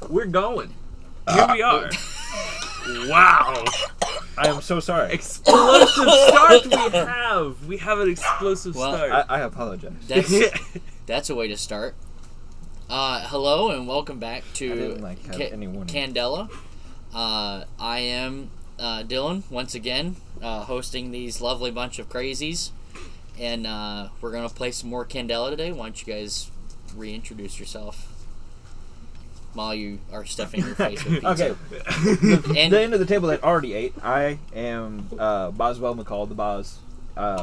We're going. Here we are. Wow. I am so sorry. Explosive start we have. We have an explosive start. I apologize. That's a way to start. Hello and welcome back to Candela. I am Dylan, once again, hosting these lovely bunch of crazies. And we're going to play some more Candela today. Why don't you guys reintroduce yourself while you are stuffing your face with pizza. Okay. The end of the table that already ate. I am Boswell McCall, the Boz,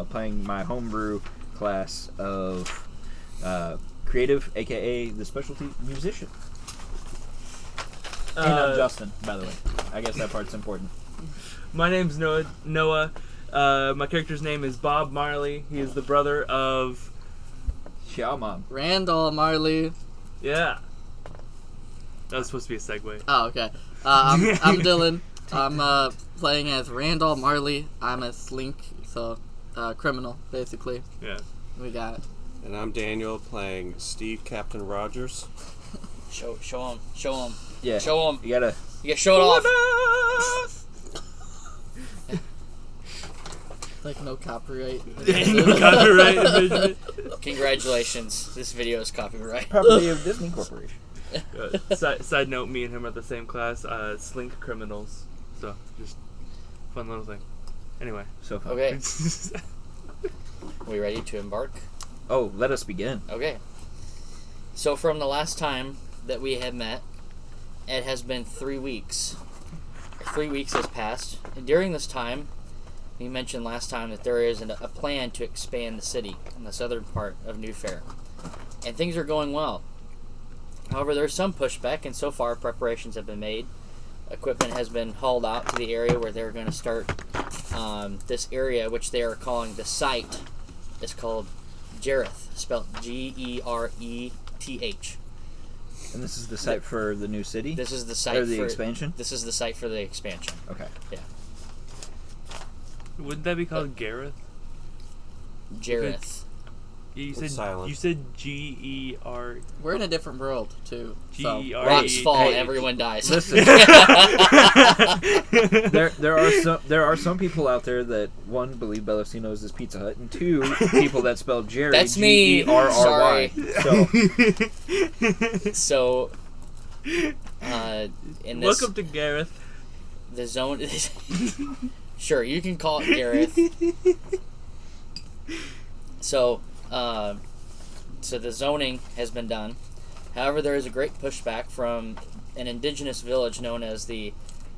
playing my homebrew class of creative, a.k.a. the specialty musician. And I'm Justin, by the way. I guess that part's important. My name's Noah. My character's name is Bob Marley. He is the brother of... Xiaomon. Randall Marley. Yeah. That was supposed to be a segue. Oh, okay. I'm Dylan. I'm playing as Randall Marley. I'm a slink, so criminal, basically. Yeah. We got... And I'm Daniel, playing Steve Captain Rogers. Show him. Yeah. Show him. You gotta show it off. Like no copyright. Copyright infringement. Congratulations. This video is copyright. property of Disney Corporation. Side note, me and him are the same class, slink criminals. So, just fun little thing. Anyway. So fun. Okay. Are we ready to embark? Oh, let us begin. Okay. So from the last time that we had met, it has been 3 weeks. 3 weeks has passed. And during this time, we mentioned last time that there is a plan to expand the city in the southern part of New Fair. And things are going well. However, there's some pushback, and so far preparations have been made. Equipment has been hauled out to the area where they're going to start this area, which they are calling the site. It's called Gereth, spelled Gereth. And this is the site for the new city? This is the site or the for expansion? This is the site for the expansion. Okay. Yeah. Wouldn't that be called Gareth? Gereth. You It's silent. You said G-E-R... We're in a different world, too. G-E-R... Rocks fall, everyone dies. Listen. there are some people out there that, one, believe Bellocino's is Pizza Hut, and two, people that spell Jerry, That's me. G-E-R-R-Y. So, in this... Welcome to Gareth. The zone... Sure, you can call it Gareth. So the zoning has been done. However, there is a great pushback from an indigenous village known as the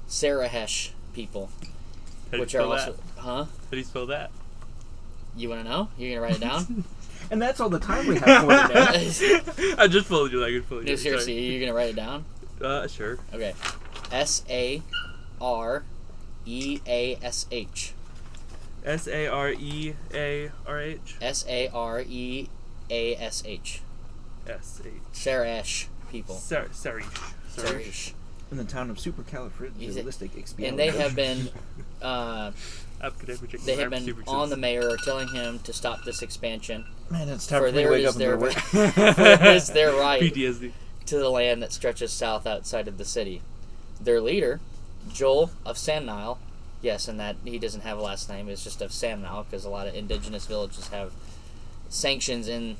Sarahesh people, which are also... Huh? How do you spell that? You want to know? You're going to write it down? And that's all the time we have for today. I just followed you like I followed you. No, seriously, you're going to write it down? Sure. Okay. S-A-R-E-A-S-H. S-A-R-E-A-R-H? S-A-R-E-A-S-H. S-H. Sarahesh people. Sarish. In the town of Supercalifragilisticexpialidocious. And they have been... they have been on the mayor telling him to stop this expansion. Man, it's time for me to wake up and go to work. It's their right PTSD. to the land that stretches south outside of the city. Their leader, Joel of Sandnile, yes, and that he doesn't have a last name, it's just of Sandnile, because a lot of indigenous villages have sanctions in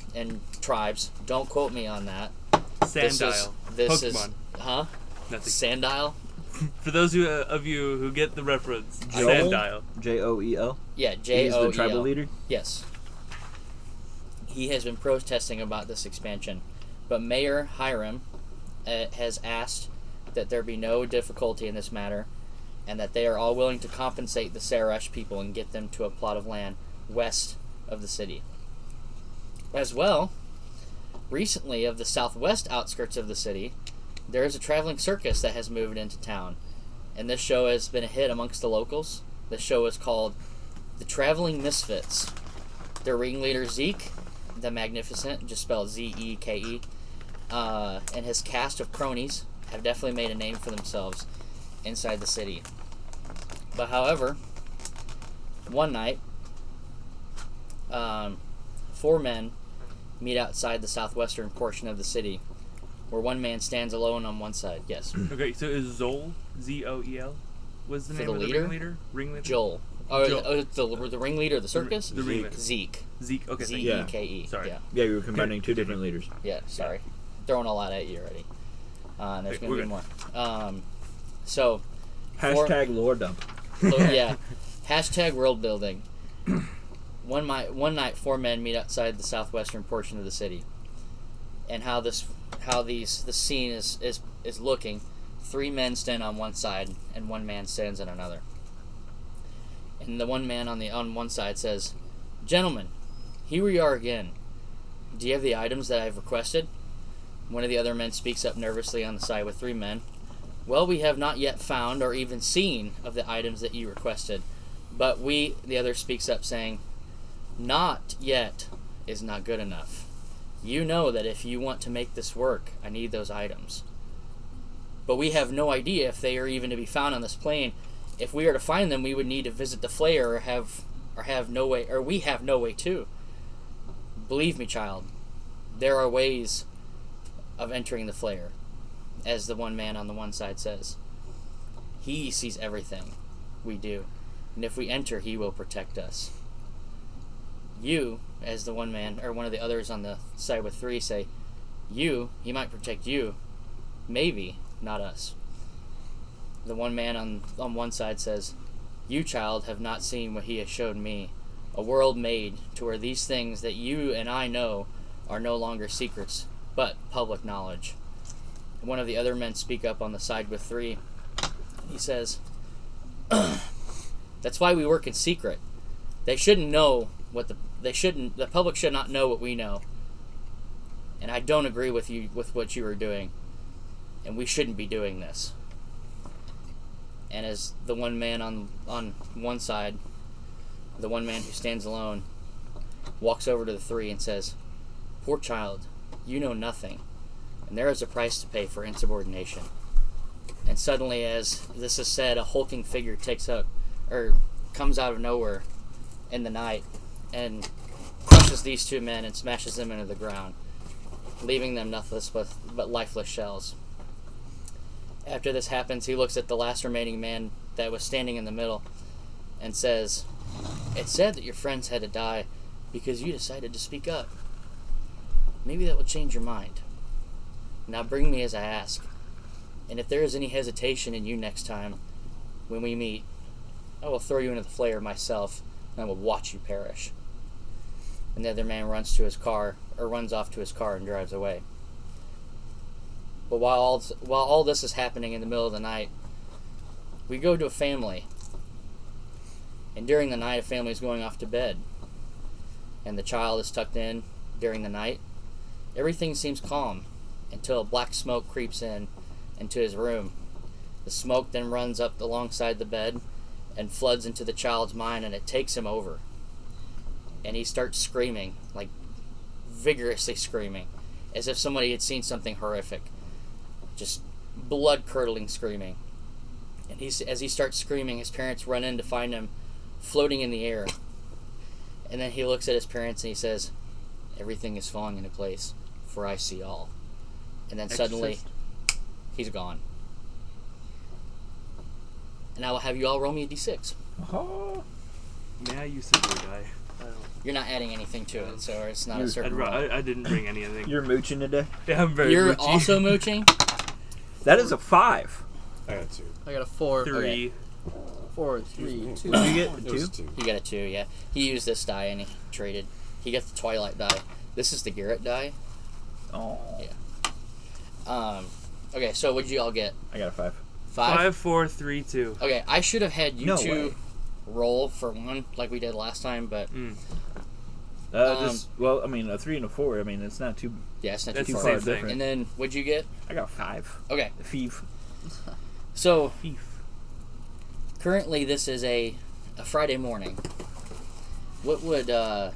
tribes. Don't quote me on that. Sandile. This Pokemon. is... Huh? Nothing. Sandile? For those of you who get the reference, Joel? Sandile. J-O-E-L? Yeah, J-O-E-L. He's the tribal leader? Yes. He has been protesting about this expansion, but Mayor Hiram has asked that there be no difficulty in this matter, and that they are all willing to compensate the Sarahesh people and get them to a plot of land west of the city. As well, recently of the southwest outskirts of the city, there is a traveling circus that has moved into town, and this show has been a hit amongst the locals. The show is called The Traveling Misfits. Their ringleader Zeke, the Magnificent, just spelled Z-E-K-E, and his cast of cronies have definitely made a name for themselves inside the city. But however, one night, 4 men meet outside the southwestern portion of the city where one man stands alone on one side. Yes. Okay, so is Zoel, Z-O-E-L, was the For name the of leader? the ringleader? Ringleader? Joel. The ringleader of the circus? The ringleader. Zeke. Zeke, okay. thank you. Z-E-K-E. Sorry. Yeah. Yeah, you were combining two different leaders. Yeah, sorry. Throwing a lot at you already. There's Okay, going to we're be more. So... Hashtag lore dump. Yeah. Hashtag world building. One night, 4 men meet outside the southwestern portion of the city. And the scene is looking. 3 men stand on one side, and 1 man stands on another. And the one man on one side says, "Gentlemen, here we are again. Do you have the items that I've requested?" One of the other men speaks up nervously on the side with 3 men. "Well, we have not yet found or even seen of the items that you requested, but the other speaks up saying, 'Not yet is not good enough. You know that if you want to make this work, I need those items. But we have no idea if they are even to be found on this plane. If we are to find them, we would need to visit the Flayer or have no way, or we have no way to. Believe me, child, there are ways of entering the Flayer," as the one man on the one side says. "He sees everything we do, and if we enter, he will protect us. You," as the one man, or one of the others on the side with 3 say, he might protect you, maybe not us." The one man on one side says, "You, child, have not seen what he has showed me, a world made to where these things that you and I know are no longer secrets, but public knowledge." One of the other men speak up on the side with 3. He says, "That's why we work in secret. They shouldn't know the public should not know what we know. And I don't agree with what you are doing. And we shouldn't be doing this." And as the one man on one side, the one man who stands alone, walks over to the 3 and says, "Poor child, you know nothing, and there is a price to pay for insubordination." And suddenly, as this is said, a hulking figure comes out of nowhere in the night and crushes these 2 men and smashes them into the ground, leaving them nothing but lifeless shells. After this happens, he looks at the last remaining man that was standing in the middle and says, "It's said that your friends had to die because you decided to speak up. Maybe that will change your mind. Now bring me as I ask, and if there is any hesitation in you next time when we meet, I will throw you into the Flayer myself, and I will watch you perish." And the other man runs off to his car and drives away. But while all this is happening in the middle of the night, we go to a family. And during the night, a family is going off to bed. And the child is tucked in during the night. Everything seems calm until black smoke creeps into his room. The smoke then runs up alongside the bed and floods into the child's mind, and it takes him over. And he starts screaming, like vigorously screaming, as if somebody had seen something horrific. Just blood-curdling screaming. And as he starts screaming, his parents run in to find him floating in the air. And then he looks at his parents and he says, "Everything is falling into place, for I see all." And then suddenly, he's gone. And I will have you all roll me a d6. Oh. May I use some die? You're not adding anything to it, so it's not a certain roll. I didn't bring anything. You're mooching today? Yeah, I'm very You're moochy. also mooching? That is a 5. I got 2. I got a 4. 3. Okay. 4, 3, 2. What did you get? It was 2? 2. He got a 2, yeah. He used this die and he traded. He got the Twilight die. This is the Garrett die. Oh. Yeah. Okay, so what did you all get? I got a 5. 5, 4, 3, 2. Okay, I should have had you No two way. roll for one like we did last time, but Well, I mean, a 3 and a 4. I mean, it's not too. yeah, it's not That's too the far. same thing. different. And then what'd you get? I got 5. Okay, Thief. so Thief. currently this is a Friday morning. What would the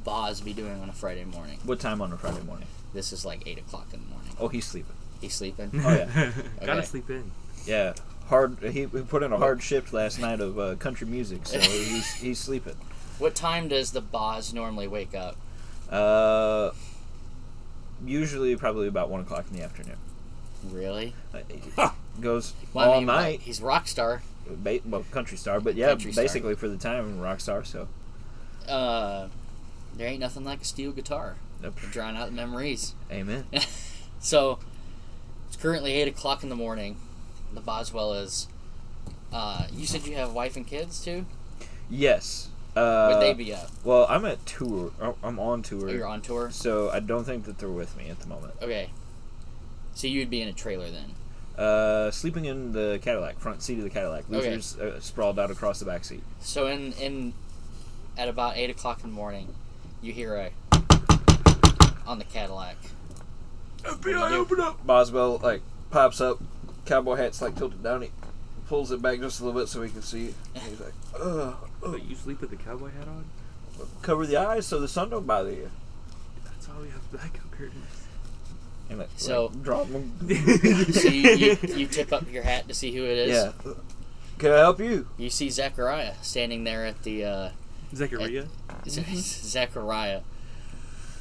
boss be doing on a Friday morning? What time on a Friday morning? This is like 8 o'clock in the morning. Oh, he's sleeping. He's sleeping. Oh, yeah. Gotta Okay. sleep in. Yeah. Hard. He put in a hard shift last night of country music, so he's sleeping. What time does the boss normally wake up? Usually probably about 1 o'clock in the afternoon. Really? Goes Well, all night. He's rock star. Well, country star, but yeah, Country star. basically for the time, rock star. So There ain't nothing like a steel guitar. Nope. To drown out memories. Amen. So, it's currently 8 o'clock in the morning. The Boswell is... you said you have wife and kids, too? Yes. Would they be up? Well, I'm at tour. I'm on tour. Oh, you're on tour? So I don't think that they're with me at the moment. Okay. So you'd be in a trailer then? Sleeping in the Cadillac, front seat of the Cadillac. Luther's sprawled out across the back seat. So at about 8 o'clock in the morning, you hear a... on the Cadillac. FBI, open up! Boswell, pops up. Cowboy hat's, tilted down. He pulls it back just a little bit so he can see it. And he's like, ugh. But you sleep with the cowboy hat on? Cover the eyes so the sun don't bother you. That's why we have blackout curtains. And So- drop them. So you tip up your hat to see who it is? Yeah. Can I help you? You see Zechariah standing there at the... Zachariah? Zechariah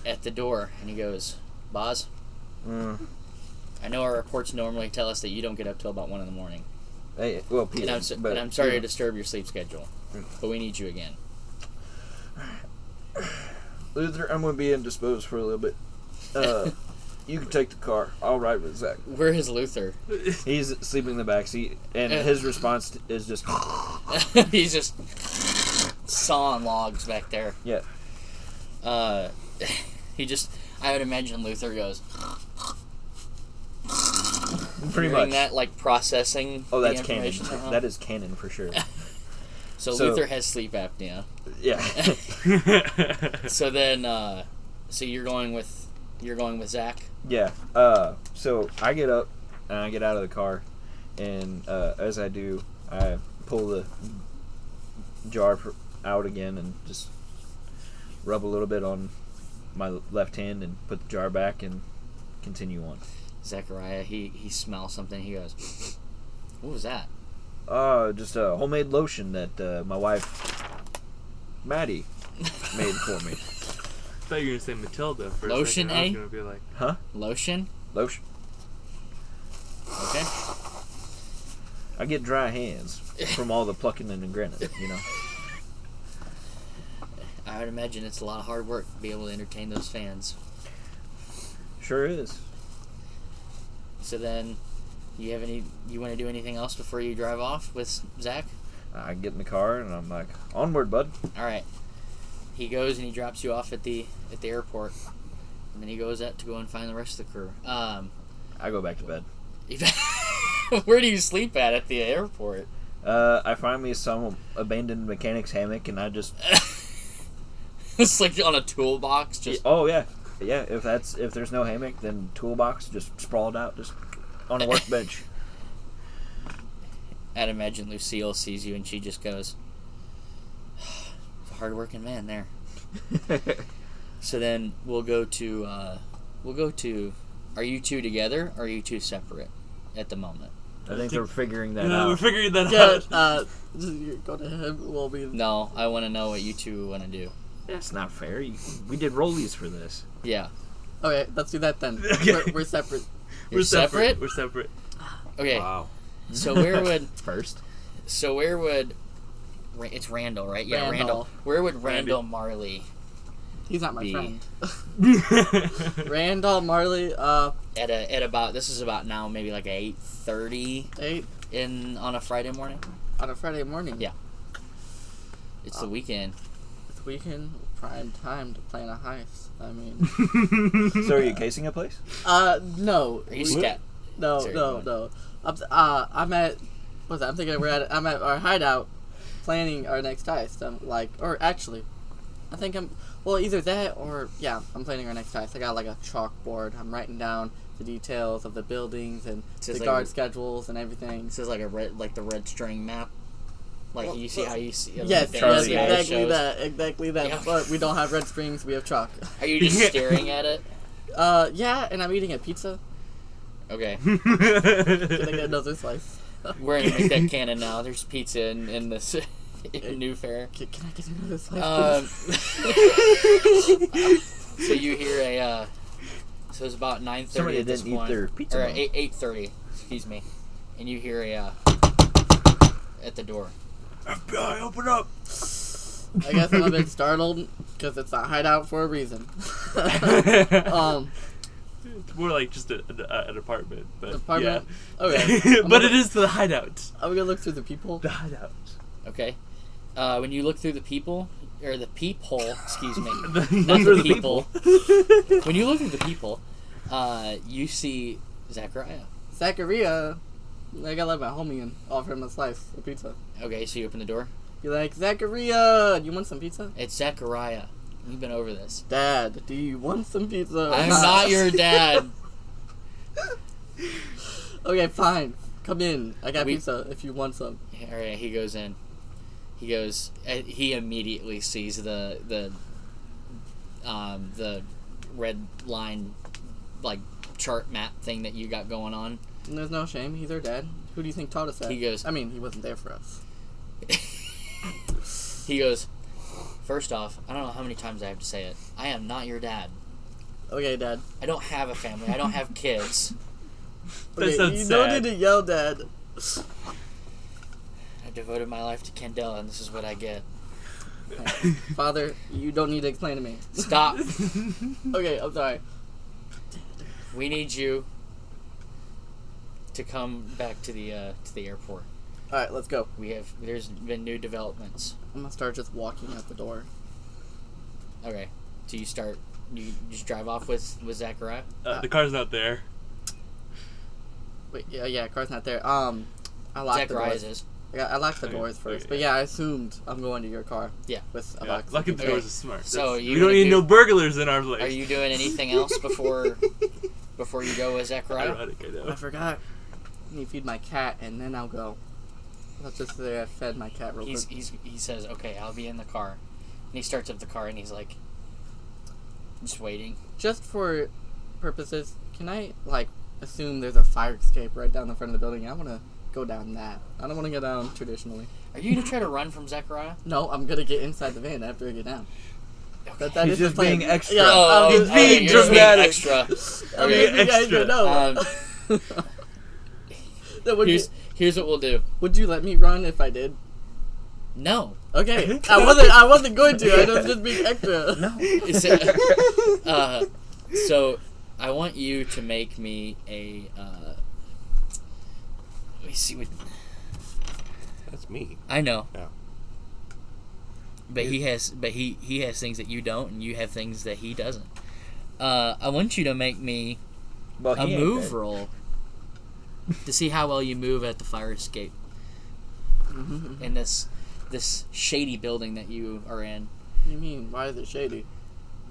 at the door, and he goes, Boz, I know our reports normally tell us that you don't get up till about 1 in the morning. Hey, well, And I'm sorry to disturb your sleep schedule, but we need you again. Luther, I'm going to be indisposed for a little bit. You can take the car. I'll ride with Zach. Where is Luther? He's sleeping in the back seat, and his response is just... He's just sawing logs back there. Yeah. I would imagine Luther goes... Pretty hearing much. that, processing Oh, that's the canon. information somehow. That is canon for sure. So So- Luther has sleep apnea. Yeah. So then, so you're going with Zach? Yeah. So I get up and I get out of the car, and as I do, I pull the jar out again and just rub a little bit on my left hand and put the jar back and continue on. Zechariah, he smells something. He goes, "What was that?" Just a homemade lotion that my wife, Maddie, made for me. I thought you were going to say Matilda for Lotion, a second. I eh? was going to be like, Huh? Lotion? Lotion. Okay. I get dry hands from all the plucking and grinning, you know. I would imagine it's a lot of hard work to be able to entertain those fans. Sure is. So then, you want to do anything else before you drive off with Zach? I get in the car and I'm like, onward, bud. All right. He goes and he drops you off at the airport, and then he goes out to go and find the rest of the crew. I go back to bed. Where do you sleep at the airport? I find me some abandoned mechanic's hammock and I just... It's like on a toolbox. Just Oh, yeah. Yeah, if there's no hammock, then toolbox just sprawled out, just on a workbench. I'd imagine Lucille sees you and she just goes, hard-working man there. So then we'll go to, are you two together or are you two separate at the moment? I think they're figuring that no, we're out. figuring that Yeah, out. go to him. We'll be. No, I want to know what you two want to do. It's not fair. We did rollies for this. Yeah. Okay, let's do that then. Okay. We're separate. You're separate? We're separate. Okay. Wow. So where would First. it's Randall, right? Yeah, Randall. Randall. Where would Randy. Randall Marley He's not my Be- friend. Randall Marley. at about, this is about now maybe like 8:30 8 on a Friday morning? on a Friday morning. Yeah. It's the weekend. It's weekend, prime time to plan a heist. I mean, So are you casing a place? Are no. you scat? No, Sorry, no, go no. I'm at. What's that? I'm thinking I'm at our hideout, planning our next heist. Or actually, I think either that or yeah, I'm planning our next heist. I got like a chalkboard. I'm writing down the details of the buildings and Says the like- guard schedules and everything. This is like the red string map. Like you see how you see. Yes, like, Charlie fantasy Day exactly that. Yeah. But we don't have red strings. We have chalk. Are you just staring at it? Yeah, and I'm eating a pizza. Okay. Can I get another slice? We're gonna make that canon now. There's pizza in this in New Fair. Can I get another slice? Please? So you hear a So it's about 9:30 Somebody at this didn't eat point. their pizza. Or bone. 8:30, excuse me. And you hear a at the door. FBI, open up! I guess I'm a bit startled because it's a hideout for a reason. It's more like just an apartment, but Apartment? yeah. Okay. But it is the hideout. I'm gonna look through the people. The hideout. Okay. When you look through the people, or the peephole, excuse me, The- not through the the people. When you look through the people, you see Zachariah. Zachariah. I gotta let my homie in. Offer him a slice of pizza. Okay, so you open the door. You're like, Zachariah, do you want some pizza? It's Zachariah. We've been over this. Dad, do you want some pizza? I'm not your dad. Okay, fine. Come in. I got We- pizza if you want some. All right, he goes in. He goes. He immediately sees the red line, like chart map thing that you got going on. And there's no shame. He's our dad. Who do you think taught us that? He goes. I mean, he wasn't there for us. He goes. First off, I don't know how many times I have to say it. I am not your dad. Okay, Dad. I don't have a family. I don't have kids. That Okay, sounds you don't sad. need to yell, Dad. I devoted my life to Kendall, and this is what I get. Father, you don't need to explain to me. Stop. Okay, I'm sorry. We need you to come back to the airport. All right, let's go. There's been new developments. I'm gonna start just walking out the door. Okay, so you just drive off with Zachariah? The car's not there. Wait, yeah, car's not there. I locked the Zachariah's doors. is. I locked the Okay, doors first, okay, but yeah, I assumed I'm going to your car. Yeah. With a Yeah, box. locking the Okay. doors is smart. So That's- you we don't gonna need do- no burglars in our place. Are you doing anything else before you go with Zachariah? Ironic, I know. I forgot. I need to feed my cat, and then I'll go. Let's just say I fed my cat real quick. He says, okay, I'll be in the car. And he starts up the car and he's like, just waiting. Just for purposes, can I, assume there's a fire escape right down the front of the building? I want to go down that. I don't want to go down traditionally. Are you gonna try to run from Zachariah? No, I'm going to get inside the van after I get down. That He's is the just plan. being extra. Yeah, Oh, He's being you're just dramatic. extra. I'm being being extra. extra. No. That would Here's what we'll do. would you let me run if I did? No. Okay. I wasn't going to. I was just being extra. No. So I want you to make me a. Let me see what. That's me. I know. Yeah. But he has things that you don't, and you have things that he doesn't. I want you to make me Well, a he ain't move dead. roll to see how well you move at the fire escape in this shady building that you are in. What do you mean? Why is it shady?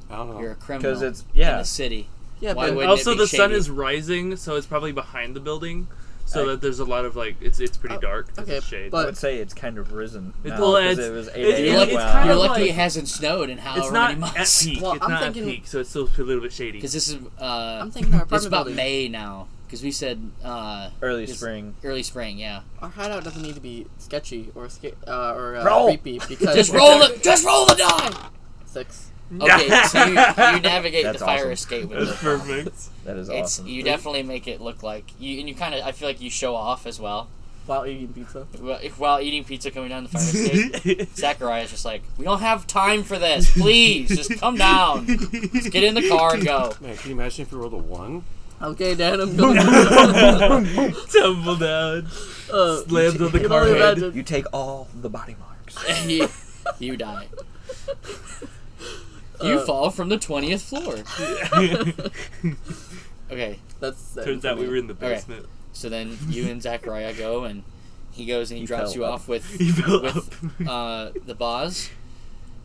I don't know. You're a criminal. 'Cause it's- in yeah. the city. Yeah, Why but wouldn't Also, it be the sun shady? is rising, so it's probably behind the building, so I- that there's a lot of it's pretty dark. 'Cause okay, it's shade. I but- would say it's kind of risen. It- now, well, 'cause it's- it was 8 it's- a.m. You're lucky, it's Wow. kind you're of lucky like- it hasn't snowed in however it's not many at months. peak. Well, it's I'm not thinking- at peak, so it's still a little bit shady. Because this is I'm thinking our it's apartment about building. May now. Because we said Early it's spring. Early spring, yeah. Our hideout doesn't need to be sketchy or Roll. creepy because Just roll the die. 6. Okay, so you navigate That's the fire awesome. escape with That's no problem. perfect. That is It's awesome. you definitely make it look like you kind of I feel like you show off as well While eating pizza. while eating pizza coming down the fire escape. Zachariah's just like, we don't have time for this. Please, just come down. Just get in the car and go. Man, can you imagine if you rolled a 1? Okay, Dad, I'm going. Tumble down. Slams on the can car only head. imagine. You take all the body marks. And you die. You fall from the 20th floor. Okay, That's Turns out we were in the Okay. basement. so then you and Zachariah go, and he goes and he He drops fell you up. off with He fell with up. the boss,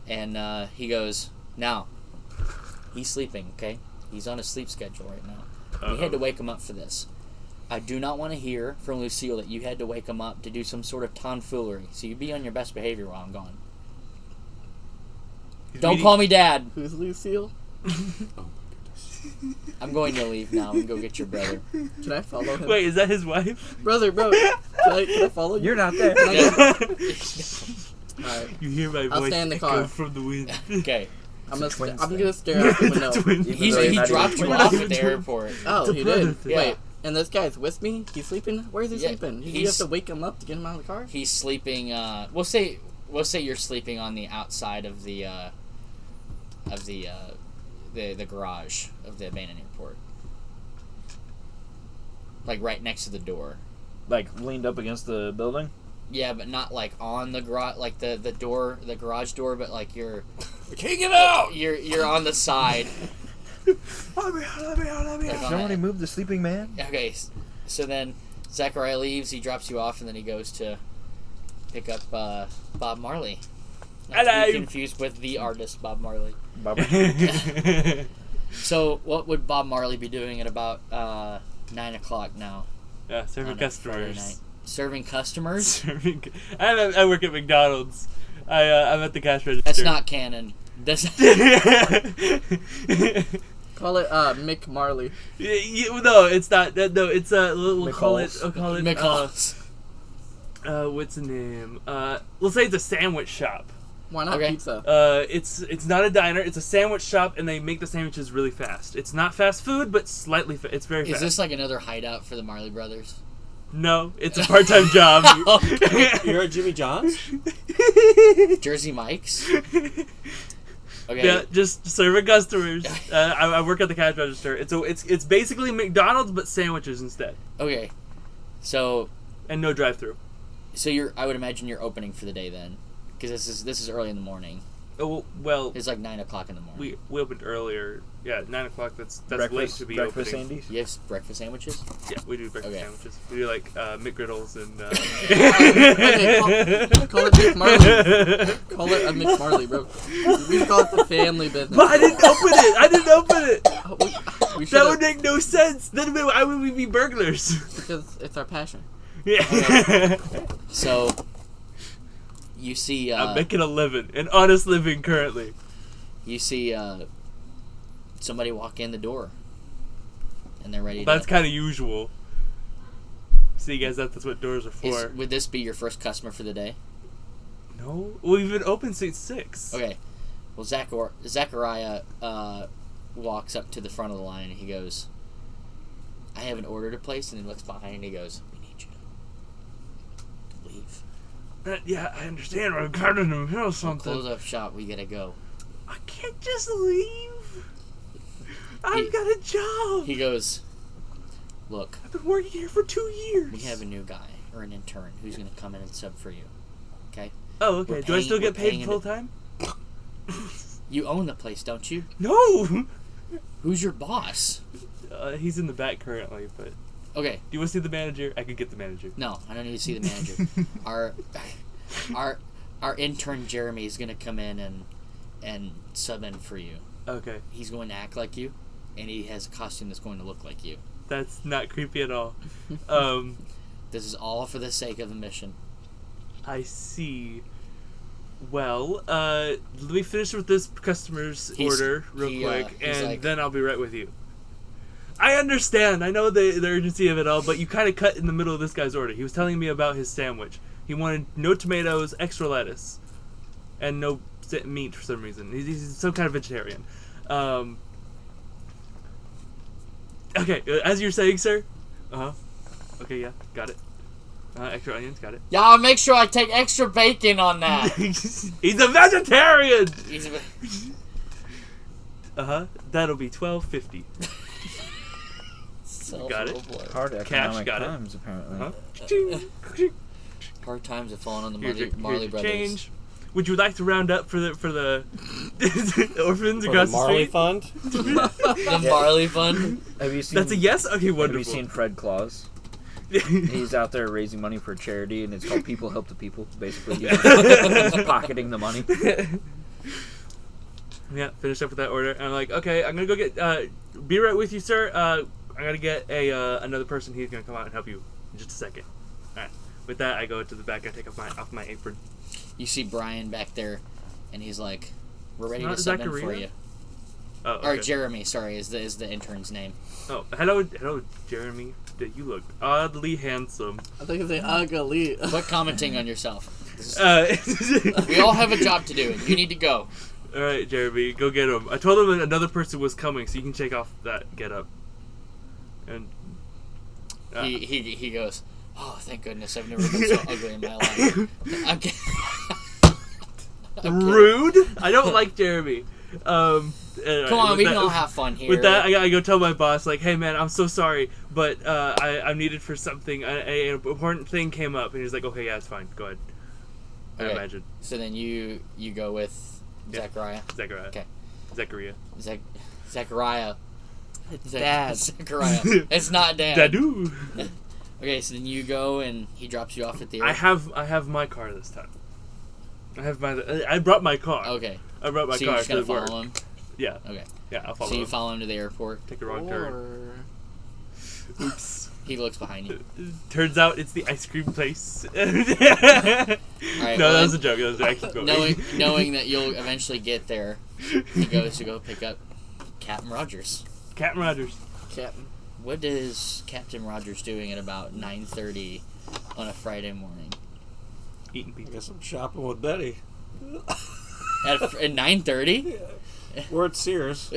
and he goes, now, he's sleeping, okay? He's on a sleep schedule right now. We had to wake him up for this. I do not want to hear from Lucille that you had to wake him up to do some sort of tomfoolery, so you be on your best behavior while I'm gone. Don't call me Dad. Who's Lucille? I'm going to leave now and go get your brother. Can I follow him? Wait, is that his wife? Brother, bro. Can I follow you? You're not there. Yeah. Alright. You hear my I'll voice stay in the echo car. from the wind. Okay. I'm It's a twins thing. gonna stare out the window. Twins. Even though He you're not dropped even you twins. off at the airport. Oh, It's a he brother did. thing. Wait, and this guy's with me? He's sleeping? Where is he Yeah, sleeping? You he's- have to wake him up to get him out of the car? He's sleeping. We'll say you're sleeping on the outside of the garage of the abandoned airport, like right next to the door. Like leaned up against the building. Yeah, but not like on the garage, like the garage door, but like you're I can't get out! you're on the side. Let me out! Like on Somebody that- move the sleeping man. Okay, so then Zachariah leaves. He drops you off, and then he goes to pick up Bob Marley. Not to be Hello. confused with the artist Bob Marley. Bye-bye. So, what would Bob Marley be doing at about 9 o'clock now? Yeah, serving on a Friday night? customers. Serving customers? Serving. I work at McDonald's. I'm at the cash register. That's not canon. That's Call it Mick Marley. No, it's not. No, it's we'll call it. McCall's. We'll call it. McCall's. What's the name? We'll say it's a sandwich shop. Why not Okay. pizza? It's not a diner. It's a sandwich shop, and they make the sandwiches really fast. It's not fast food, but slightly. It's very Is fast. this like another hideout for the Marley Brothers? No, it's a part-time job. You're at Jimmy John's? Jersey Mike's? Okay. Yeah, just serving customers. I work at the cash register. It's basically McDonald's but sandwiches instead, Okay. So and no drive-through. I would imagine you're opening for the day then, because this is early in the morning. Oh well, It's like 9 o'clock in the morning. we opened earlier. Yeah, 9 o'clock. That's late breakfast, to be breakfast opening. Andy's. You have breakfast sandwiches? Yeah, we do breakfast Okay. sandwiches. We do like McGriddles and. Call it Mick Marley. Call it a Mick Marley, bro. We call it the family business. But I didn't open it. We That should would make no sense. Then why would we be burglars? because it's our passion. Yeah. So you see I'm making a living, an honest living currently. you see somebody walk in the door, and they're ready That's to... kind of usual. See, guys, that's what doors are for. Would this be your first customer for the day? No, we've been open since 6. Okay. Well, Zachariah walks up to the front of the line, and he goes, I have an order to place, and he looks behind, and he goes, we need you to leave. Yeah, I understand. I'm kind of in the middle of something. Close up shop, we gotta go. I can't just leave. I've got a job. He goes, look, I've been working here for 2 years. we have a new guy, or an intern, who's gonna come in and sub for you. Okay? Oh, okay. We're Do I still paying- get we're paying paid it- full time? You own the place, don't you? No. Who's your boss? He's in the back currently, but do Okay, you want to see the manager? I could get the manager. no, I don't need to see the manager. Our intern Jeremy is gonna come in and sub in for you. Okay, He's going to act like you, and he has a costume that's going to look like you. that's not creepy at all. This is all for the sake of the mission. I see. Well, let me finish with this customer's order real quick, he's and like- then I'll be right with you. I understand. I know the urgency of it all, but you kind of cut in the middle of this guy's order. He was telling me about his sandwich. He wanted no tomatoes, extra lettuce, and no meat for some reason. He's some kind of vegetarian. Okay, as you're saying, sir. Okay, yeah, got it. Extra onions, got it. Y'all make sure I take extra bacon on that. He's a vegetarian. He's That'll be $12.50. Got it. Hard economic got it. times, apparently. Huh? Hard times have fallen on the Here's your Marley Brothers. change. Would you like to round up for the orphans For across the Marley the street? Fund? The Marley Fund. Have you seen? That's a yes. Okay, Have you wonderful. seen Fred Claus? He's out there raising money for a charity, and it's called People Help the People. Basically, he's pocketing the money. Yeah, finished up with that order. And I'm like, okay, I'm gonna go get. Be right with you, sir. I'm gonna get another person. He's gonna come out and help you in just a second. All right. With that, I go to the back. I take off my apron. You see Brian back there, and he's like, "We're ready Not to sub in Zachariah? for you." Oh, Or okay. Jeremy, sorry, is the intern's name. Oh, hello, Jeremy. You look oddly handsome. I think it's ugly. Quit commenting on yourself. We all have a job to do, and you need to go. All right, Jeremy, go get him. I told him that another person was coming, so you can take off that get up. And he goes, oh, thank goodness, I've never been so ugly in my life. Rude. I don't like Jeremy. Come on, we can all have fun here. With that, I go tell my boss, like, hey man, I'm so sorry, but I'm needed for something. An important thing came up, and he's like, okay, yeah, it's fine. Go ahead. I imagine. So then you go with Zachariah. Okay. Zachariah. Zachariah. It's Dad. Zachariah. It's not Dad. Dadu. Okay, so then you go and he drops you off at the I airport. have my car this time. I brought my car. Okay. I brought my so car. you're just gonna follow him? Yeah. Okay. Yeah, I'll follow him. So you follow him to the airport. Take a wrong turn. Oops. He looks behind you. Turns out it's the ice cream place. Right, that was a joke. That was actually knowing that you'll eventually get there, he goes to go pick up Captain Rogers. Captain Rogers. Captain. What is Captain Rogers doing at about 9:30 on a Friday morning? Eating I pizza. guess I'm shopping with Betty. At 9:30? We're at Sears.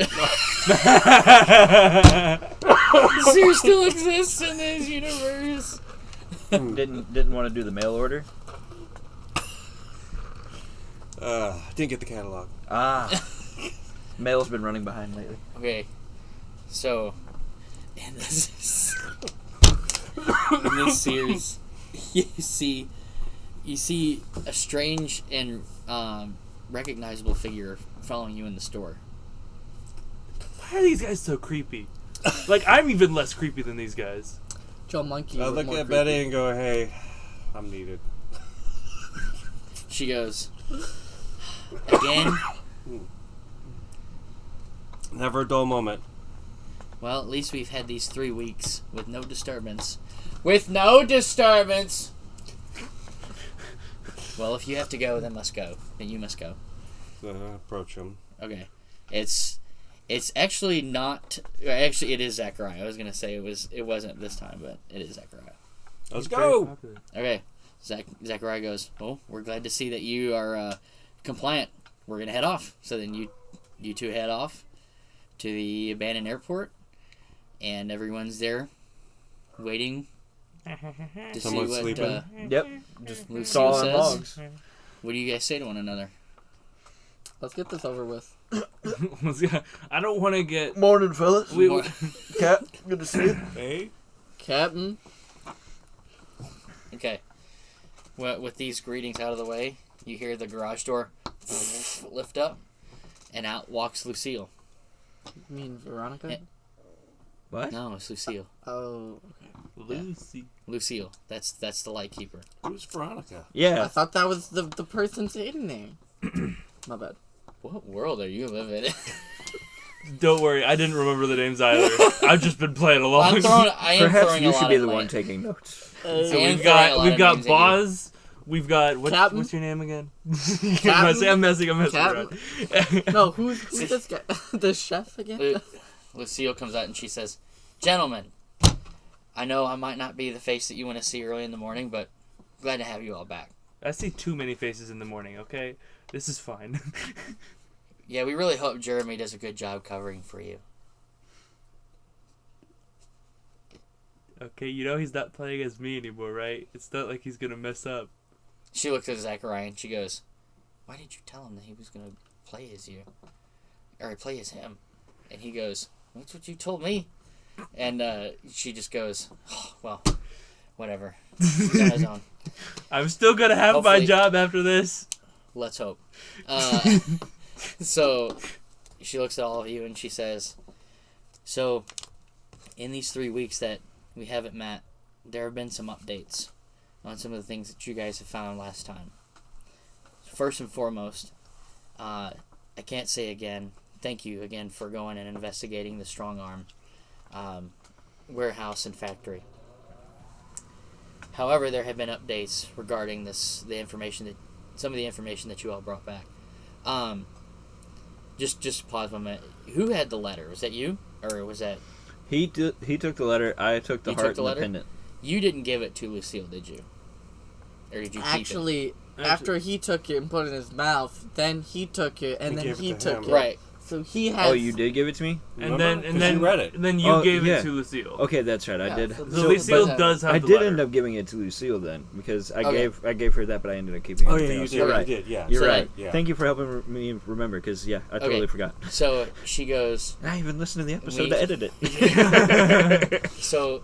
Sears still exists in this universe. Didn't want to do the mail order. Didn't get the catalog. Mail's been running behind lately. Okay, so in this Sears, you see a strange and recognizable figure following you in the store. Why are these guys so creepy? Like, I'm even less creepy than these guys. Joe Monkey. I look at Betty and go, hey, I'm needed. She goes, again? Never a dull moment. Well, at least we've had these 3 weeks with no disturbance. With no disturbance! Well, if you have to go, then let's go. Then you must go. Approach him. Okay. It's actually not... Actually, it is Zachariah. I was going to say it wasn't this time, but it is Zachariah. Let's go! Okay. Zachariah goes, well, we're glad to see that you are compliant. We're going to head off. So then you two head off to the abandoned airport, and everyone's there waiting to Someone's see what sleeping. Yep. Just Lucille saw says. logs. What do you guys say to one another? Let's get this over with. I don't want to get... Morning, fellas. Mor- Cap, good to see you. Hey? Captain. Okay. Well, with these greetings out of the way, you hear the garage door lift up, and out walks Lucille. You mean Veronica? Yeah. What? No, it's Lucille. Oh, okay. Lucy. Lucille. That's the light keeper. Who's Veronica? I Yeah. thought that was the person sitting there. My bad. What world are you living in? Don't worry, I didn't remember the names either. I've just been playing along. I am Perhaps throwing you a should lot be of the land. one taking notes. So I am we've throwing a lot of got names at you. Boz. We've got Captain? what's your name again? Captain? I'm messing Captain? around. No, who's this guy? The chef again? Lucille comes out and she says, "Gentlemen, I know I might not be the face that you want to see early in the morning, but glad to have you all back." I see too many faces in the morning. Okay, this is fine. Yeah, we really hope Jeremy does a good job covering for you. Okay, you know he's not playing as me anymore, right? It's not like he's gonna mess up. She looks at Zachariah and she goes, "Why did you tell him that he was going to play as you? Or play as him?" And he goes, "That's what you told me." And she just goes, "Oh, well, whatever. He's on his own. I'm still gonna have my Hopefully- job after this. Let's hope." So she looks at all of you and she says, "So, in these 3 weeks that we haven't met, there have been some updates on some of the things that you guys have found last time. First and foremost, I can't say again, thank you again for going and investigating the Strong Arm warehouse and factory. However, there have been updates regarding some of the information that you all brought back. Just pause a minute. Who had the letter? Was that you, or was that He took the letter. I took the You heart took the and the letter? pendant. you? Didn't give it to Lucille, did you? Or did you keep it? Actually, after he took it and put it in his mouth, then he took it, and He then gave it he to took him. it. Right. So he has. Oh, you did give it to me? And Remember? then you read it. And then you gave yeah. it to Lucille. Okay, that's right. I Yeah, did. so So Lucille but does have I the did letter. end up giving it to Lucille then because I Okay. gave her that, but I ended up keeping Oh everything yeah, you else. did. You're You right. did. Yeah. You're So right. Yeah. Thank you for helping me remember because I totally forgot. So she goes. I even listened to the episode We- to edit it. So,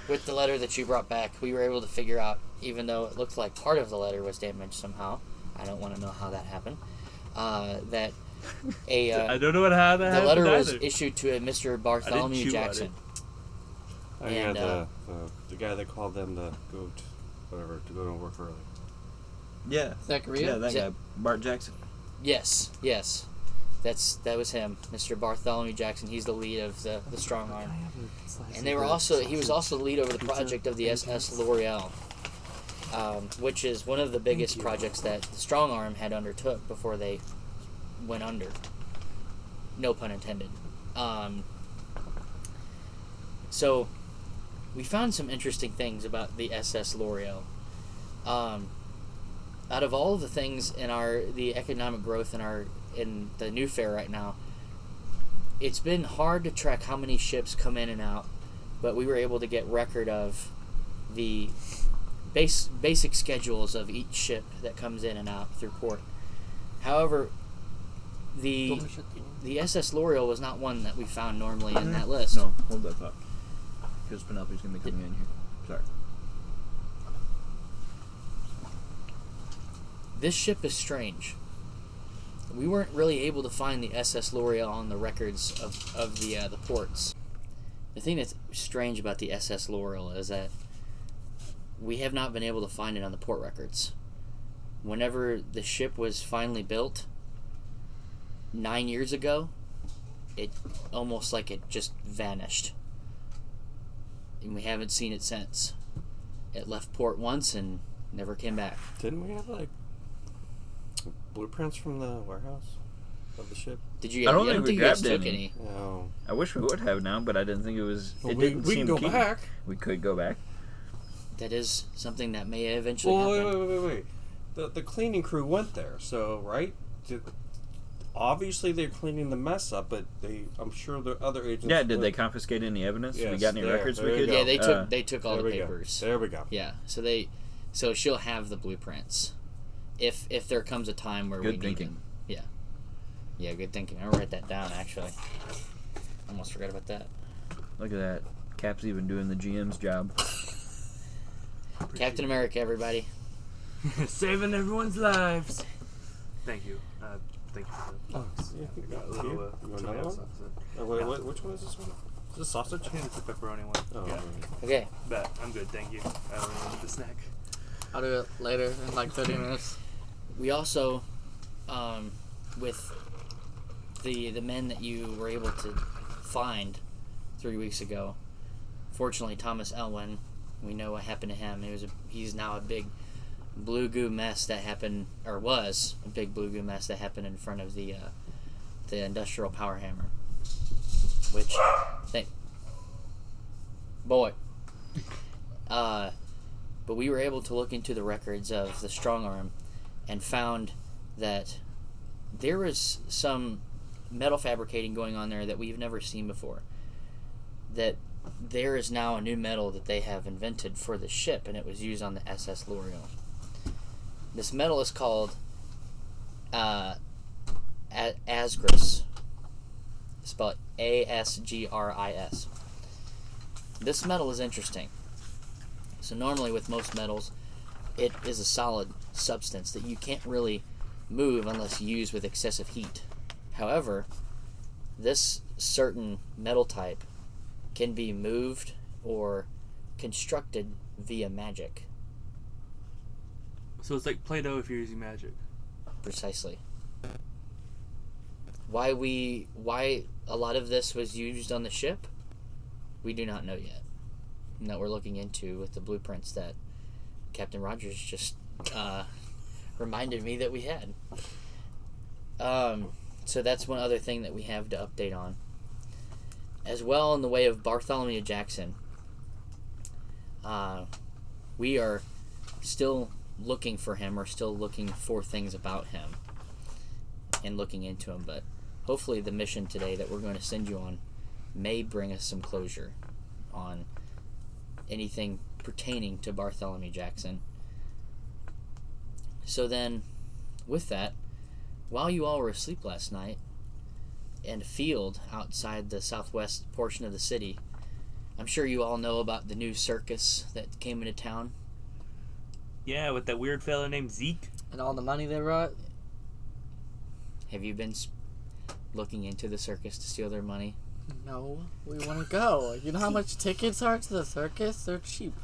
with the letter that you brought back, we were able to figure out, even though it looked like part of the letter was damaged somehow, I don't want to know how that happened, that I don't know how that the happened letter was either. issued to a Mr. Bartholomew chew on Jackson. I And, had the guy that called them to go to go to work early. Yeah. Zachariah? Yeah, that guy, Bart Jackson. Yes. That was him, Mr. Bartholomew Jackson. He's the lead of the Strong Arm. And he was also the lead over the project of the SS L'Oreal, which is one of the biggest projects that the Strong Arm had undertook before they went under. No pun intended. So we found some interesting things about the SS L'Oreal. Out of all of the things in the economic growth in the new fair right now, it's been hard to track how many ships come in and out, but we were able to get record of the basic schedules of each ship that comes in and out through port. However, the SS L'Oreal was not one that we found normally in that list. No, hold that thought. Because Penelope's going to be coming in here. Sorry. This ship is strange. We weren't really able to find the SS L'Oreal on the records of the ports. The thing that's strange about the SS L'Oreal is that we have not been able to find it on the port records. Whenever the ship was finally built, 9 years ago, it almost like it just vanished. And we haven't seen it since. It left port once and never came back. Didn't we have like blueprints from the warehouse of the ship? Did you? I don't I think we you guys grabbed took any. No. I wish we would have now, but I didn't think it was. Well, it we didn't can seem go key. back. We could go back. That is something that may eventually Well, happen. wait. The cleaning crew went there, so right? Obviously they're cleaning the mess up, but I'm sure the other agents. Yeah, did they confiscate any evidence? Yes, we got any there, records there we you could? go. Yeah, they took all There the we go. papers. There we go. Yeah, so she'll have the blueprints if there comes a time where we Good need thinking. them. Yeah, good thinking. I'll write that down actually. Almost forgot about that. Look at that. Cap's even doing the GM's job. Captain America, everybody. Saving everyone's lives. Thank you. Thank you for the Oh, yeah, you got little you want tomato another one? sauce. Which one is this one? Is this sausage? I think it's the pepperoni one. Oh, Yeah, okay. Okay, but I'm good, thank you. I don't really need the snack. I'll do it later in like 30 minutes. we also, with the men that you were able to find 3 weeks ago, fortunately Thomas Elwin, we know what happened to him. He's now a big blue goo mess that happened, or was a big blue goo mess that happened in front of the industrial power hammer. Which, but we were able to look into the records of the Strong Arm and found that there was some metal fabricating going on there that we've never seen before. That there is now a new metal that they have invented for the ship, and it was used on the SS L'Oreal. This metal is called asgris. Spelled ASGRIS. This metal is interesting. So normally with most metals, it is a solid substance that you can't really move unless used with excessive heat. However, this certain metal type can be moved or constructed via magic. So it's like Play-Doh if you're using magic. Precisely. Why a lot of this was used on the ship, we do not know yet. And that we're looking into with the blueprints that Captain Rogers just reminded me that we had. So that's one other thing that we have to update on. As well, in the way of Bartholomew Jackson, we are still looking for him or still looking for things about him and looking into him. But hopefully the mission today that we're going to send you on may bring us some closure on anything pertaining to Bartholomew Jackson. So then, with that, while you all were asleep last night, in a field outside the southwest portion of the city, I'm sure you all know about the new circus that came into town. Yeah, with that weird fella named Zeke. And all the money they brought. Have you been looking into the circus to steal their money? No, we want to go. You know how much tickets are to the circus? They're cheap.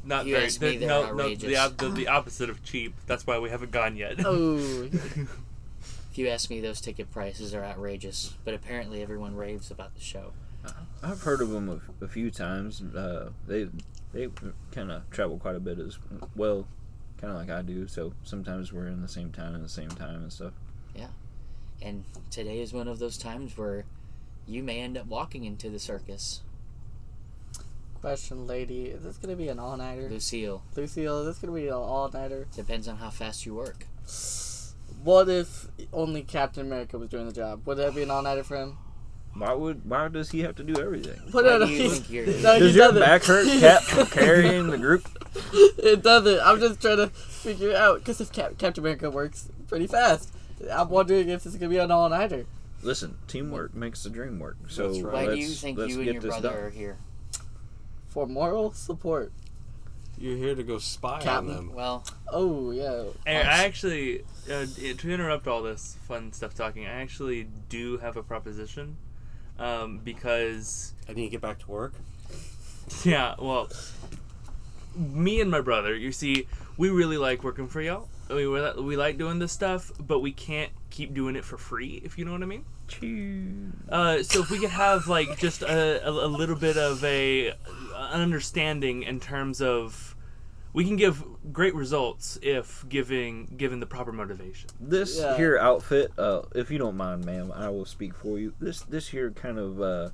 Not You very. asked me, they're No, outrageous. the opposite of cheap. That's why we haven't gone yet. Oh. If you ask me, those ticket prices are outrageous, but apparently everyone raves about the show. I've heard of them a few times. They kind of travel quite a bit as well, kind of like I do. So sometimes we're in the same town at the same time and stuff. Yeah. And today is one of those times where you may end up walking into the circus. Question, lady. Is this going to be an all-nighter? Lucille, Lucille, is this going to be an all-nighter? depends on how fast you work. What if only Captain America was doing the job? Would that be an all-nighter for him? Why does he have to do everything? What Why no, do you think you're... no, he Does your doesn't. back hurt, Cap, from carrying the group? It doesn't. I'm just trying to figure it out. Because if Captain America works pretty fast, I'm wondering if this is going to be an all-nighter. Listen, teamwork makes the dream work. So That's right. Why do you think let's you and get your this brother done. are here? For moral support. You're here to go spy Captain. on them. Well, Oh, yeah. Hey, I actually, to interrupt all this fun stuff talking, I actually do have a proposition, because, I need to get back to work. yeah, well, me and my brother, you see, we really like working for y'all. We like doing this stuff, but we can't keep doing it for free, if you know what I mean. So if we could have like just a little bit of an understanding in terms of, we can give great results if given the proper motivation. This Yeah. here outfit, if you don't mind, ma'am, I will speak for you. This here kind of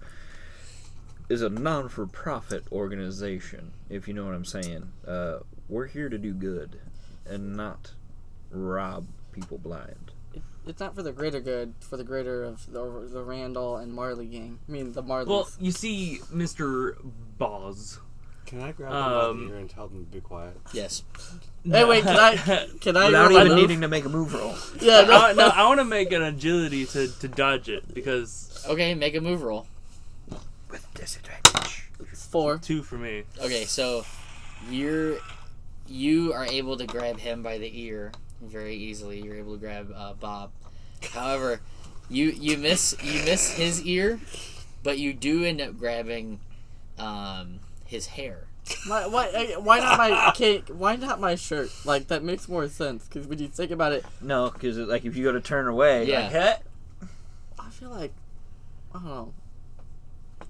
is a non-for-profit organization, if you know what I'm saying. We're here to do good and not rob people blind. It's not for the greater good, for the greater of the Randall and Marley gang. I mean, the Marleys. Well, you see, Mr. Boz. Can I grab them by the ear and tell them to be quiet? yes. Hey, wait, can I Without roll my even move? needing to make a move roll. Yeah, no. No, I want to make an agility to dodge it, because Okay, make a move roll. With disadvantage. It's 4. 2 for me. Okay, so you are able to grab him by the ear very easily. You're able to grab Bob. However, you miss his ear, but you do end up grabbing his hair. Why not my shirt? Like, that makes more sense, because when you think about it, No, because like if you go to turn away, Yeah. like, hey, I feel like, I don't know.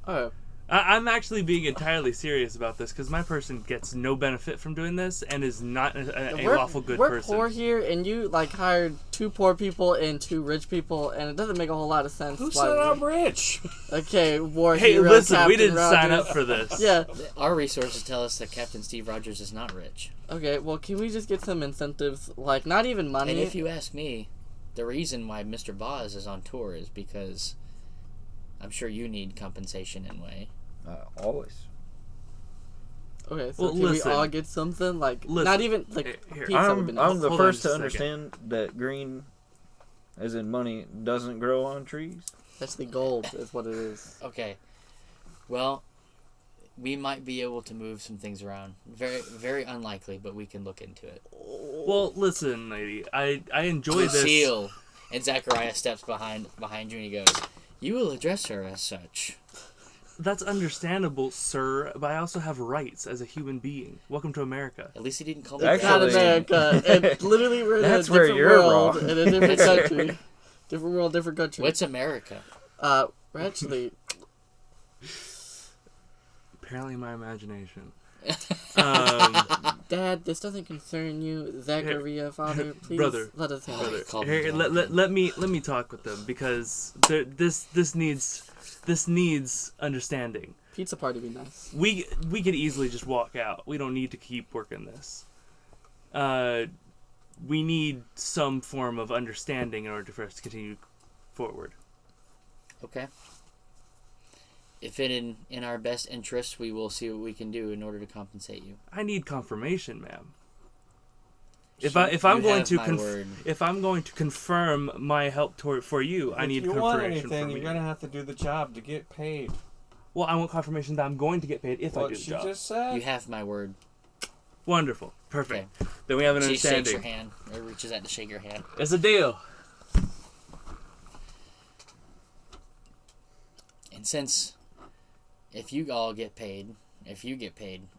Oh, I'm actually being entirely serious about this, because my person gets no benefit from doing this and is not a lawful good we're person. poor here, and you like hired 2 poor people and 2 rich people, and it doesn't make a whole lot of sense. Who why said we- I'm rich? Okay, war Hey, hero, listen, we Captain didn't sign Rogers. up for this. Yeah. Our resources tell us that Captain Steve Rogers is not rich. Okay. Well, can we just get some incentives? Like, not even money. And if you ask me, the reason why Mr. Boz is on tour is because I'm sure you need compensation in way. always. Okay, so Well, can listen. we all get something? Like, Listen. not even like Here, pizza would be nice. I'm the Hold on first just to a second. understand that green, as in money, doesn't grow on trees. That's the gold, is what it is. Okay. Well, we might be able to move some things around. Very, very unlikely, but we can look into it. Well, listen, lady, I enjoy this. Lucille. And Zachariah steps behind you and he goes, "You will address her as such." That's understandable, sir, but I also have rights as a human being. Welcome to America. At least he didn't call me Actually- Not Captain. America. And literally, we're in a That's where different you're world, wrong. in a different country. Different world, different country. What's America? We're actually... Apparently my imagination. Dad, this doesn't concern you. Zachariah, father, please Brother, let us handle Brother, it. Call me here, Dad. let me talk with them, because this needs understanding. Pizza party would be nice. We could easily just walk out. We don't need to keep working this. we need some form of understanding in order for us to continue forward. Okay. If it in our best interest, we will see what we can do in order to compensate you. I need confirmation, ma'am. If I'm going to confirm my help for you, I need confirmation from you. If you want anything, you're gonna have to do the job to get paid. Well, I want confirmation that I'm going to get paid if I do the job. What she just said. You have my word. Wonderful. Perfect. Okay. Then we have an understanding. She shakes your hand, or reaches out to shake your hand. It's a deal. And since if you all get paid,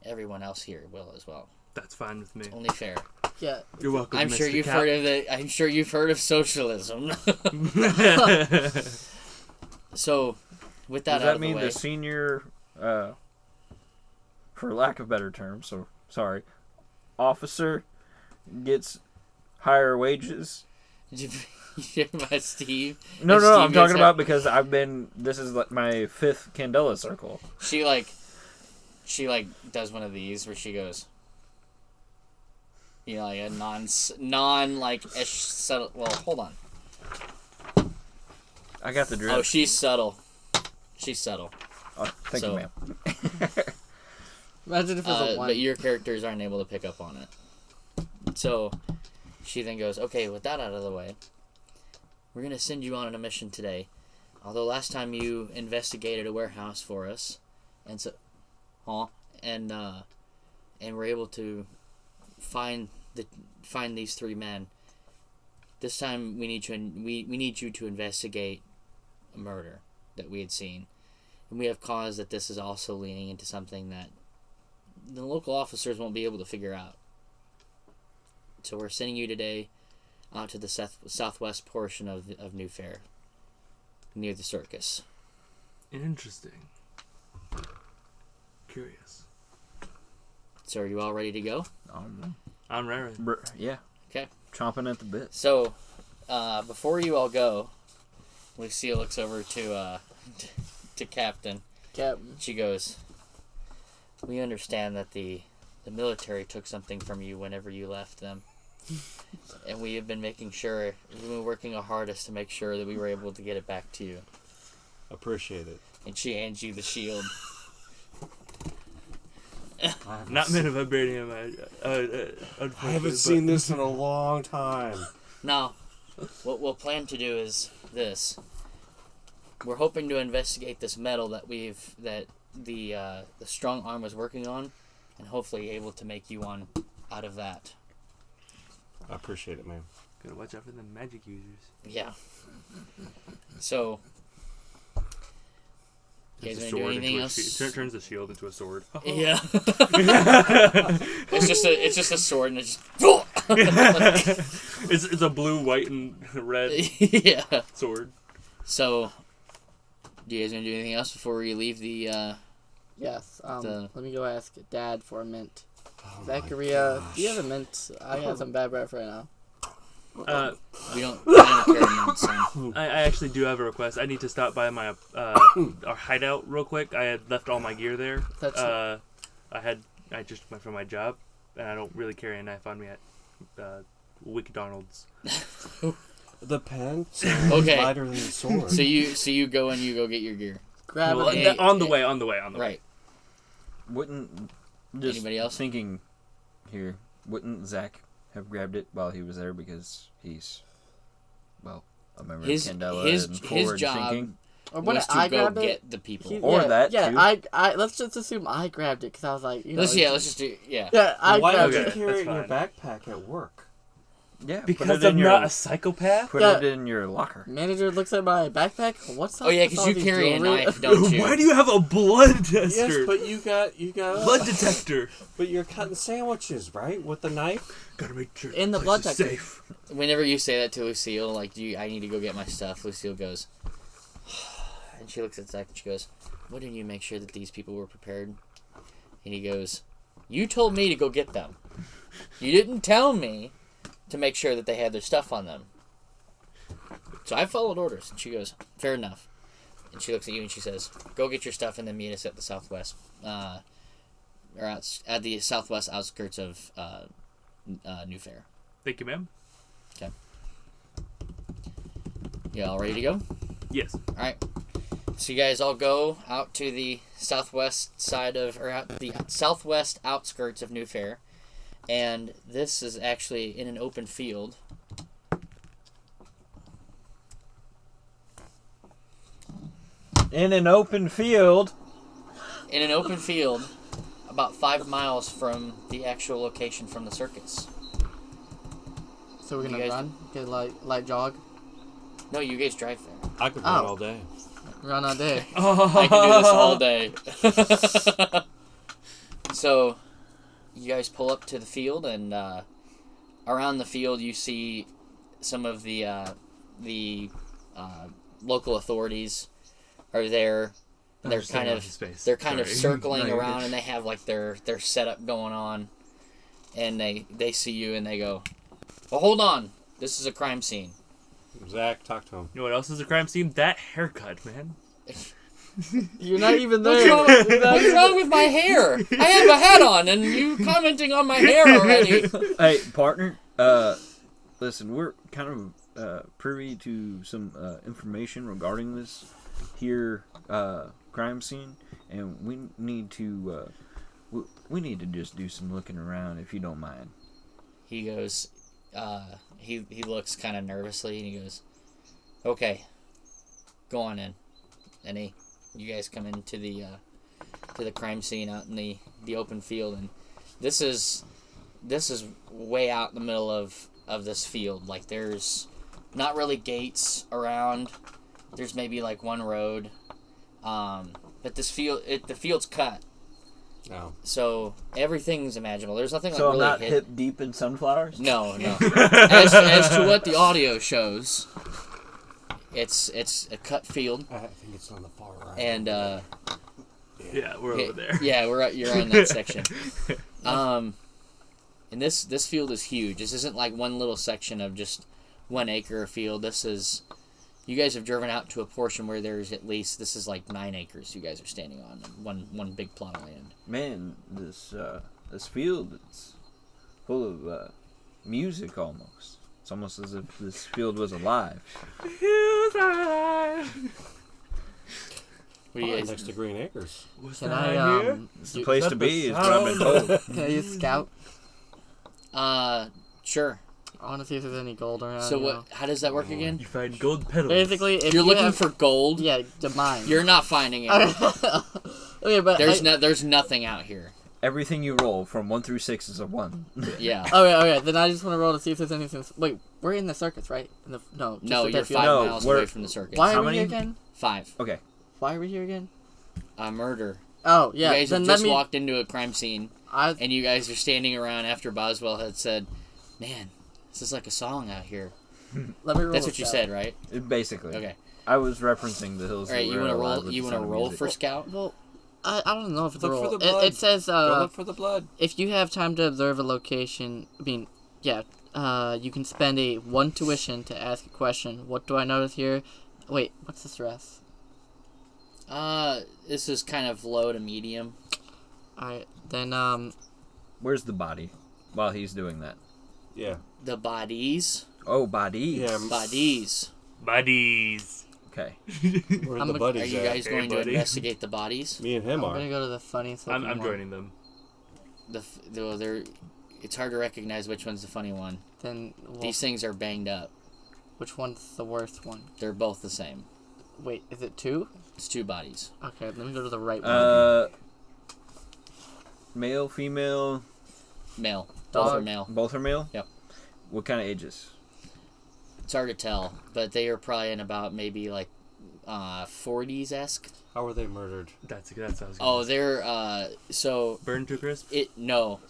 everyone else here will as well. That's fine with me. Only fair. Yeah. You're welcome. I'm sure you've heard of socialism. So, with that out of the way, does that mean the senior, for lack of better terms, so sorry, officer gets higher wages? You hear about Steve? No, I'm talking about because this is like my 5th Candela circle. She does one of these where she goes, you know, like a non like ish subtle. Well, hold on. I got the drift. Oh, she's subtle. Oh, thank you, ma'am. Imagine if it was a one. But your characters aren't able to pick up on it. So she then goes, okay, with that out of the way, we're going to send you on a mission today. Although last time you investigated a warehouse for us, and we're able to find these 3 men. This time we need you to investigate a murder that we had seen. And we have cause that this is also leaning into something that the local officers won't be able to figure out. So we're sending you today out to the southwest portion of New Fair, near the circus. Interesting. Curious. So are you all ready to go? I'm ready. Yeah. Okay. Chomping at the bit. So, before you all go, Lucille looks over to Captain. Captain. She goes, we understand that the military took something from you whenever you left them. And we have been we've been working our hardest to make sure that we were able to get it back to you. Appreciate it. And she hands you the shield. Not meant of vibranium. I haven't seen this in a long time. Now, what we'll plan to do is this. We're hoping to investigate this metal that the strong arm was working on, and hopefully able to make you one out of that. I appreciate it, man. Gotta watch out for the magic users. Yeah. So, you guys gonna do anything else? Turns the shield into a sword. Yeah. it's just a sword, and it's just it's a blue, white, and red yeah sword. So, do you guys gonna do anything else before we leave the? Yes. Let me go ask Dad for a mint. Zachariah, do you have a mint? I got some bad breath right now. We don't carry mints. So. I actually do have a request. I need to stop by my our hideout real quick. I had left all my gear there. I just went for my job, and I don't really carry a knife on me at McDonald's. The pen okay. lighter than the sword. So you go and you go get your gear. Grab it. On the way. Right. Wouldn't just anybody else thinking here? Wouldn't Zach have grabbed it while he was there because he's a member of Candela and forward job thinking? Or was to go get the people. Too. I let's just assume I grabbed it because I was like, let's just do. Yeah, Why grabbed don't it. you carry it in your backpack at work? Yeah, because I'm not a psychopath. Put it in your locker. Manager looks at my backpack. What's up? Oh yeah, because you carry a knife, don't you? Why do you have a blood tester? Yes, but you got blood detector. But you're cutting sandwiches, right, with the knife. Gotta make sure in the blood detector. Safe. Whenever you say that to Lucille, like, I need to go get my stuff. Lucille goes, and she looks at Zach and she goes, "Why didn't you make sure that these people were prepared?" And he goes, "You told me to go get them. You didn't tell me to make sure that they had their stuff on them. So I followed orders." And she goes, "Fair enough." And she looks at you and she says, "Go get your stuff and then meet us at the southwest, or at the southwest outskirts of New Fair. Thank you, ma'am. You all ready to go? Yes. All right. So you guys all go out to the southwest side of, or out the southwest outskirts of New Fair, and this is actually in an open field. In an open field. In an open field, about 5 miles from the actual location from the circus. So we're You gonna guys run, get light jog, No, you guys drive there. I could run all day. run all day. I can do this all day. So, you guys pull up to the field, and around the field you see some of the local authorities are there. They're kind of circling No, around, and they have like their setup going on, and they see you and they go, "Well, hold on, this is a crime scene." Zach, talk to him. You know what else is a crime scene? That haircut, man. You're not even there. What's wrong with my hair? I have a hat on, and you commenting on my hair already. Hey, partner. Listen, we're kind of privy to some information regarding this here crime scene, and we need to just do some looking around, if you don't mind. He goes, he looks kind of nervously, and he goes, "Okay, go on in." And you guys come into the crime scene out in the open field, and this is way out in the middle of this field. Like, there's not really gates around. There's maybe like one road, but this the field's cut. No. So everything's imaginable. There's nothing like So I'm really not hip deep in sunflowers? No. As to what the audio shows, it's a cut field, I think it's on the far right. and Yeah, we're over there. yeah, you're on that section. And this field is huge. This isn't like one little section of just 1 acre of field. This is, you guys have driven out to a portion where there's at least, this is like 9 acres you guys are standing on, one big plot of land. Man, this field, it's full of music almost. It's almost as if this field was alive. What do you guys? Next to Green Acres. Can I It's the place to be, is what I've been told. Can I use scout? Sure. I want to see if there's any gold around. So what? How does that work again? You find gold petals. Basically, if You're you looking have, for gold. yeah, the mine. You're not finding it. Okay, but There's nothing out here. Everything you roll from 1 through 6 is a 1. Yeah. Okay. Then I just want to roll to see if there's anything. Wait, we're in the circus, right? No, just you're that 5 field. No, miles we're- away from the circus. Why How are we many? here again? 5. Okay. Why are we here again? Murder. Oh yeah. You guys then have let just me. walked into a crime scene, I and you guys are standing around after Boswell had said, "Man, this is like a song out here." let me roll. That's a what you scout. said, right? Basically. Okay. I was referencing the hills. All right. that You were want to alive roll? with You the want to sound of roll music. for scout? Well, I don't know if it's a Look for roll. the blood. It says Go look for the blood. if you have time to observe a location. I mean, yeah. You can spend 1 tuition to ask a question. What do I notice here? Wait, what's the stress? This is kind of low to medium. Alright, then Where's the body while he's doing that? Yeah. The bodies. Oh, bodies. Yeah. Bodies. Buddies. Okay. Where I'm the a- buddies Are you at? guys going to buddy. investigate the bodies? Me and him I'm are. gonna go to the funniest. I'm looking one. joining them. It's hard to recognize which one's the funny one. Then These things are banged up. which one's the worst one? They're both the same. Wait, is it 2? It's 2 bodies. Okay, let me go to the right one. Male, female, Male. Both Dog. are male. both are male? Yep. What kind of ages? It's hard to tell, but they are probably in about maybe like 40s-esque. How were they murdered? That's what I was gonna Oh, say. they're so Burned to a crisp? no.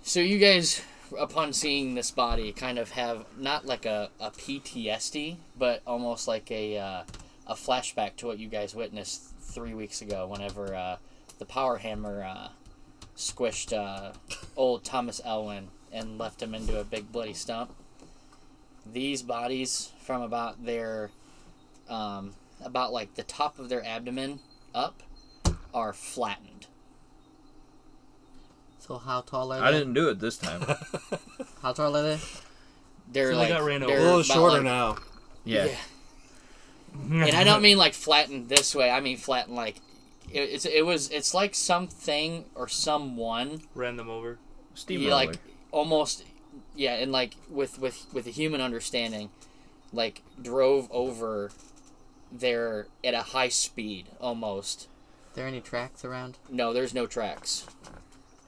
So you guys, upon seeing this body, kind of have not like a PTSD, but almost like a flashback to what you guys witnessed 3 weeks ago, whenever the power hammer squished old Thomas Elwin and left him into a big bloody stump. These bodies, from about their about like the top of their abdomen up, are flattened. So how tall are they? I didn't do it this time. How tall are they? They're So they got ran over. A they're little about shorter like- now. Yeah. And I don't mean like flattened this way. I mean flattened like it's like something or someone Ran them over. Steamroller. like almost and like with a human understanding, like drove over there at a high speed almost. There any tracks around? No, there's no tracks.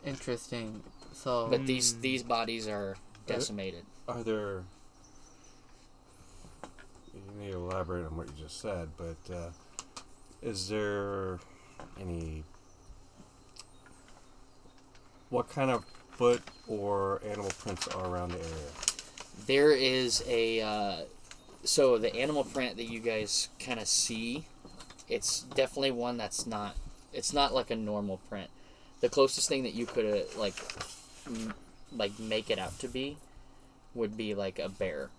Interesting. So But these bodies are decimated. Are there? You need to elaborate on what you just said, but is there any? What kind of foot or animal prints are around the area? There is a so the animal print that you guys kind of see, it's definitely one that's not. It's not like a normal print. The closest thing that you could like make it out to be would be like a bear.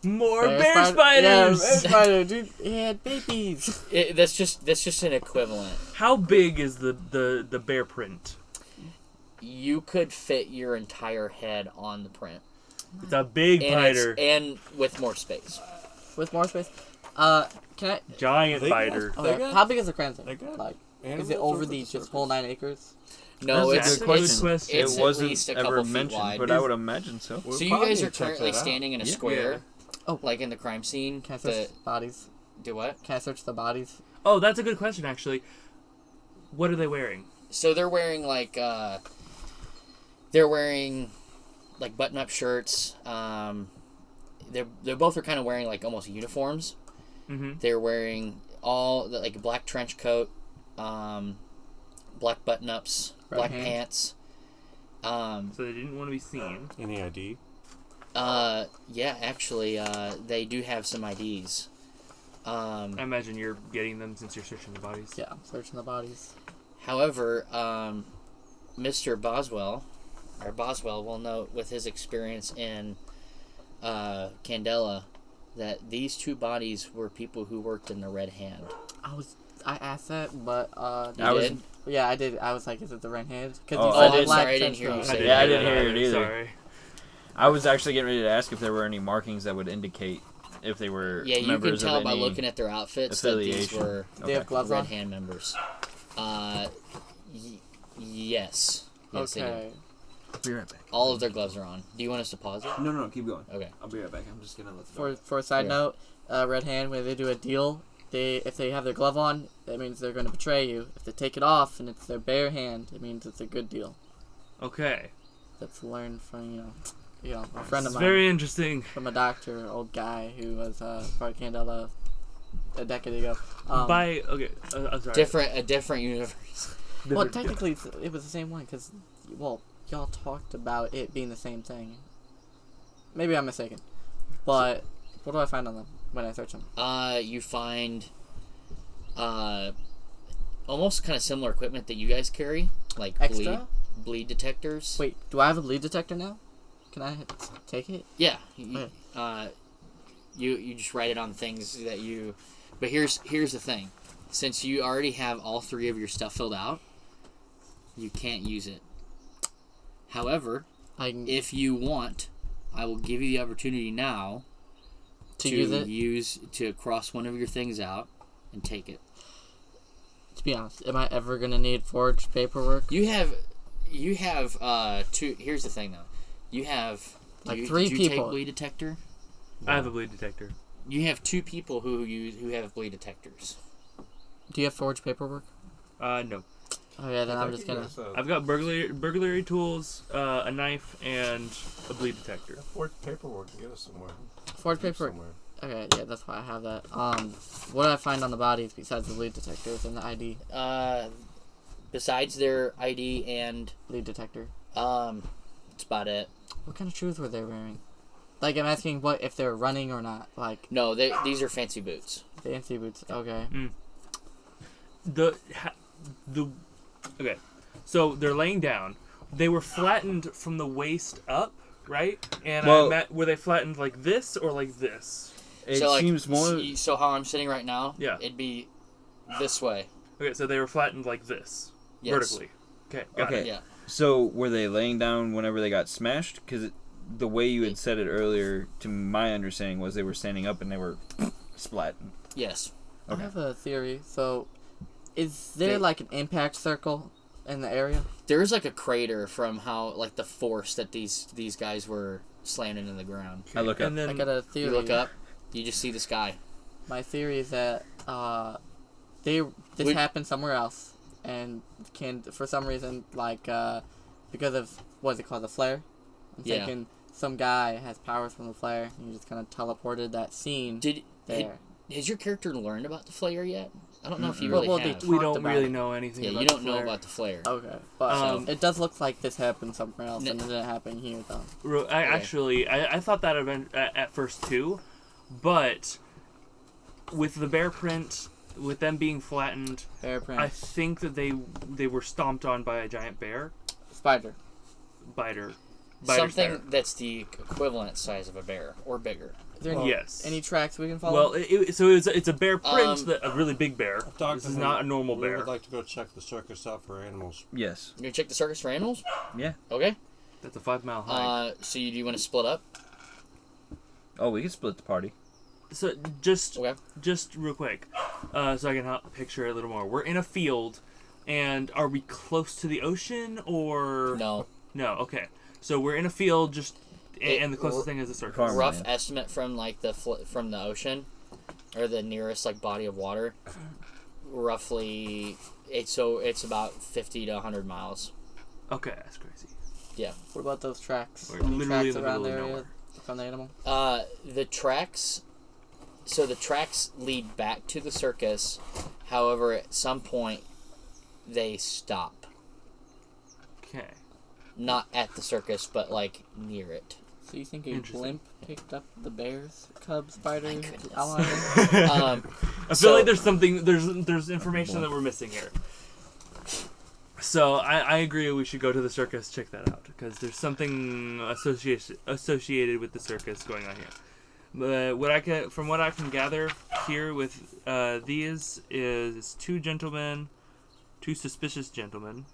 More bear Yeah, spiders! bear spider, dude. He had babies. That's just an equivalent. How big is the bear print? You could fit your entire head on the print, It's a big biter. and with more space. With more space. Can I? Giant They biter. got- Okay. got- How big is the cranston? they got Like, is Animals it over or the just just whole circus? 9 acres? No, That's it's a good question. it's It at wasn't least a ever couple feet mentioned, wide. but I would imagine so. We'll So you probably guys are need to check currently that out. standing in a Yeah. square, Oh. like in the crime scene. Can I search the bodies? Do what? Can I search the bodies? Oh, that's a good question, actually. What are they wearing? So they're wearing like button-up shirts. They both are kind of wearing like almost uniforms. Mm-hmm. They're wearing like a black trench coat, black button-ups, Right black hand. pants. So they didn't want to be seen. Any ID? Yeah, actually, they do have some IDs. I imagine you're getting them since you're searching the bodies. Yeah, I'm searching the bodies. However, Mr. Boswell will note with his experience in Candela that these two bodies were people who worked in the Red Hand. I asked that, but You I was- did? yeah, I did. I was like, is it the right hand? Because Oh, I did- sorry, I didn't hear you say Yeah, I that. didn't hear it either. Sorry. I was actually getting ready to ask if there were any markings that would indicate if they were Yeah, you can members tell of by any looking at their outfits that these affiliation. were They have gloves Red on. Hand members. Yes. Yes, they do. Okay. Be right back. All of their gloves are on. Do you want us to pause it? No, keep going. Okay. I'll be right back. I'm just gonna let the For a side Yeah. note, Red Hand, when they do a deal, if they have their glove on, that means they're going to betray you. If they take it off and it's their bare hand, it means it's a good deal. Okay. That's learned from a friend of It's mine, very interesting. from a doctor, old guy who was part of Candela a decade ago. I'm sorry. A different universe. Well, technically, it was the same one because, y'all talked about it being the same thing. Maybe I'm mistaken, but what do I find on them when I search them? You find almost kind of similar equipment that you guys carry, like Extra? bleed detectors. Wait, do I have a bleed detector now? Can I take it? Yeah. Okay. You just write it on things that you. But here's the thing, since you already have all three of your stuff filled out, you can't use it. However, if you want, I will give you the opportunity now to use it. To cross one of your things out and take it. To be honest, am I ever gonna need forged paperwork? You have two. Here's the thing, though. You have Three did you people. take bleed detector? I have a bleed detector. You have two people who have bleed detectors. Do you have forged paperwork? No. Oh yeah, then I'm just gonna. I've got burglary tools, a knife, and a bleed detector. Forged paperwork to get us somewhere. Forged paperwork. Somewhere. Okay, yeah, that's why I have that. What do I find on the bodies besides the bleed detectors and the ID? Besides their ID and Bleed detector. that's about it. What kind of shoes were they wearing? Like, I'm asking what if they're running or not. Like, No, these are fancy boots. fancy boots. Okay. Okay, so they're laying down. They were flattened from the waist up, right? And were they flattened like this or like this? It so, like, seems more. So how I'm sitting right now, Yeah. it'd be this way. Okay, so they were flattened like this, Yes. vertically. Okay, got it. Yeah. So were they laying down whenever they got smashed? Because the way you had said it earlier, to my understanding, was they were standing up and they were splat. Yes. I Okay. have a theory. So, is there like an impact circle in the area? There's like a crater from how like the force that these guys were slamming into the ground. I look up. And then I got a theory. You look up, you just see the sky. My theory is that this happened somewhere else, and for some reason because of what's it called, the flare. I'm thinking some guy has powers from the flare, and he just kind of teleported that scene there. Has your character learned about the flare yet? I don't know if you Well, really they have. we talked don't about really it. know anything Yeah, about you don't the know flare. about the flare. Okay, but Um, it does look like this happened somewhere else, and it didn't happen here though. I thought that event at first too, but with the bear print, with them being flattened, Bear print. I think that they were stomped on by a giant bear Spider. biter. Something that's the equivalent size of a bear or bigger. Is there any, Yes. any tracks we can follow? Well, it's a bear print, a really big bear. Dr. This is Who, not a normal we bear. would like to go check the circus out for animals. Yes. You gonna check the circus for animals? Yeah. Okay. That's a 5-mile hike. So do you want to split up? Oh, we can split the party. So just Okay. real quick, so I can help picture it a little more. We're in a field, and are we close to the ocean or No. No. Okay. So we're in a field, and the closest thing is a circus. Farm. Rough Farmland. estimate from like from the ocean, or the nearest like body of water. Roughly, it's about 50 to 100 miles. Okay, that's crazy. Yeah. what about those tracks? We're Any literally tracks in the around middle the of area nowhere. from the animal? The tracks. So the tracks lead back to the circus. However, at some point, they stop. Okay. Not at the circus, but like near it. So you think a Interesting. blimp picked up the bear's cub spider My goodness. ally? I feel like there's information that we're missing here. So I agree we should go to the circus, check that out, because there's something associated with the circus going on here. But from what I can gather here with these is two suspicious gentlemen.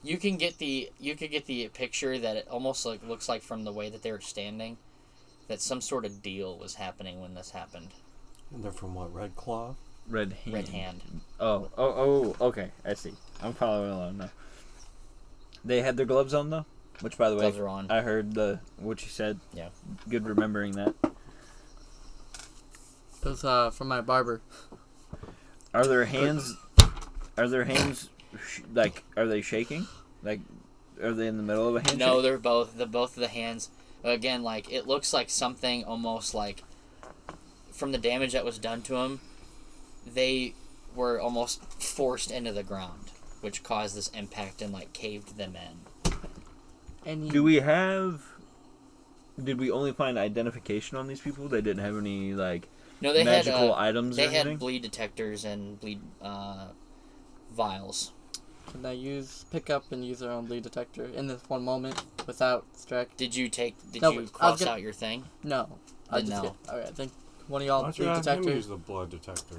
You can get the picture that it almost looks like from the way that they were standing, that some sort of deal was happening when this happened. And they're from what, Red Claw? Red hand. Red hand. Oh, okay. I see. I'm following along now. They had their gloves on, though? Which, by the way, Gloves are on. I heard what you said. Yeah. Good remembering that. It was from my barber. Are their hands... Are they shaking? Like, are they in the middle of a handshake? No, they're both of the hands. Again, like it looks like something almost like from the damage that was done to them, they were almost forced into the ground, which caused this impact and like caved them in. And Did we only find identification on these people? They didn't have any, like, No, they magical had items or they anything? had bleed detectors and bleed vials. Can I pick up and use our own bleed detector in this one moment without Strack? Did you No, you I was cross gonna- out your thing? No. I Then just no. Alright, I think one of y'all Why don't you bleed have him detector. use the blood detector?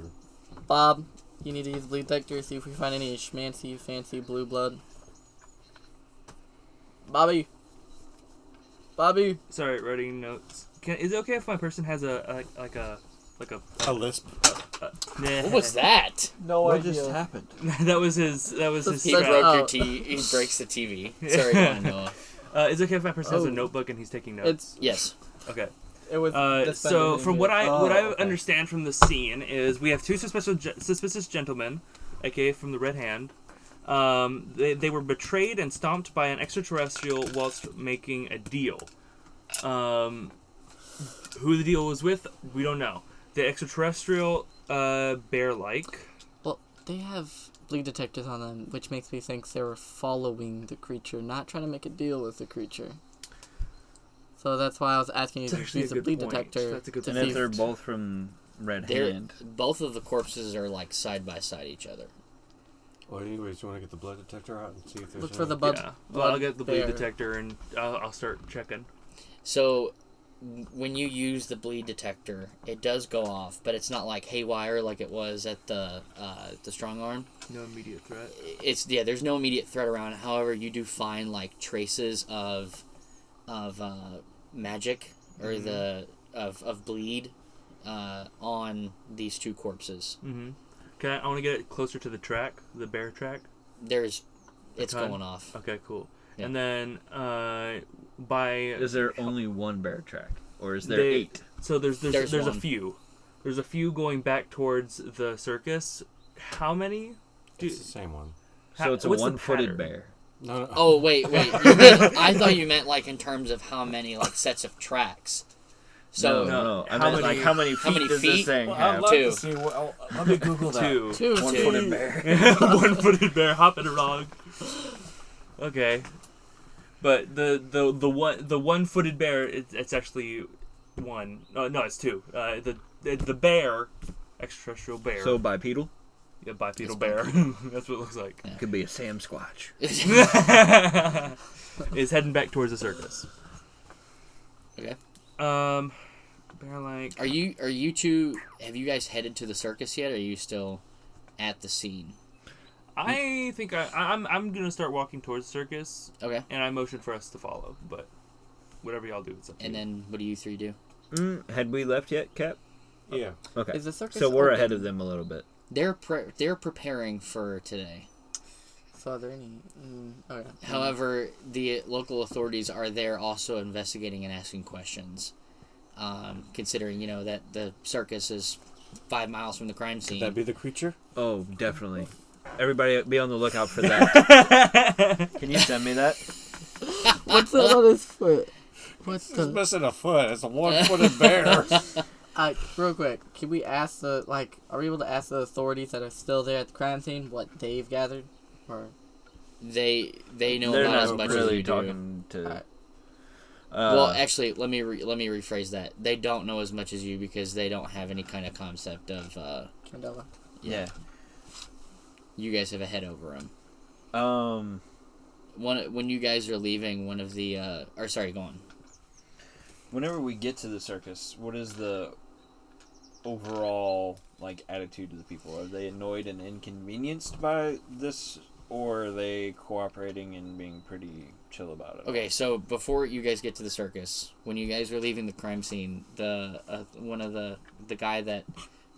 Bob, you need to use bleed detector, see if we find any schmancy, fancy blue blood. Bobby! Sorry, writing notes. Is it okay if my person has a A lisp. What was that? No What just happened? that was his He Such- broke oh. your He breaks the TV. Sorry, go on, Noah. Is it okay if my person has a Oh. notebook and he's taking notes? It's Yes. Okay. it was So from what I okay. understand from the scene is we have two suspicious gentlemen, aka from the Red Hand. They were betrayed and stomped by an extraterrestrial whilst making a deal. Who the deal was with, we don't know. The extraterrestrial, bear-like. Well, they have bleed detectors on them, which makes me think they were following the creature, not trying to make a deal with the creature. So that's why I was asking you That's to actually use a a good bleed point. detector. That's a good to And point. if see they're both from Red Hand... Both of the corpses are like side by side each other. Well, anyways, you want to get the blood detector out and see if there's Look for the any- bud. Yeah. Well, I'll blood get the bleed bear. detector and I'll start checking. So, when you use the bleed detector, it does go off, but it's not like haywire like it was at the strong arm. No immediate threat. There's no immediate threat around. However, you do find like traces of magic or of bleed on these two corpses. Mm-hmm. I want to get it closer to the track, the bear track. It's going off. Okay, cool. Yeah. And then Is there only one bear track, or is there 8? So there's a one. few. There's a few going back towards the circus. How many? It's the same one. So it's a what's the one-footed pattern? bear. No. Oh wait! I thought you meant like in terms of how many like sets of tracks. So No. I How meant many- like how many how many feet does this feet? thing Well, have? I'd love Two. to see. Let me Google that. Two. One-footed bear. One-footed bear hopping around. Okay, but the one-footed bear it's actually one. No, it's two. The bear, extraterrestrial bear. So bipedal? yeah, bipedal It's bear. That's what it looks like. Could be a Sam Squatch. Is heading back towards the circus. Okay. Bear like. Are you two? Have you guys headed to the circus yet? Or are you still at the scene? I think I'm gonna start walking towards the circus, Okay. and I motion for us to follow. But whatever y'all do, it's up to And you. then what do you three do? Had we left yet, Cap? Yeah. Okay. Is the circus So we're open? ahead of them a little bit. They're preparing for today. So are there any? Okay. However, the local authorities are there also investigating and asking questions. Considering that the circus is 5 miles from the crime scene. Could that be the creature? Oh, definitely. Everybody be on the lookout for that. Can you send me that? What's that on his foot? What's It's the? missing a foot. It's a one-footed bear. Real quick, can we ask are we able to ask the authorities that are still there at the crime scene what they've gathered, or? They know They're about not as much as really you do. talking to. Alright. Well, actually, let me rephrase that. They don't know as much as you because they don't have any kind of concept of. Mandela. yeah. You guys have a head over them. When you guys are leaving, one of the go on. Whenever we get to the circus, what is the overall attitude of the people? Are they annoyed and inconvenienced by this, or are they cooperating and being pretty chill about it? Okay, so before you guys get to the circus, when you guys are leaving the crime scene, the one of the guy that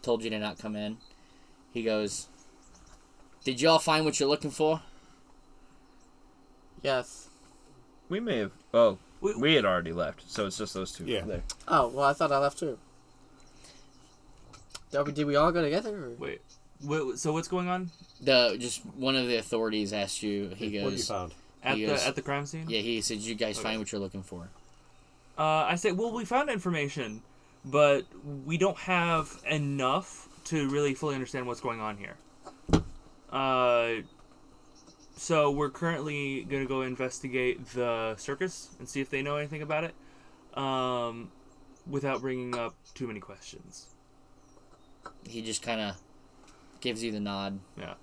told you to not come in, he goes, "Did y'all find what you're looking for?" Yes. We may have. Oh, We- we had already left, so it's just those two Yeah. there. Oh well, I thought I left too. Did we all go together? Or? Wait. So what's going on Just one of the authorities asked you. He What have you goes, found? at He the goes- at the crime scene? "Yeah." He said, "Did you guys find what you're looking for?" I say, well, we found information, but we don't have enough to really fully understand what's going on here. So we're currently gonna go investigate the circus and see if they know anything about it, without bringing up too many questions. He just kind of gives you the nod. Yeah.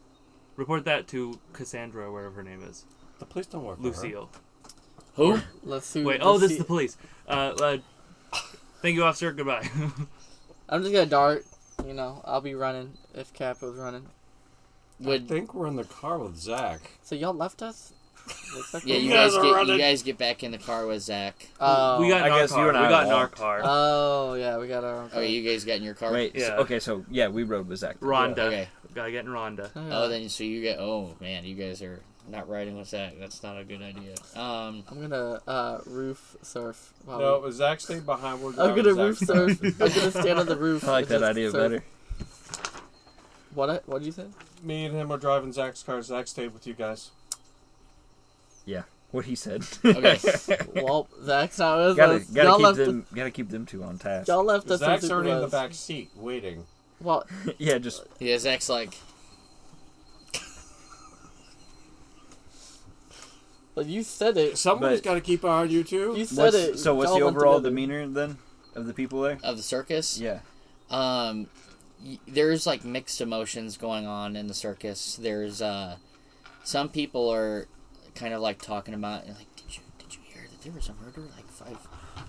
Report that to Cassandra, or whatever her name is. The police don't work for her. Lucille. Who? Let's see. Wait, let's this see. is the police. Thank you, officer. Goodbye. I'm just gonna dart. I'll be running if Cap was running. I think we're in the car with Zach. So y'all left us? Looks like Yeah, we- you guys guys are get running. you guys get back in the car with Zach. Oh. we got in I our guess car. you and I We got in our walked. car. Oh yeah, we got our. Own car. Oh, you guys got in your car. Wait. Yeah. So we rode with Zach. Rhonda. Okay. Gotta get in Rhonda. Oh, then so you get. Oh man, you guys are not riding with Zach. That's not a good idea. I'm gonna roof surf. while No, Zach stayed behind. We're I'm driving gonna roof Zach's surf. car. I'm gonna stand on the roof. I like and that just idea surf. better. What did you say? Me and him are driving Zach's car. Zach stayed with you guys. Yeah. What he said. Okay. Well, Zach's not with gotta us. Y'all left. gotta keep them two on task. Y'all left us. Zach's with already in the us. back seat waiting. Well, Yeah, just Yeah, Zach's like. but you said it. Somebody's But- got to keep an eye on you too. You said it. so what's Y'all the went overall together. demeanor then of the people there? Of the circus. Yeah. There's like mixed emotions going on in the circus. There's some people are kind of like talking about like, did you hear that there was a murder like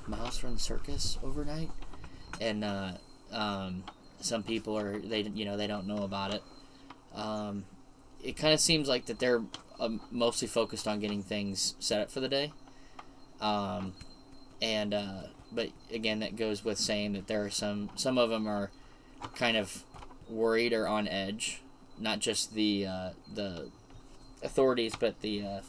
miles from the circus overnight, and some people they don't know about it. It kind of seems like that they're mostly focused on getting things set up for the day. But again, that goes with saying that there are some of them are kind of worried or on edge, not just the authorities, but the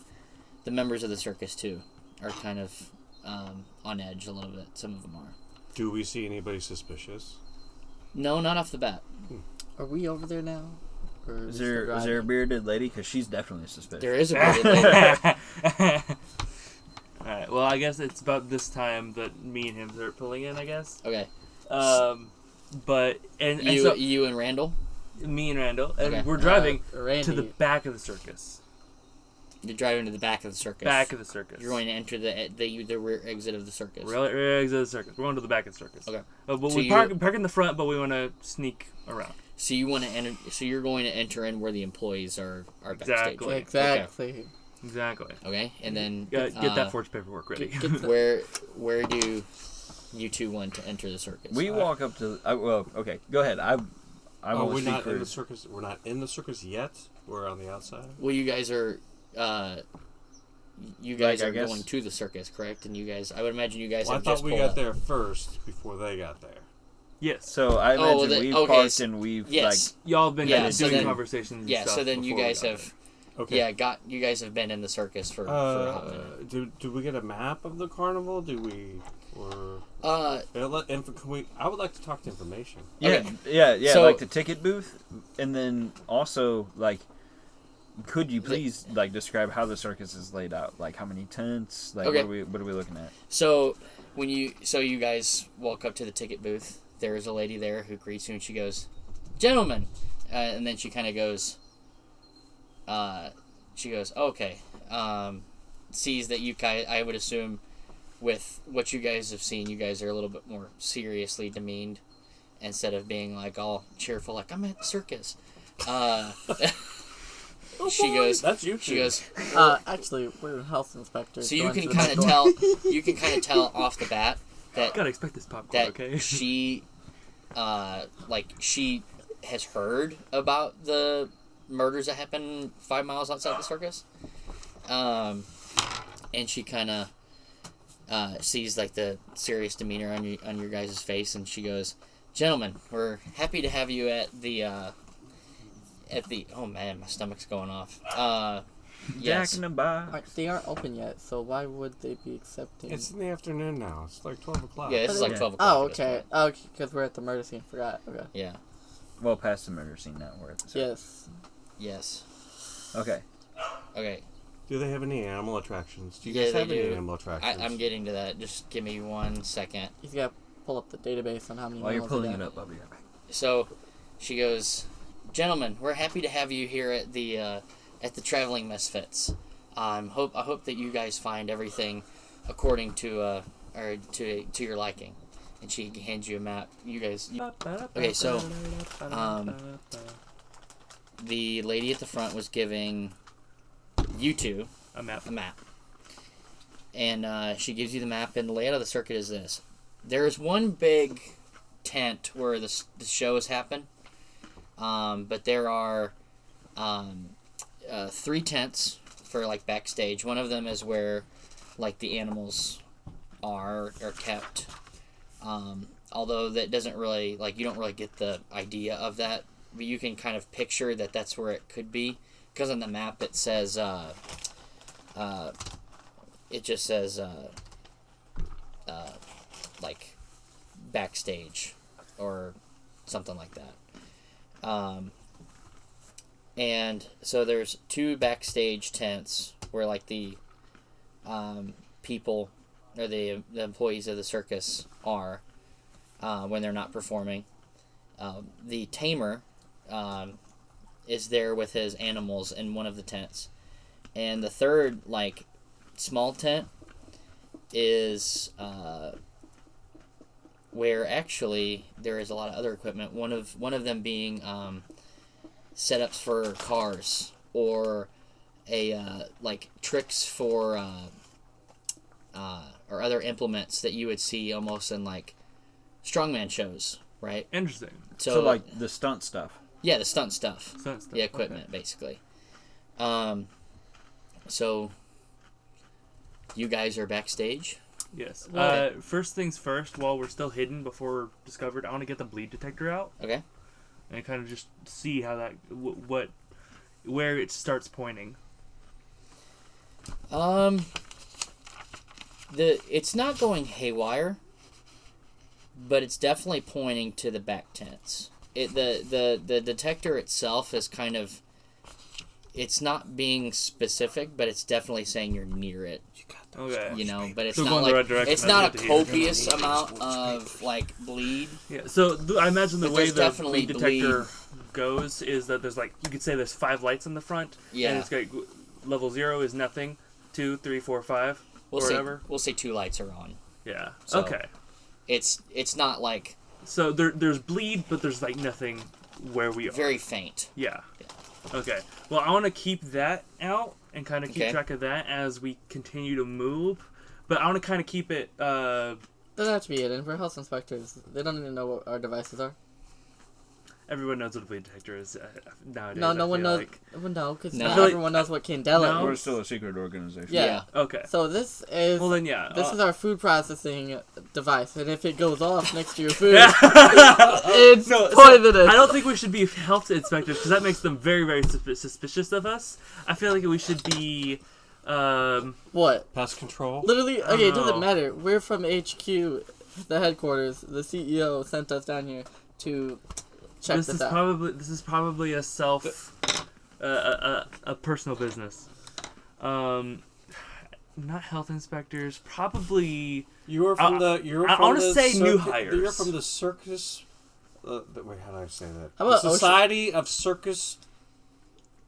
members of the circus too are kind of on edge a little bit. Some of them are. Do we see anybody suspicious? No, not off the bat. Are we over there now? Or Is there a bearded lady? Because she's definitely suspicious. There is a bearded lady. Alright, well, I guess it's about this time that me and him start pulling in, I guess. Okay. But, and You, so, you and Randall? me and Randall, and Okay. we're driving Randy. to the back of the circus. You're driving to the back of the circus. Back of the circus. You're going to enter the rear exit of the circus. Rear exit of the circus. We're going to the back of the circus. Okay. But So we park in the front, but we want to sneak around. So you want to enter? So you're going to enter in where the employees are backstage. Exactly. Exactly. Exactly. Okay, and then Get that forged paperwork ready. Get the, where do you two want to enter the circus? We walk up to. Okay, go ahead. I will we're speak not for. in the circus. We're not in the circus yet. We're on the outside. Well, you guys are. You guys I are guess- going to the circus, correct? And you guys, I would imagine you guys Well, I have thought just we pulled got up. there first before they got there. Yes. So I Oh, well, imagine then- we've okay, parked so- and we've Yes. Y'all have been Yeah, so doing then- conversations. And Yeah. stuff So then you before we guys got have. Okay. Yeah, you guys have been in the circus for a hot minute. Do we get a map of the carnival? Do we or can we? I would like to talk to information. Yeah, Okay. yeah, So- like the ticket booth, and then also like, could you please like describe how the circus is laid out? Like how many tents? Like Okay. what are we looking at? So you guys walk up to the ticket booth. There is a lady there who greets you, and she goes, "Gentlemen," and then she kind of goes, "Okay." Sees that you guys, I would assume, with what you guys have seen, you guys are a little bit more seriously demeaned, instead of being like all cheerful, like I'm at the circus. She goes. That's you. She goes. actually, we're health inspectors. So you going can to the kind of door. tell. You can kind of tell off the bat that Gotta expect this popcorn, that okay? she, she has heard about the murders that happened 5 miles outside the circus, and she kind of sees like the serious demeanor on your guys' face, and she goes, "Gentlemen, we're happy to have you at the oh man, my stomach's going off. Yes. Jack in the Box. Like, they aren't open yet, so why would they be accepting? It's in the afternoon now. It's like 12 o'clock. Yeah, this is like Yeah. 12 o'clock. Oh, at this okay. point. Oh, because we're at the murder scene. Forgot. Okay. Yeah. Well, past the murder scene now. We're at the circus. Yes. Yes. Okay. Okay. Do they have any animal attractions? Do you Yeah, guys they have any do. animal attractions? I'm getting to that. Just give me 1 second. He's got to pull up the database on how many. While you're animals he pulling got. it up, I'll be right back. So, she goes, "Gentlemen, we're happy to have you here at the Traveling Misfits. I hope that you guys find everything according to to your liking." And she hands you a map. You guys. Okay, so the lady at the front was giving you two A map. a map, and she gives you the map. And the layout of the circuit is this: there is one big tent where the shows happen. But there are 3 tents for like backstage. One of them is where like the animals are kept. Although that doesn't really like you don't really get the idea of that, but you can kind of picture that that's where it could be because on the map it says it just says like backstage or something like that. And so there's 2 backstage tents where like the people or the employees of the circus are when they're not performing. The tamer is there with his animals in one of the tents, and the third like small tent is where actually there is a lot of other equipment. One of them being setups for cars or a like tricks for or other implements that you would see almost in like strongman shows, right? Interesting. So like the stunt stuff. Yeah, the stunt stuff. Stunt stuff, The equipment, basically. So you guys are backstage. Yes. Okay. First things first, while we're still hidden before we're discovered, I want to get the bleed detector out Okay. and kind of just see how that where it starts pointing. It's not going haywire, but it's definitely pointing to the back tents. The detector itself is kind of, it's not being specific, but it's definitely saying you're near it. Okay. You know, but it's Still not going the like right direction, it's that's not a good to hear. copious amount of like bleed. Yeah. So I imagine the But way there's the definitely bleed detector goes is that there's like, you could say there's 5 lights in the front. Yeah. And it's got level 0 is nothing, 2, 3, 4, 5, We'll or say whatever. we'll say 2 lights are on. Yeah. So- Okay. It's not like So there's bleed, but there's like nothing where we are. very faint. Yeah. Okay. Well, I want to keep that out and kind of keep Okay. track of that as we continue to move. But I want to kind of keep it. Doesn't have to be hidden. We're house inspectors. They don't even know what our devices are. Everyone knows what a bleed detector is nowadays. No, no I one feel knows. like. Well, no, because No. not I feel like- everyone knows what Candela No. We're is. still a secret organization. Yeah. Okay. So this is. Well then, yeah. This is our food processing device, and if it goes off next to your food, Yeah. it's No, so poisonous. I don't think we should be health inspectors because that makes them very, very suspicious of us. I feel like we should be. What? Pest control. Literally, okay, it Oh. doesn't matter. We're from HQ, the headquarters. The CEO sent us down here to check This this is out. probably a a personal business. Not health inspectors. Probably. You were from the. You were I from wanna the say new circus- hires. You're from the circus. Wait, how do I say that? How about the Society of Circus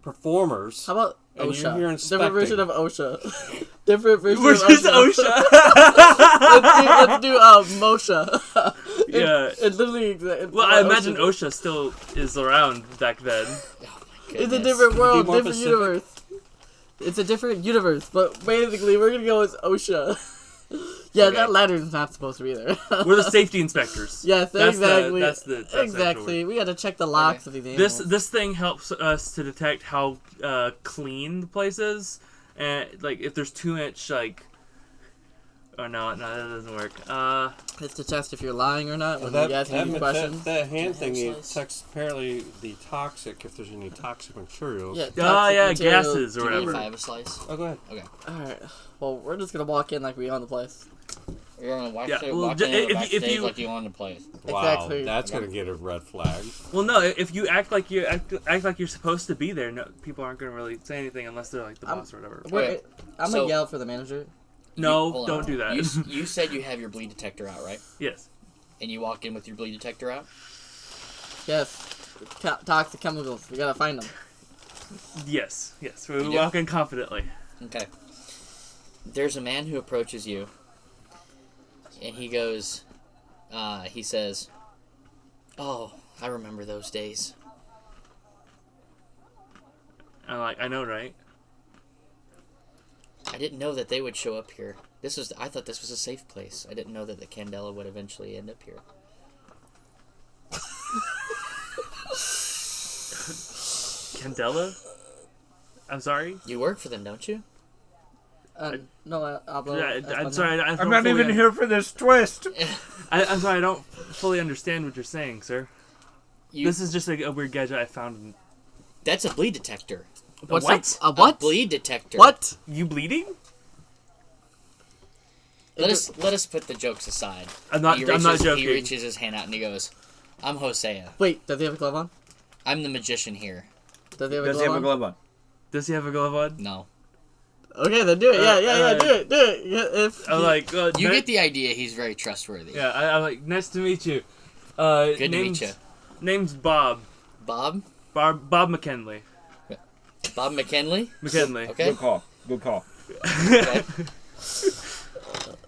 Performers. How about And OSHA? you're here Different version of inspecting. OSHA. Different version Which of is OSHA. OSHA. let's do MOSHA. Yeah. It literally. Well, I imagine OSHA still is around back then. It's a different world, more different specific? universe. It's a different universe, but basically we're gonna go with OSHA. Yeah, Okay. that ladder's not supposed to be there. We're the safety inspectors. Yes, That's exactly. that's the actual exactly. word. We gotta check the locks of these This animals. this thing helps us to detect how clean the place is, and like if there's 2-inch like. Oh no, that doesn't work. It's to test if you're lying or not when That, you ask that, these that, questions. that hand thing Hand it slice? checks apparently the toxic if there's any toxic materials. Yeah, Oh toxic yeah, material. gases or Do you need whatever. 5 a slice? Oh, go ahead. Okay. Alright. Well, we're just gonna walk in like we own the place. You're gonna walk, Yeah, through, well, walk ju- in the if backstage you- like you own the place. Wow, Exactly. that's gonna get a red flag. Well, no, if you act like you're supposed to be there, no, people aren't gonna really say anything unless they're like the I'm- boss or whatever. We're, I'm So- gonna yell for the manager. No, Hold don't on. do that. You said you have your bleed detector out, right? Yes. And you walk in with your bleed detector out? Yes. Toxic chemicals. We gotta find them. Yes. We You do? walk in confidently. Okay. There's a man who approaches you, and he goes, he says, "Oh, I remember those days." I'm like, I know, right? I didn't know that they would show up here. I thought this was a safe place. I didn't know that the Candela would eventually end up here. Candela? I'm sorry? You work for them, don't you? No, Pablo. I'm sorry. I I'm don't not fully even here for this twist. I'm sorry. I don't fully understand what you're saying, sir. You, This is just a weird gadget I found. that's a bleed detector. What's what? A what? A bleed detector. What? You bleeding? Let us put the jokes aside. I'm not He joking. He reaches his hand out and he goes, "I'm Hosea. Wait, does he have a glove on? I'm the magician here." Does he have a Does glove he have a on? glove on? Does he have a glove on? No. Okay, then do it. Yeah, Uh, do it. Yeah, if I'm like, You get the idea. He's very trustworthy. Yeah, I'm like, nice to meet you. Good to name's, meet you. Name's Bob. Bob? Bob McKinley. Bob McKinley? McKinley. Okay. Good call. Good call. Okay.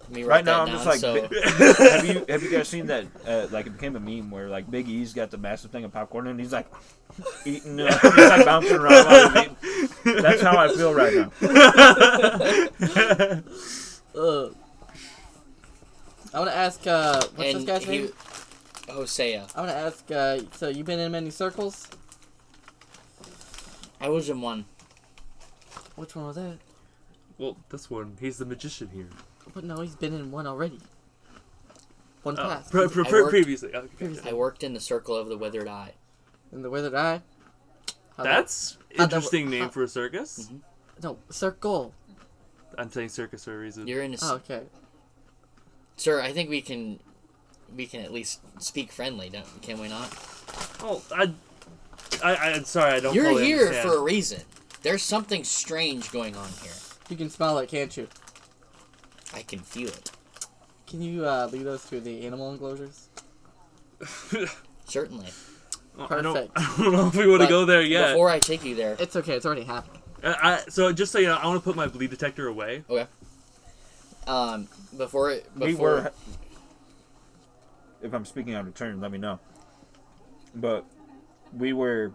Let me write Right now, that I'm down. just like, so, have you guys seen that? Like, it became a meme where like Big E's got the massive thing of popcorn and he's like eating, he's like bouncing around while he's eating. That's how I feel right now. I want to ask, what's this guy's name? Hosea. I want to ask, so you been in many circles? I was in one. Which one was that? Well, this one. He's the magician here. But no, he's been in one already. One Oh, past. previously. Okay, Previously. I worked in the Circle of the Withered Eye. In the Withered Eye? That's interesting name for a circus. Mm-hmm. No, circle. I'm saying circus for a reason. You're in a... Oh, okay. Sir, I think we can at least speak friendly, can we not? Oh, I'm sorry, I don't You're fully here understand. for a reason. There's something strange going on here. You can smell it, can't you? I can feel it. Can you lead us to the animal enclosures? Certainly. Oh, Perfect. I don't know if we want to But go there yet. Before I take you there... It's okay, it's already happened. So just so you know, I want to put my bleed detector away. Okay. Before We were. If I'm speaking out of turn, let me know. But we were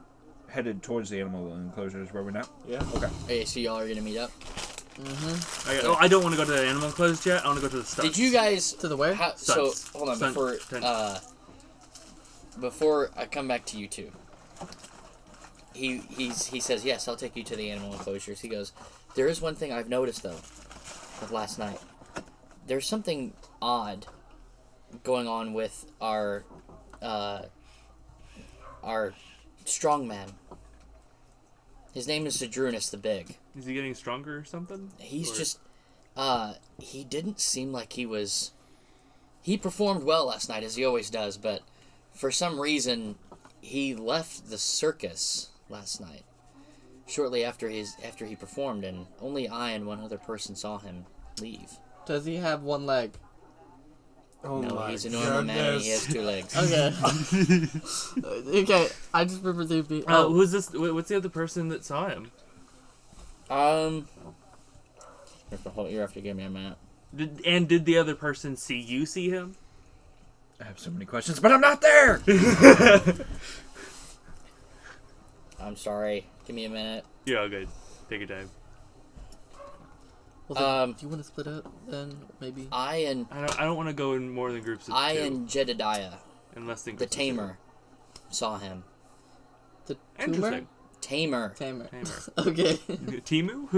headed towards the animal enclosures, were we not? Yeah. Okay. Okay, so y'all are gonna meet up. Mm-hmm. I don't want to go to the animal enclosures yet. I want to go to the stunts. Did you guys To the where? so Stunts. hold on Stunt. before I come back to you two. He says yes, I'll take you to the animal enclosures. He goes, there is one thing I've noticed though, of last night. There's something odd going on with our strongman. His name is Zedrunas the Big. Is he getting stronger or something? He's Or- just, he didn't seem like he was, he performed well last night, as he always does, but for some reason, he left the circus last night, shortly after he performed, and only I and one other person saw him leave. Does he have one leg? Oh No, my he's a normal man and he has goodness. 2 legs. Okay. Okay, I just remember there being... Who's this? What's the other person that saw him? You have to give me a minute. Did the other person see you see him? I have so many questions, but I'm not there! I'm sorry. Give me a minute. Yeah, good. Take your time. Well, then, do you want to split up then? Maybe? I I don't want to go in more than groups of two. and Jedediah, In less than the groups of tamer, saw him. The two. tumor? Interesting. Tamer. Tamer. Tamer. Okay. Timu?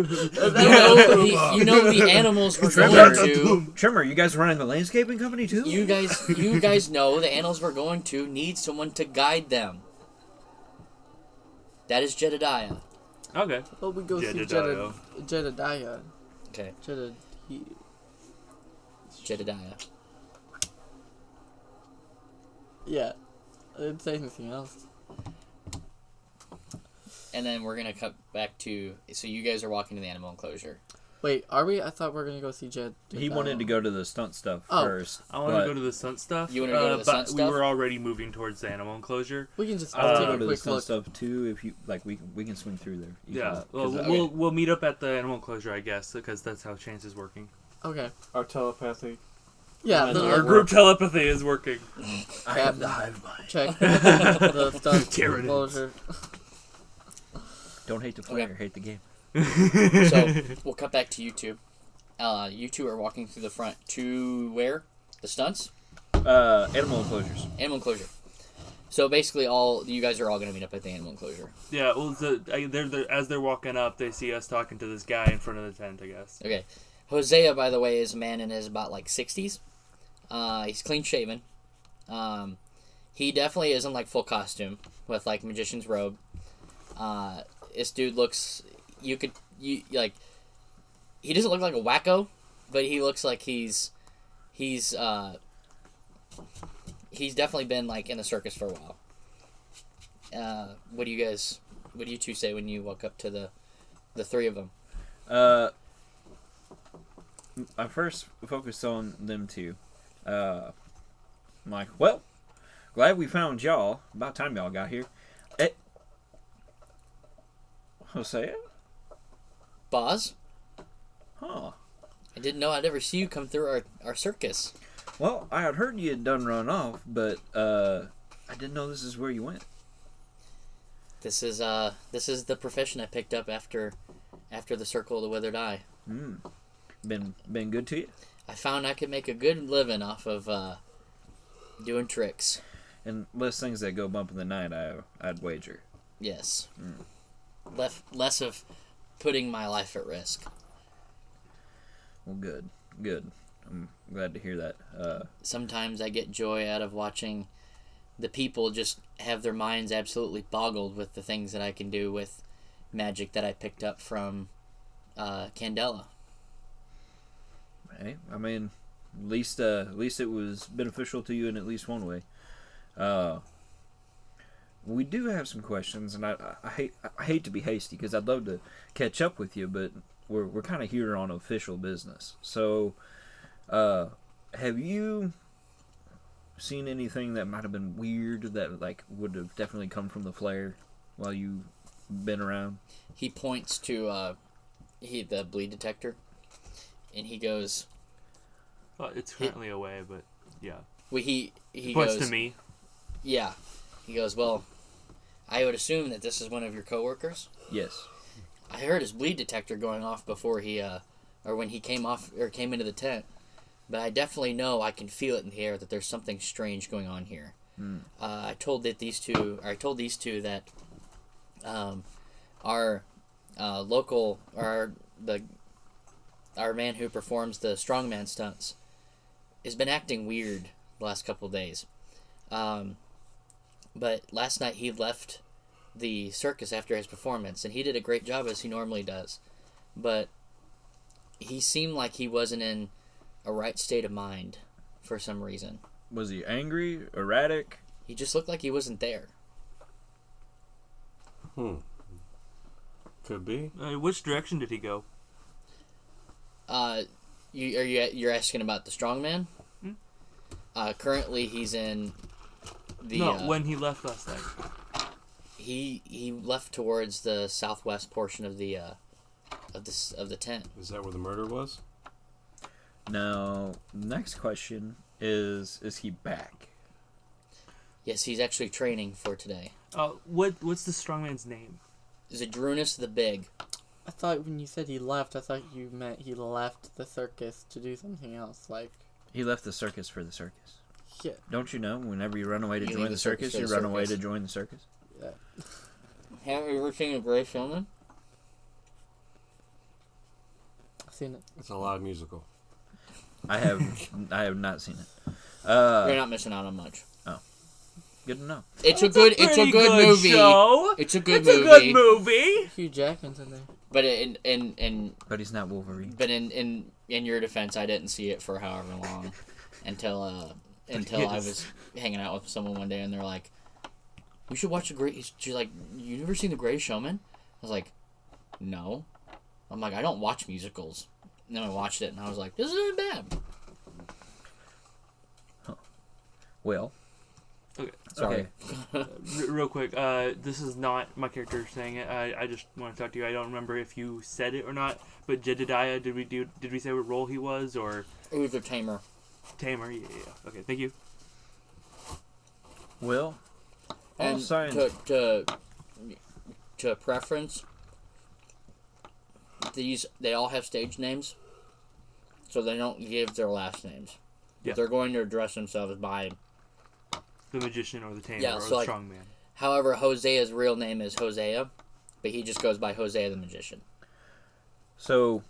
You know the animals we're going to. Trimmer, you guys running the landscaping company too? You guys know the animals we're going to need someone to guide them. That is Jedediah. Okay. Well, we go see Jedediah. Jedediah. Okay, Jedediah. Yeah. I didn't say anything else. And then we're gonna cut back to. So you guys are walking to the animal enclosure. Wait, are we? I thought we were going to go see Jed. He wanted to go to the stunt stuff Oh. first. I want to go to the stunt stuff. You wanna go to the but stunt we stuff? were already moving towards the animal enclosure. We can just I want take to a go to the quick stunt look. stuff too. If you like, we can swing through there. Yeah. Well, Okay. we'll meet up at the animal enclosure, I guess, because that's how Chance is working. Okay. Our telepathy. Yeah, Yeah, the, Our group telepathy is working. I have the hive mind. check the stunt Tyranids. enclosure. Don't hate the player, Okay. hate the game. So we'll cut back to you two. You two are walking through the front to where? The stunts? Animal enclosures. Animal enclosure. So basically, you guys are all going to meet up at the animal enclosure. Yeah, well, as they're walking up, they see us talking to this guy in front of the tent, I guess. Okay. Hosea, by the way, is a man in his about 60s. He's clean shaven. He definitely isn't full costume with magician's robe. This dude looks. He doesn't look like a wacko, but he looks like he's definitely been in the circus for a while. What do you two say when you walk up to the three of them? I first focused on them two. I'm like, well, glad we found y'all. About time y'all got here. Hosea? Boz? Huh. I didn't know I'd ever see you come through our circus. Well, I had heard you had done run off, but I didn't know this is where you went. This is the profession I picked up after the Circle of the Withered Eye. Been good to you? I found I could make a good living off of doing tricks. And less things that go bump in the night, I'd wager. Yes. Less of putting my life at risk. Well, good. I'm glad to hear that. Sometimes I get joy out of watching the people just have their minds absolutely boggled with the things that I can do with magic that I picked up from Candela. Hey, I mean, at least it was beneficial to you in at least one way. We do have some questions, and I hate to be hasty because I'd love to catch up with you, but we're kind of here on official business. So, have you seen anything that might have been weird that like would have definitely come from the flare while you've been around? He points to the bleed detector, and he goes, it's currently away, but yeah. Well, he Points goes to me. Yeah. He goes, well, I would assume that this is one of your coworkers. Yes. I heard his bleed detector going off before he, or when he came into the tent. But I definitely know, I can feel it in the air that there's something strange going on here. I told these two that our local, our man who performs the strongman stunts has been acting weird the last couple of days. But last night he left the circus after his performance, and he did a great job as he normally does. But he seemed like he wasn't in a right state of mind for some reason. Was he angry, erratic? He just looked like he wasn't there. Could be. Which direction did he go? You're asking about the strongman? Currently he's in the. No, when he left last night. He left towards the southwest portion of the tent. Is that where the murder was? Now, next question is he back? Yes, he's actually training for today. What's the strongman's name? Zadrunas the Big. I thought when you said he left, I thought you meant he left the circus to do something else. Like, He left the circus for the circus. yeah, Don't you know, whenever you run away to You join leave the the circus circus, for you the run away circus. to join the circus? yeah. Have you ever seen a Gray Showman? I've seen it. It's a lot of musical. I have not seen it. You're not missing out on much. Good to know. It's a good movie. Show. It's a good It's movie. a good movie. Hugh Jackman's in there. But in But he's not Wolverine. But in your defense, I didn't see it for however long until I was hanging out with someone one day and they're like, "We should watch She's like, "You never seen The Greatest Showman?" I was like, "No." I'm like, "I don't watch musicals." And then I watched it and I was like, "This isn't bad." Well. Okay. Sorry. Real quick, this is not my character saying it. I just want to talk to you. I don't remember if you said it or not, but Jedediah, did we say what role he was, or It was a tamer. tamer? Yeah. Okay, thank you. Well. All And signs. to preference, they all have stage names, so they don't give their last names. Yeah. They're going to address themselves by. The magician or the tamer Yeah, or so the like- strongman. However, Hosea's real name is Hosea, but he just goes by Hosea the Magician. So,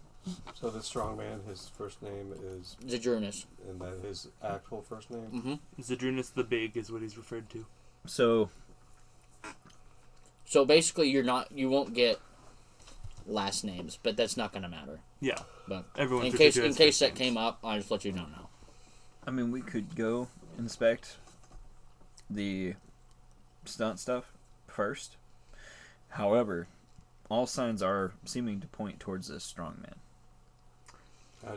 So the strong man, his first name is, Zadrunas. and that his actual first name? Mm-hmm. Zadrunas the Big is what he's referred to. so So basically, you won't get last names, but that's not going to matter. Yeah, But everyone. in case that came up, I'll just let you know now. I mean, we could go inspect the stunt stuff first. However, all signs are seeming to point towards this strongman.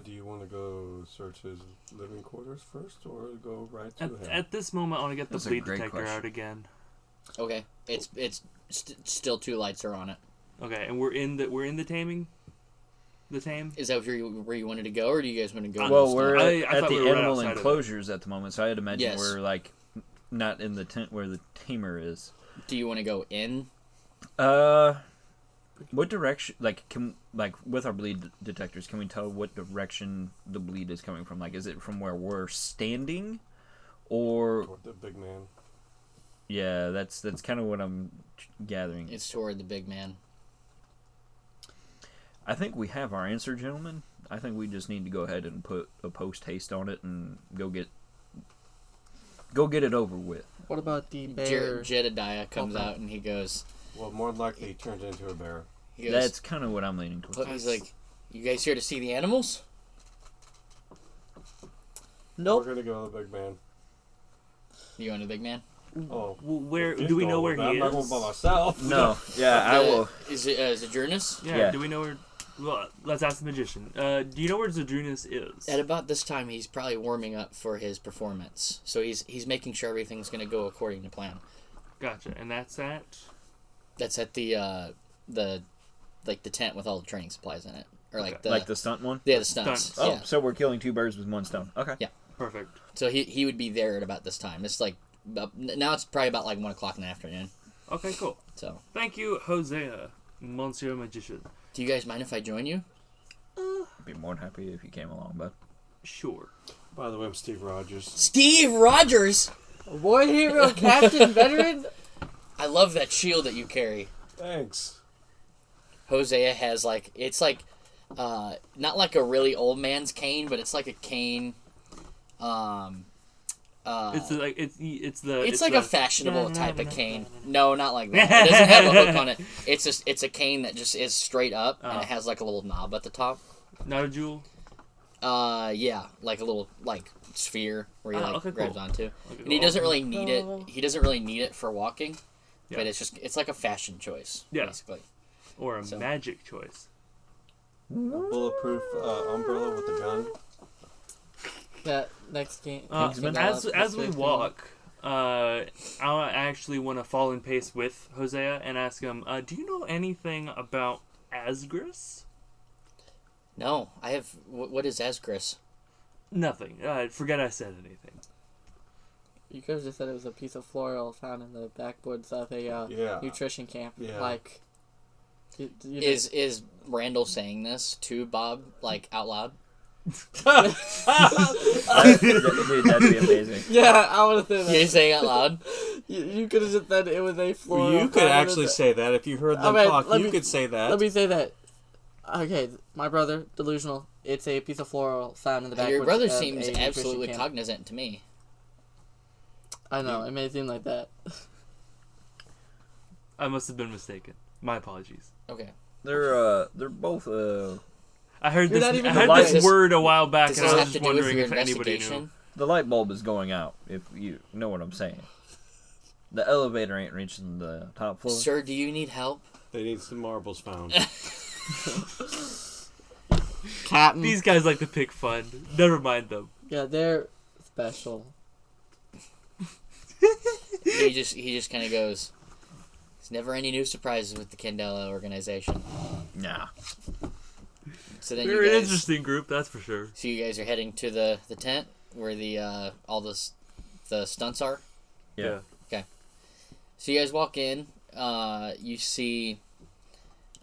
Do you want to go search his living quarters first, or go right to him? At this moment, I want to get the That's a bleed great detector question. out again. Okay, it's still 2 lights are on it. Okay, and we're in the taming. The tame. Is that where you wanted to go, or do you guys want to go? Well, to the we're stunt? I at thought the we were right animal outside of it. enclosures at the moment, so I'd imagine Yes. we're like not in the tent where the tamer is. Do you want to go in? What direction? With our bleed detectors, can we tell what direction the bleed is coming from? Like, is it from where we're standing, or Toward the big man. Yeah, that's kind of what I'm gathering. It's toward the big man. I think we have our answer, gentlemen. I think we just need to go ahead and put a post haste on it and go get it over with. What about the bear? Jedediah comes out and he goes... Well, more than likely he turns into a bear. He goes, That's kind of what I'm leaning towards. he's like, you guys here to see the animals? Nope. We're gonna go to the big man. You going to the big man? Oh, Well, where do we know where he I'm not going is? by myself. No, yeah, I will. Is it Zadrunas? Yeah. Do we know where? Well, let's ask the magician. Do you know where Zadrunas is? At about this time, he's probably warming up for his performance. So he's making sure everything's going to go according to plan. Gotcha. And that's at. That's at the tent with all the training supplies in it, or Okay. The stunt one. Yeah, the stunts. Stunts. Oh, Yeah. so we're killing two birds with one stone. Okay. Yeah. Perfect. So he would be there at about this time. It's like now it's probably about like 1 o'clock in the afternoon. Okay, cool. So Thank you, Hosea, Monsieur Magician. do you guys mind if I join you? I'd be more than happy if you came along, bud. Sure. By the way, I'm Steve Rogers. Steve Rogers. War hero, captain, veteran. I love that shield that you carry. Thanks. Hosea has it's not like a really old man's cane, but it's like a cane. It's It's a fashionable type of cane. No, not like that. It doesn't have a hook on it. It's a cane that just is straight up and it has like a little knob at the top. Not a jewel. Yeah, like a little sphere where he okay, grabs cool. onto. Okay, And he doesn't really need it. He doesn't really need it for walking, Yeah. but it's like a fashion choice, Yeah. basically. Or a So- magic choice. A bulletproof umbrella with a gun. That next game. Kingsman? As we walk, I actually want to fall in pace with Hosea and ask him, do you know anything about Asgris? No, I have. What is Asgris? Nothing. Forget I said anything. You could have just said it was a piece of floral found in the backwoods of a Yeah. nutrition camp. Yeah. Like, Is Randall saying this to Bob out loud? Dude, that'd be amazing. yeah, I would have said You're that. saying out loud? You could have just said it was a floral. You could found in actually the- say that if you heard them Alright, talk. let You me- could say that. Let me say that. Okay, my brother, delusional. It's a piece of floral found in the backwoods. Your brother of seems a nutrition absolutely camp. cognizant to me. I know, it may seem like that. I must have been mistaken. My apologies. Okay. They're both I heard You're this. not even I heard alive. this word a while back, Does and this I have was to just do with wondering your if anybody knew. investigation? the light bulb is going out. If you know what I'm saying. The elevator ain't reaching the top floor. Sir, do you need help? They need some marbles found. Captain. These guys like to pick fun. Never mind them. Yeah, they're special. he just kind of goes. There's never any new surprises with the Candela organization. Nah. So then They're you an guys. interesting group, that's for sure. So you guys are heading to the tent where the all the stunts are. Yeah. So you guys walk in. You see,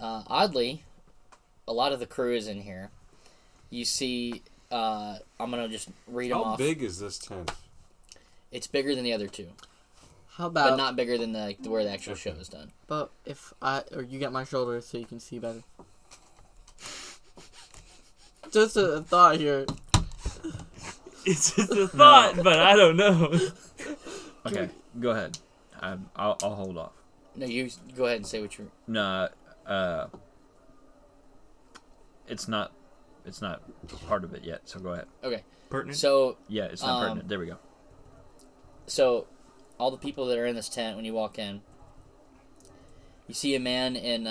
oddly, a lot of the crew is in here. You see, I'm gonna just read them How off. big is this tent? It's bigger than the other two, How but about, not bigger than where the actual show is done. but if or you get my shoulders so you can see better. Just a thought here. It's just a thought, but I don't know. Okay, go ahead. I'll hold off. No, you go ahead and say what you're. No, it's not part of it yet. So go ahead. Okay, Pertinent? so Yeah, it's not pertinent. There we go. So, all the people that are in this tent, when you walk in, you see a man in,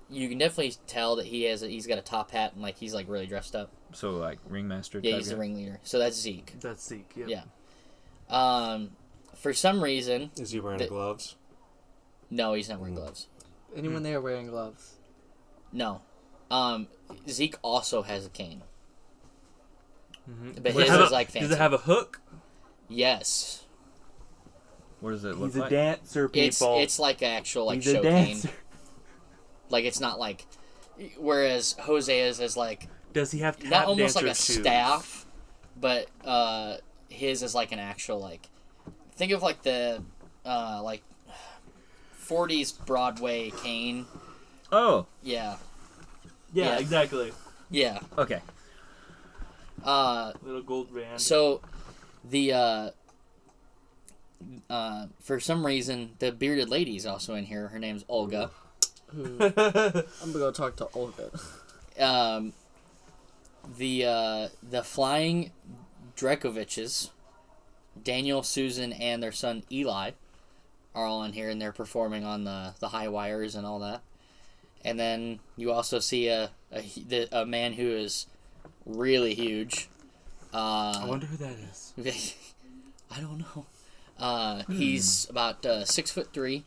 you can definitely tell that he's got a top hat and he's really dressed up. So like ringmaster. Yeah, type he's the guy? ringleader. So that's Zeke. That's Zeke, yeah. Yeah. For some reason, Is he wearing The- gloves? no, he's not wearing gloves. Anyone there wearing gloves? No. Zeke also has a cane. Mhm. But Does his it is have fancy. Does it have a hook? Yes. What does it look He's a like? dancer, people. It's like an actual He's show a cane. dancer. Like it's not like, whereas Jose's is like Does he have not tap almost like a dancer shoes? staff, but his is like an actual like. Think of like the like 40s Broadway cane. Oh. Yeah. Yeah, Yeah. exactly. Yeah. Okay. Little gold band. So the for some reason the bearded lady's also in here. Her name's Olga. I'm gonna go talk to Olga. The flying Drekoviches, Daniel, Susan, and their son Eli are all in here, and they're performing on the high wires and all that. And then you also see a man who is really huge. I wonder who that is. I don't know. He's about 6'3".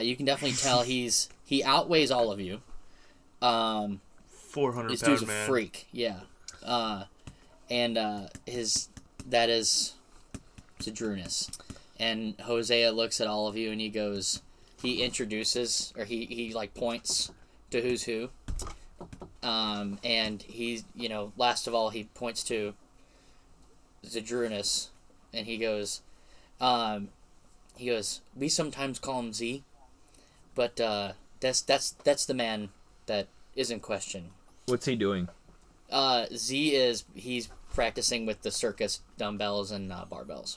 You can definitely tell he outweighs all of you. 400 This pound dude's a man. freak, yeah. And that is Zadrunas. And Hosea looks at all of you and he introduces, or he like points to who's who. And he's, last of all, he points to Zadrunas, and he goes, we sometimes call him Z, but that's the man that is in question. What's he doing? He's practicing with the circus dumbbells and barbells.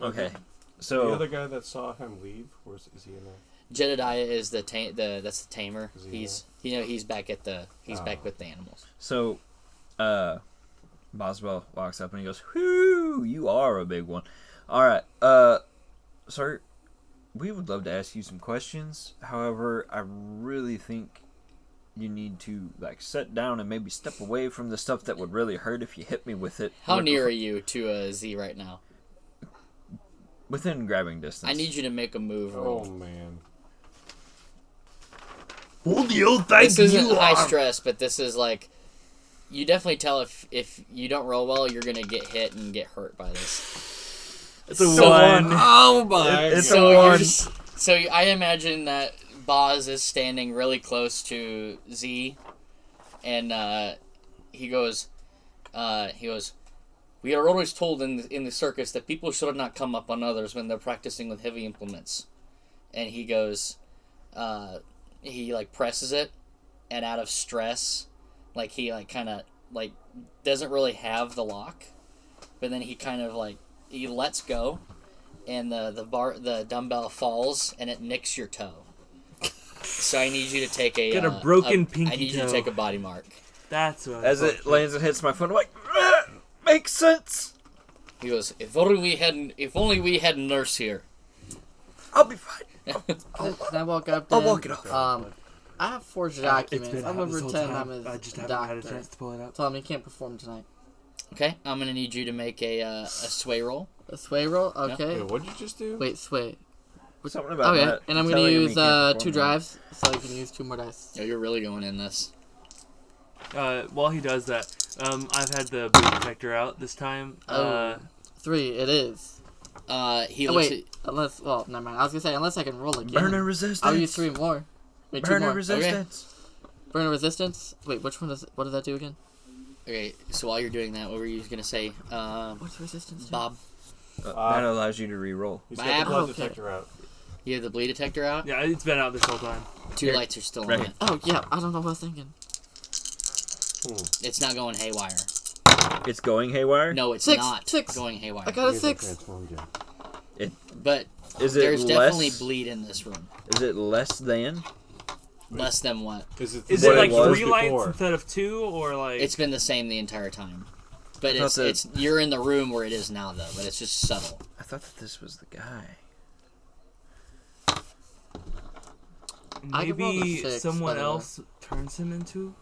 Okay. The So other guy that saw him leave, is he in there? Jedediah is that's the tamer. Is he He's back at back with the animals. So, Boswell walks up and he goes, "Whoo, you are a big one." All right, sir, we would love to ask you some questions. However, I really think you need to sit down and maybe step away from the stuff that would really hurt if you hit me with it. How near are you to Z right now? Within grabbing distance. I need you to make a move. Oh man. Hold the old thing. This isn't high stress, but this is like, you definitely tell if you don't roll well, you're gonna get hit and get hurt by this. It's a one. Oh my! It's So a one. So I imagine that Boz is standing really close to Z, and he goes, "We are always told in the circus that people should not come up on others when they're practicing with heavy implements." And he goes, he presses it, and out of stress, he kind of doesn't really have the lock, but then he kind of he lets go, and the dumbbell falls and it nicks your toe. So I need you to take a Get a broken pinky I need you toe. to take a body mark. That's what. As it lands and hits my foot, I'm like, makes sense. He goes, if only we had a nurse here. I'll be fine. Can I walk up I'll then? walk it off. I have forged It's documents. been I'm out gonna this whole pretend time. I'm I his just haven't had a doctor. chance to pull it out. Tell him he can't perform tonight. Okay, I'm gonna need you to make a sway roll. A sway roll? Okay. Wait, what'd you just do? Wait, sway. Something about Okay, that. and I'm gonna telling him he use can't 2 perform drives, so you can use 2 more dice. Oh, you're really going in this. While he does that, I've had the boot detector out this time. 3, it is. He Oh, looks wait, unless, well, never mind. I was gonna say, unless I can roll that. again. Burner resistance. I'll use 3 more. Wait, 2 Burner more. resistance. Burner resistance? Wait, which one what does that do again? okay. So while you're doing that, what were you gonna say, What's resistance do? Bob? That allows you to re-roll. He's got the blood Okay. detector out. You have the bleed detector out. Yeah, it's been out this whole time. 2 Here. lights are still Right on here. it. Oh, yeah, I don't know what I was thinking. It's not going haywire. It's going haywire. No, it's 6, not 6. going haywire. I got a He hasn't 6. transformed yet. But Is it there's less? definitely bleed in this room. Is it less than? Less than what? Is it, Is What it like it was 3 lights before? instead of 2, or like? It's been the same the entire time. But I thought it's you're in the room where it is now though, but it's just subtle. I thought that this was the guy. I could roll the Maybe 6, someone by the way. else turns him into.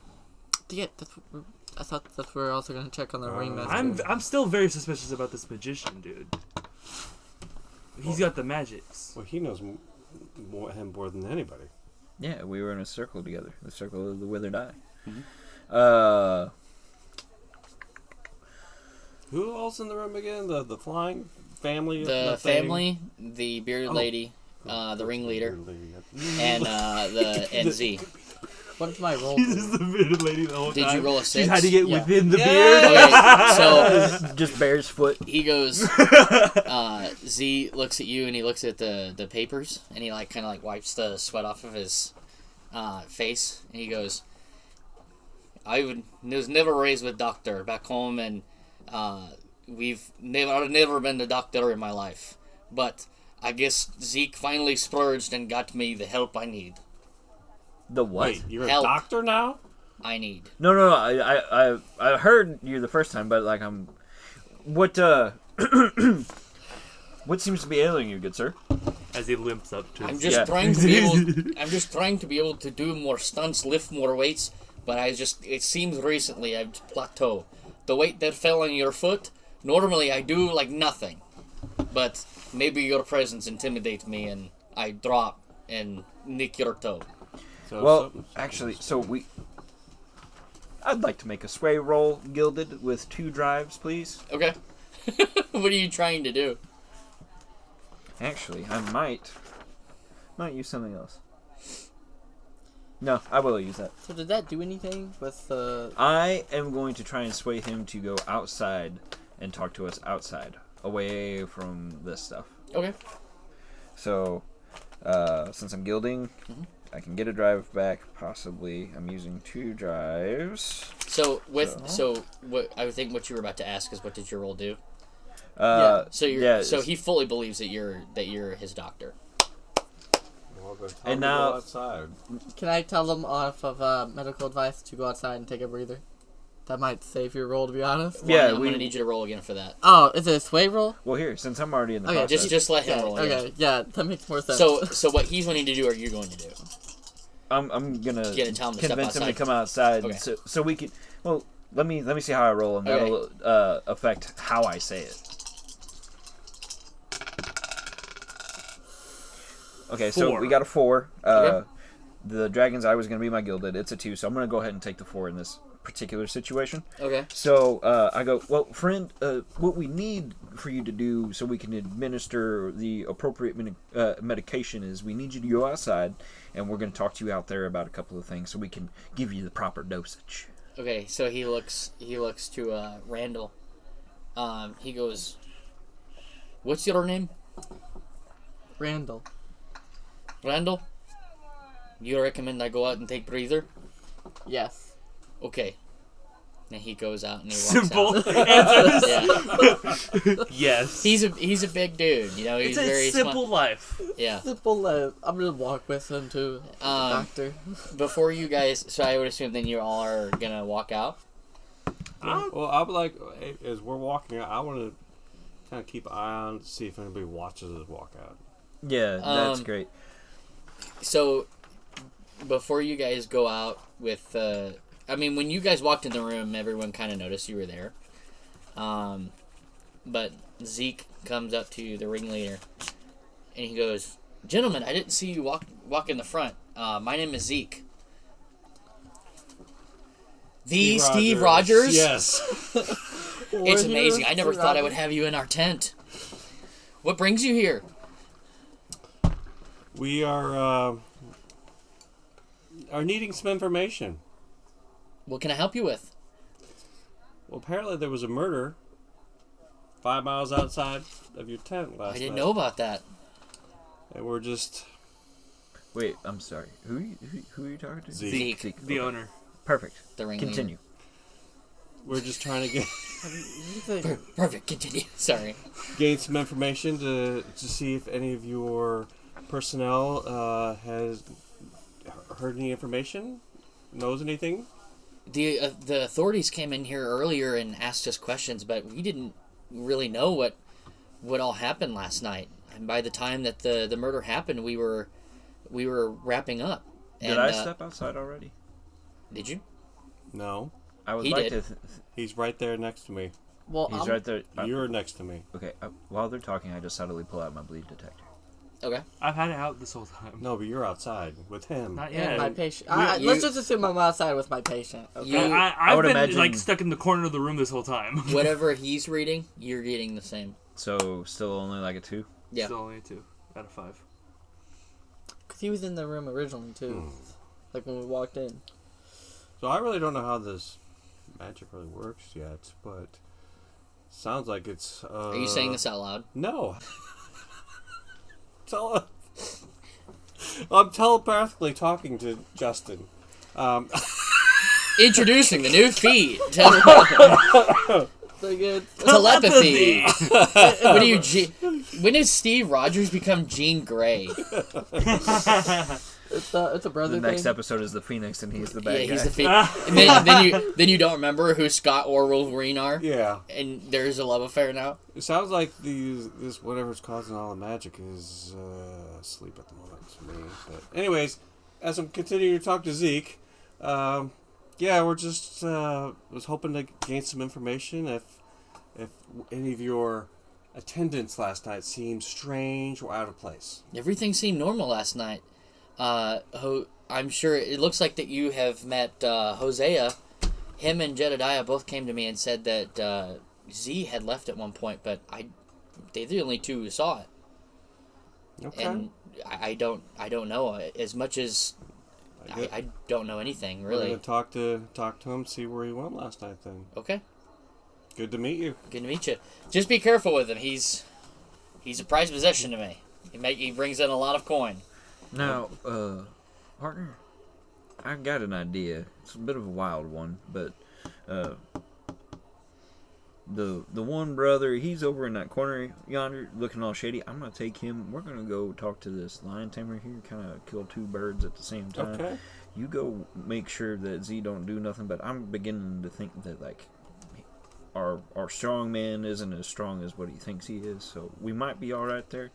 Yeah, I thought that's where we're also gonna check on the ringmaster. I'm still very suspicious about this magician dude. He's got the magics. Well, he knows him more than anybody. Yeah, we were in a circle together. The circle of the withered eye. Mm-hmm. Who else in the room again? The flying family? The thing? family, the bearded lady, the ringleader, and Z. What's my roll? She's just the bearded lady the whole Did time. you roll a 6? She had to get Yeah. within the Yeah. beard. Okay, so Just bear's foot. he goes. Z looks at you and he looks at the papers and he kind of wipes the sweat off of his face and he goes, I was never raised with doctor back home and I've never been a doctor in my life, but I guess Zeke finally splurged and got me the help I need. The what? Wait, you're Help. a doctor now? I need. No. I heard you the first time, but what what seems to be ailing you, good sir? As he limps up to I'm his... just Yeah. trying to be able. I'm just trying to be able to do more stunts, lift more weights. But it seems recently I've plateaued. The weight that fell on your foot. Normally I do nothing, but maybe your presence intimidates me and I drop and nick your toe. So Well, something- actually, I'd like to make a sway roll gilded with 2 drives, please. Okay. What are you trying to do? Actually, I might use something else. No, I will use that. So did that do anything with the? I am going to try and sway him to go outside and talk to us outside, away from this stuff. Okay. So, since I'm gilding, I can get a drive back. Possibly, I'm using 2 drives. So what I would think what you were about to ask is what did your role do? Yeah. So he fully believes that you're his doctor. Well, then tell And him to now- go outside. Can I tell them off of medical advice to go outside and take a breather? That might save your roll, to be honest. Yeah, I'm we- gonna need you to roll again for that. Oh, is it a sway roll? Well, here, since I'm already in the Okay, process, Just let him Yeah, roll. okay, yeah, that makes more sense. So what he's wanting to do, are you going to do? I'm gonna Gonna tell him to step convince him to outside. come outside, Okay. so we can. Well, let me see how I roll, and Okay. that'll affect how I say it. Okay, so 4. we got a 4. Okay. The dragon's eye was gonna be my gilded. It's a 2, so I'm gonna go ahead and take the 4 in this particular situation. Okay. So I go, well, friend, what we need for you to do so we can administer the appropriate medication is we need you to go outside, and we're going to talk to you out there about a couple of things so we can give you the proper dosage. Okay. So he looks to Randall. He goes, "What's your name, Randall. Randall? You recommend I go out and take breather?" Yes. Okay. And he goes out and he walks Simple out. answers. Yeah. Yes. He's a big dude, you know. He's It's a very simple smart. life. Yeah. Simple. I'm gonna walk with him to the doctor. Before you guys, so I would assume then you all are gonna walk out. Well, I would like, as we're walking out, I want to kind of keep an eye on to see if anybody watches us walk out. Yeah, that's great. So before you guys go out with, I mean, when you guys walked in the room, everyone kind of noticed you were there. But Zeke comes up to the ringleader, and he goes, "Gentlemen, I didn't see you walk in the front. My name is Zeke." Steve Rogers? Yes. It's amazing. I never thought I would have you in our tent. What brings you here? We are needing some information. What can I help you with? Well, apparently there was a murder 5 miles outside of your tent last night. I didn't know about that. And we're just... Wait, I'm sorry. Who are you talking to? Zeke. Zeke, The Okay. owner. Perfect. the ringleader. Continue. We're just trying to Perfect. Continue. Sorry. gain some information to see if any of your personnel has heard any information, knows anything. The authorities came in here earlier and asked us questions, but we didn't really know what all happened last night. And by the time that the murder happened, we were wrapping up. Did I step outside already? Did you? No, I would He like did. to. he's right there next to me. Well, He's right there. You're next to me. Okay. While they're talking, I just subtly pull out my bleed detector. Okay. I've had it out this whole time. No, but you're outside with him. Not and yet. my patient. You- Let's just assume I'm outside with my patient. Okay. You- I've would been imagine- stuck in the corner of the room this whole time. Whatever he's reading, you're getting the same. So still only like a 2. Yeah. Still only a 2 out of 5. 'Cause he was in the room originally, too. Like, when we walked in. So I really don't know how this magic really works yet, but sounds like it's... Are you saying this out loud? No. I'm telepathically talking to Justin. Introducing the new feed. Telepathy. What do you... When did Steve Rogers become Jean Grey? It's a brother The next thing. episode is the Phoenix, and he's the bad guy. He's the and then you don't remember who Scott or Wolverine are? Yeah. And there's a love affair now? It sounds like this whatever's causing all the magic is asleep at the moment to me. But anyways, as I'm continuing to talk to Zeke, we're just was hoping to gain some information if any of your attendance last night seemed strange or out of place. Everything seemed normal last night. I'm sure it looks like that you have met Hosea. Him and Jedediah both came to me and said that Z had left at one point, but they're the only two who saw it. Okay. And I don't know as much as I don't know anything really. We're gonna talk to him, see where he went last night. Then. Okay. Good to meet you. Good to meet you. Just be careful with him. He's a prized possession to me. He brings in a lot of coin. Now, partner, I got an idea. It's a bit of a wild one, but the one brother, he's over in that corner yonder, looking all shady. I'm gonna take him. We're gonna go talk to this lion tamer here, kind of kill two birds at the same time. Okay. You go make sure that Z don't do nothing. But I'm beginning to think that like our strong man isn't as strong as what he thinks he is. So we might be all right there.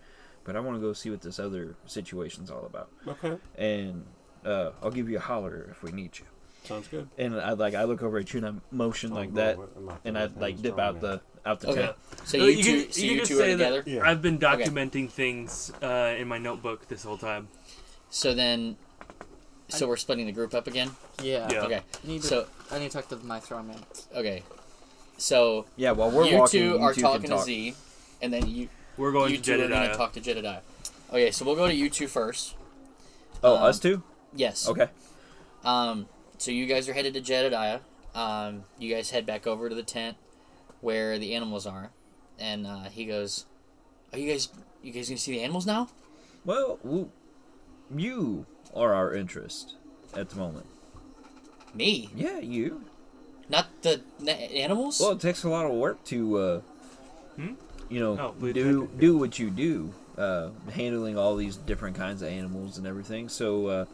But I want to go see what this other situation's all about. Okay. And I'll give you a holler if we need you. Sounds good. And I look over at you and I motion like that, and I like dip out the Okay. tent. So You you can two just are say together. that Yeah. I've been documenting things in my notebook this whole time. So we're splitting the group up again. Yeah. Okay. I need So to talk to my strong man. okay. So Yeah, while we're you walking, two are can talking to talk. Z, and then We're going you to two are going to Jedediah. talk to Jedediah. Okay, so we'll go to you two first. Oh, us two? Yes. Okay. So you guys are headed to Jedediah. You guys head back over to the tent where the animals are, and he goes, "Are you guys gonna see the animals now?" Well, you are our interest at the moment. Me, Yeah, you. not the animals. Well, it takes a lot of work to, do what you do, handling all these different kinds of animals and everything. So,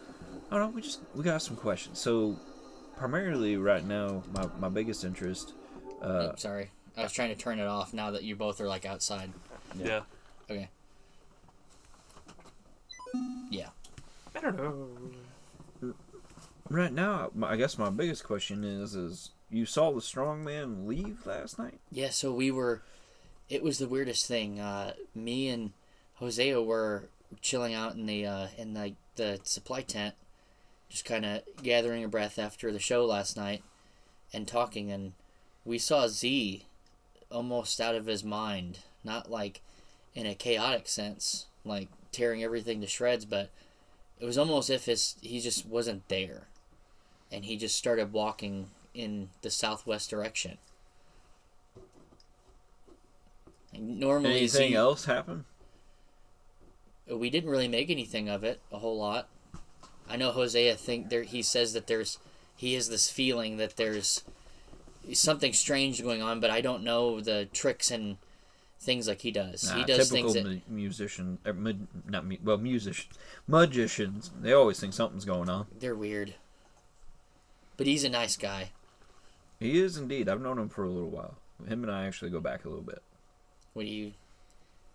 I don't know. We got some questions. So, primarily right now, my biggest interest. Sorry, I was trying to turn it off. Now that you both are like outside. Yeah. Okay. Yeah. I don't know. Right now, I guess my biggest question is you saw the strong man leave last night? Yeah. So we were. It was the weirdest thing. Me and Hosea were chilling out in the supply tent, just kind of gathering our breath after the show last night, and talking. And we saw Z almost out of his mind, not like in a chaotic sense, like tearing everything to shreds, but it was almost if he just wasn't there, and he just started walking in the southwest direction. Normally, Anything else happen? we didn't really make anything of it a whole lot. I know Hosea he says that he has this feeling that there's something strange going on, but I don't know the tricks and things like he does. He does typical things that musician, magicians. They always think something's going on. they're weird. But he's a nice guy. He is indeed. I've known him for a little while. Him and I actually go back a little bit. What do you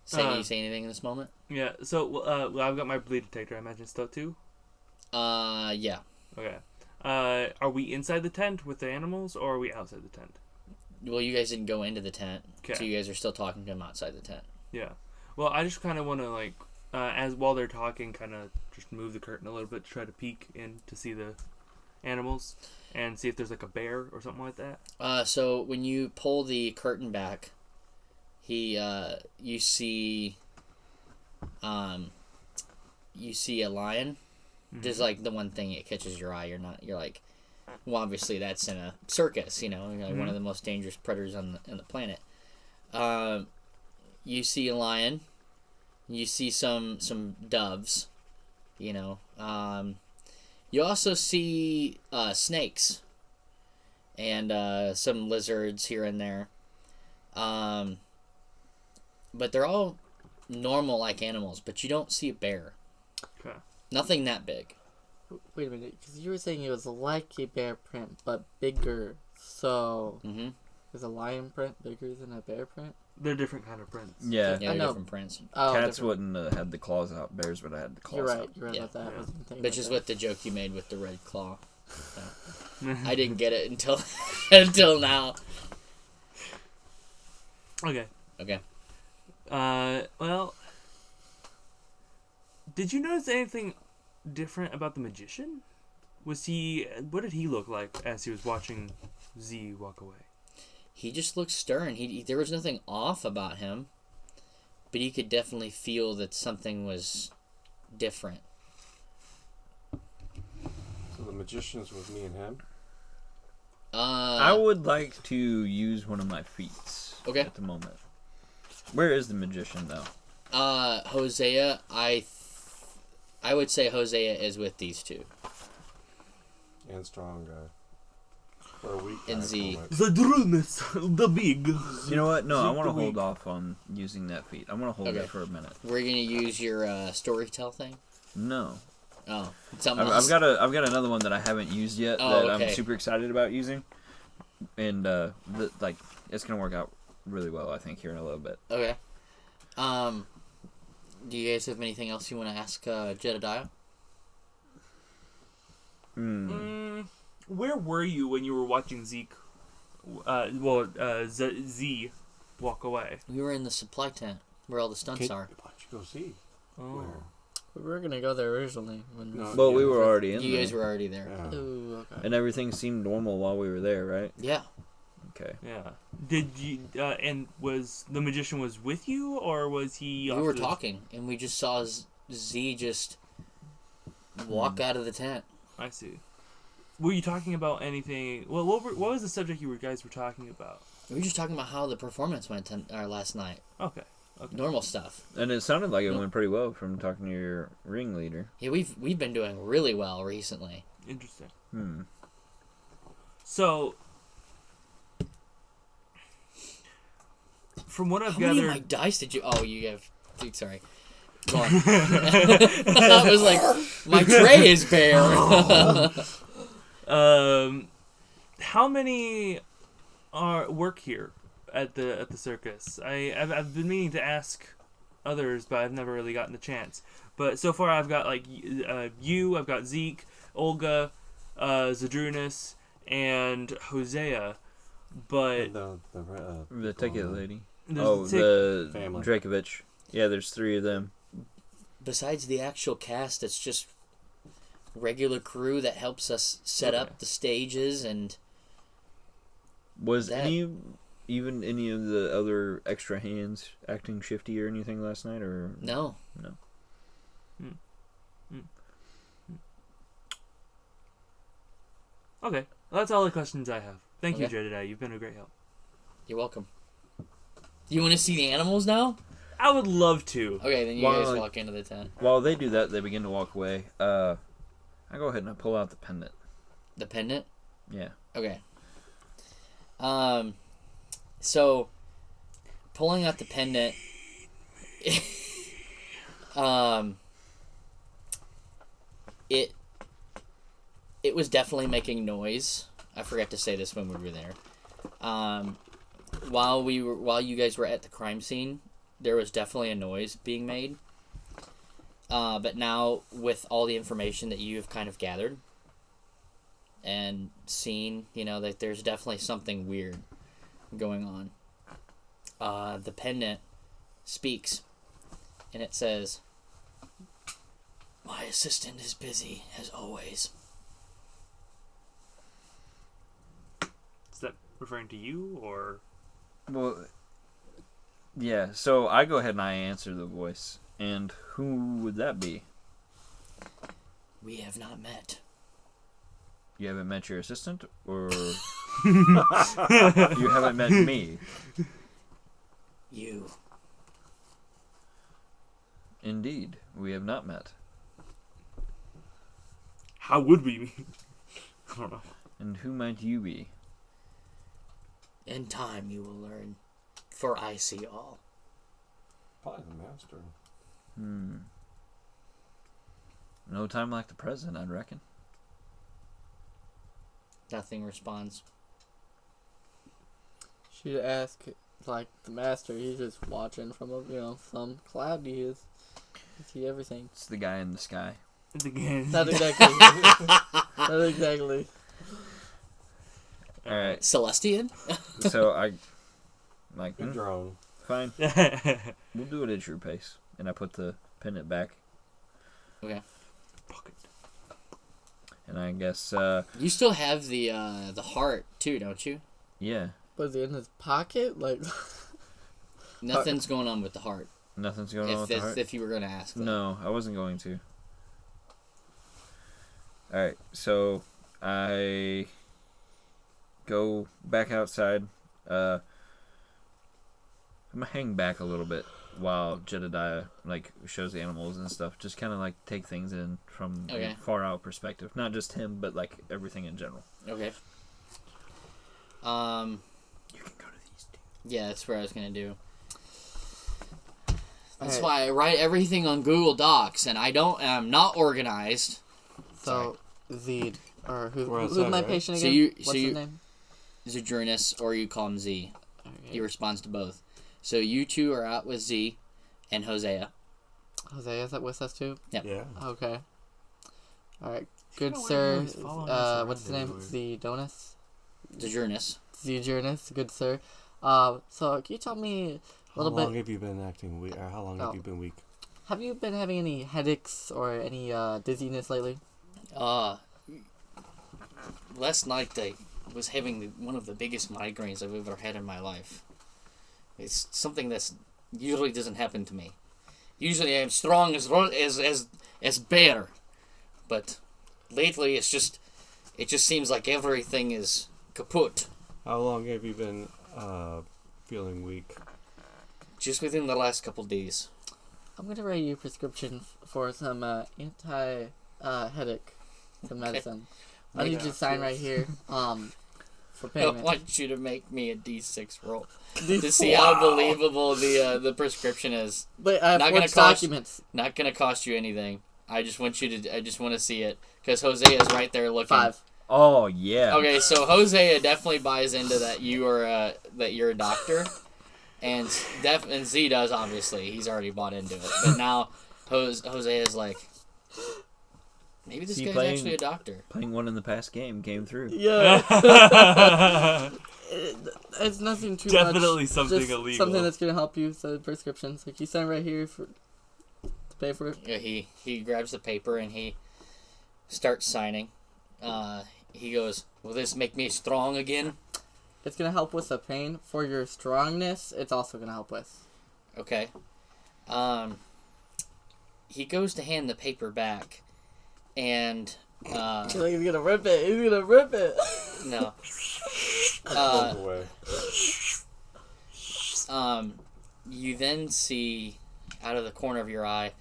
say? Do you say anything in this moment? Yeah. So, I've got my bleed detector. I imagine still too. Yeah. Okay. Are we inside the tent with the animals, or are we outside the tent? Well, you guys didn't go into the tent, Okay. so you guys are still talking to him outside the tent. Yeah. Well, I just kind of want to while they're talking, kind of just move the curtain a little bit to try to peek in to see the animals and see if there's like a bear or something like that. So when you pull the curtain back, you see you see a lion. Just like the one thing that catches your eye. You're like, well, obviously that's in a circus, you know, like one of the most dangerous predators on the planet. You see a lion. You see some doves, you know. You also see snakes and some lizards here and there. But they're all normal like animals, but you don't see a bear. Okay. Nothing that big. Wait a minute, because you were saying it was like a bear print, but bigger. So, is a lion print bigger than a bear print? They're different kind of prints. Yeah. Yeah, I they're know. different prints. Oh, Cats different. wouldn't have had the claws out. Bears would have had the claws You're right. out. You're right Yeah. about that. Yeah. I wasn't thinking Which is about what the joke you made with the red claw. So, I didn't get it until until now. Okay. Okay. Well, did you notice anything different about the magician? What did he look like as he was watching Z walk away? He just looked stern. There was nothing off about him, but you could definitely feel that something was different. So the magician's with me and him. I would like to use one of my feats Okay. at the moment. Where is the magician, though? Hosea, I would say Hosea is with these two. And strong guy. Or a weak guy. And Z. call it. The Drumus, the big. You know what? No, I want to Weak. hold off on using that feat. I want to hold Okay. that for a minute. We're gonna use your storytell thing. No. Oh, something else. I've got another one that I haven't used yet Oh, that okay. I'm super excited about using, and it's gonna work out really well, I think, here in a little bit. Okay. Do you guys have anything else you want to ask Jedediah? Where were you when you were watching Zeke? Z walk away. We were in the supply tent where all the stunts are. Why don't you go see? Oh. Where? We were gonna go there originally. When No. Well, we yeah. were already in You there, guys were already there. Yeah. Ooh, okay. and everything seemed normal while we were there, right? Yeah. Okay. Yeah. Did you? And was the magician was with you, or was he? We off were to- talking, and we just saw Z just walk out of the tent. I see. Were you talking about anything? Well, what was the subject you guys were talking about? We were just talking about how the performance went last night. Okay. Normal stuff. And it sounded like it went pretty well from talking to your ringleader. Yeah, we've been doing really well recently. Interesting. Hmm. So, from what I've How many of gathered, my dice did you? Oh, you have. Dude, sorry. Go on. I was like, my tray is bare. how many work here at the circus? I've been meaning to ask others, but I've never really gotten the chance. But so far, I've got like you. I've got Zeke, Olga, Zadrunas, and Hosea. But And The ticket lady. there's The family. Drakovich. Yeah, there's 3 of them. Besides the actual cast, it's just regular crew that helps us set Okay. up the stages and Was That- any of the other extra hands acting shifty or anything last night, or no. okay. Well, that's all the questions I have. Thank you, Okay. Jedediah. You've been a great help. You're welcome. You want to see the animals now? I would love to. Okay, then you Well, guys walk into the tent. While they do that, they begin to walk away. I go ahead and I pull out the pendant. The pendant? Yeah. Okay. So pulling out the pendant, it was definitely making noise. I forgot to say this when we were there. While you guys were at the crime scene, there was definitely a noise being made. But now with all the information that you've kind of gathered and seen, that there's definitely something weird going on. The pendant speaks, and it says, "My assistant is busy, as always." Is that referring to you, or? Well, yeah. So I go ahead and I answer the voice. And who would that be? We have not met. You haven't met your assistant, or you haven't met me? You. Indeed, we have not met. How would we meet? I don't know. And who might you be? In time you will learn, for I see all. Probably the master. No time like the present, I'd reckon. Nothing responds. Should ask, like, the master. He's just watching from, some cloud. He see everything. It's the guy in the sky. Not exactly. Not exactly. Alright, Celestian? so I... Like, Good drone. fine. We'll do it at your pace. And I put the pennant back. Okay. And I guess, You still have the heart, too, don't you? yeah. Was it in his pocket? Like, Nothing's going on with the heart. Nothing's going on with the heart? If you were going to ask that. No, I wasn't going to. Alright, so I go back outside. I'm gonna hang back a little bit while Jedediah shows the animals and stuff. Just kind of take things in from a far out perspective. Not just him, but everything in general. Okay. You can go to these two. Yeah, that's what I was going to do. That's why I write everything on Google Docs, and I'm not organized. so, Zed, or who's outside, my right? patient So again? you- What's his name? Zedrunas, or you call him Z. Okay. He responds to both. So you two are out with Z and Hosea. Hosea, is that with us too? Yeah. Okay. Alright. kinda Good weird sir. how he's following us What's his around name? everywhere. Zedonus? Zedrunas. Zedurnus. Good sir. So, can you tell me a little How long bit? have you been acting weak? How long have you been weak? Have you been having any headaches or any dizziness lately? Last night I was having one of the biggest migraines I've ever had in my life. It's something that usually doesn't happen to me. Usually I'm strong as bear, but lately it just seems like everything is kaput. How long have you been feeling weak? Just within the last couple days. I'm gonna write you a prescription for some anti headache, some medicine. I need you to sign right here. For I payment. want you to make me a D6 roll to see how believable the prescription is. But I have Not gonna forged cost- documents. Not gonna cost you anything. I just want to see it because Hosea is right there looking. 5. Oh, yeah. Okay, so Hosea definitely buys into that you're a doctor, and Z does, obviously. He's already bought into it. But now Hosea is like, maybe this guy's actually a doctor. Playing one in the past game came through. Yeah. It's nothing too Definitely much. something just illegal. Something that's gonna help you. So prescriptions. Like you sign right here to pay for it. Yeah, he grabs the paper and he starts signing. He goes, "Will this make me strong again?" It's gonna help with the pain. For your strongness, it's also gonna help with. Okay. He goes to hand the paper back, and He's gonna rip it. He's gonna rip it. no. Goes away. You then see out of the corner of your eye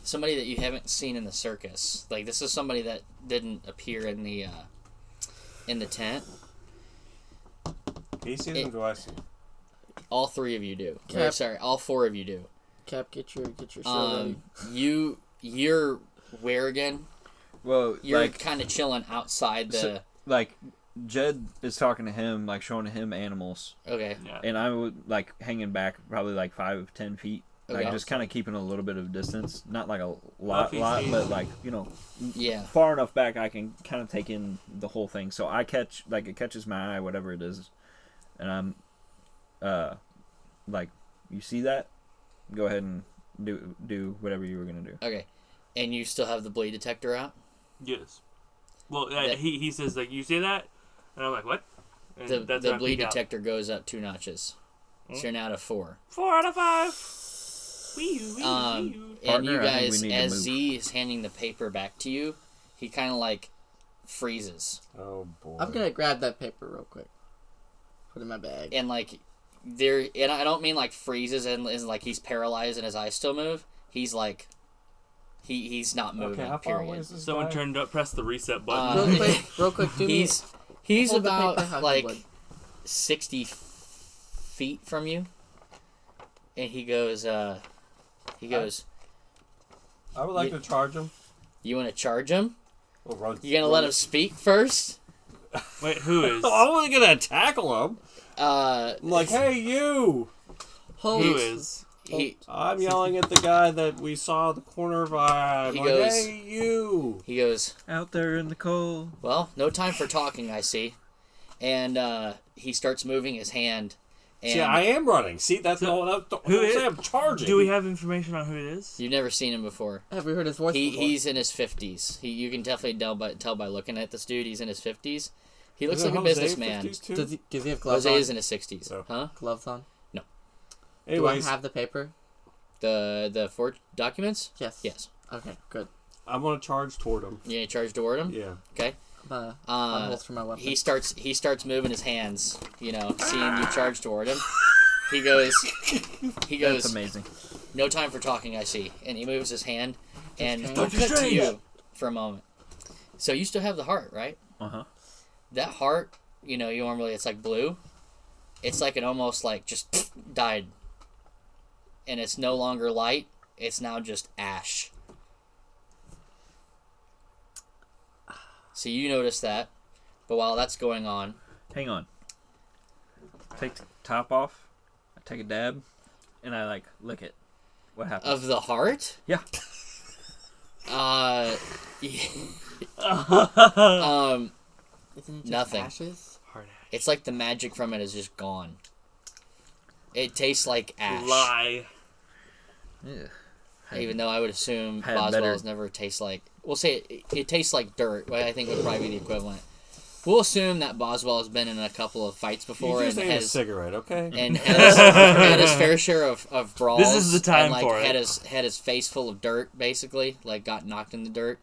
somebody that you haven't seen in the circus. Like this is somebody that didn't appear in the tent. He sees him, do I see him? All three of you do. Or, Cap. sorry, all four of you do. Cap, get your show ready. You're where again? Well, You're kind of chilling outside the. Jed is talking to him, showing him animals. Okay. Yeah. And I would, hanging back probably 5-10 feet. Okay. Just kind of keeping a little bit of distance. Not a lot, easy. but Yeah. far enough back I can kind of take in the whole thing. So I catch, it catches my eye, whatever it is. And I'm, you see that? Go ahead and do whatever you were going to do. Okay. And you still have the bleed detector out? Yes. Well, he says, you see that? And I'm like, what? And The when I bleed peek out. detector goes up 2 notches. So you're now at a 4. 4 out of 5. And Partner, you I think we guys, need to as move. Z is handing the paper back to you, he kind of like freezes. Oh boy. I'm gonna grab that paper real quick. Put it in my bag. And like and I don't mean like freezes and is like he's paralyzed and his eyes still move. He's like he's not moving. Okay, how far period. away is this Someone guy? turned up, pressed the reset button. Real quick, do me. He's Hold the about paper how you like would. 60 feet from you, and he goes. I would like to charge him. You want to charge him? We'll run. You gonna let him speak first? Wait, who is? I'm only gonna tackle him. Uh, I'm like, hey, you! Who is? he I'm yelling at the guy that we saw at the corner of eye. I'm He like, goes- hey, you! he goes. Out there in the cold. Well, no time for talking, I see. And he starts moving his hand. And See, I am running. See, that's So, who is- I'm charging. Do we have information on who it is? you've never seen him before. Have we heard his voice before? He's in his 50s. You can definitely tell by looking at this dude. He's in his 50s. He looks Isn't like a Jose businessman. 50s too? Does he have gloves Jose on? is in his 60s. Oh. Huh? Gloves on? Anyways, Do I have the paper? The four documents? Yes. Yes. Okay, good. I'm gonna charge toward him. You gonna charge toward him? Yeah. Okay. I'm gonna unholster my weapon. He starts moving his hands, seeing you charge toward him. He goes, That's amazing. no time for talking, I see. And he moves his hand and Just cut hands. to you for a moment. So you still have the heart, right? Uh-huh. That heart, you normally it's like blue. It's like it almost like just died. And it's no longer light. It's now just ash. So you notice that. But while that's going on, Hang on. Take the top off. I take a dab, and I lick it. What happens? of the heart, Yeah. um, Isn't it just nothing. ashes? Hard it's like the magic from it is just gone. It tastes like ash. lie. Ugh. Even though I would assume Had Boswell's better- never tastes like. We'll say it tastes like dirt. What I think would probably be the equivalent. We'll assume that Boswell has been in a couple of fights before You and just ate a has cigarette, okay? and had his fair share of brawls. This is the time and, for it. Had his face full of dirt, basically, got knocked in the dirt.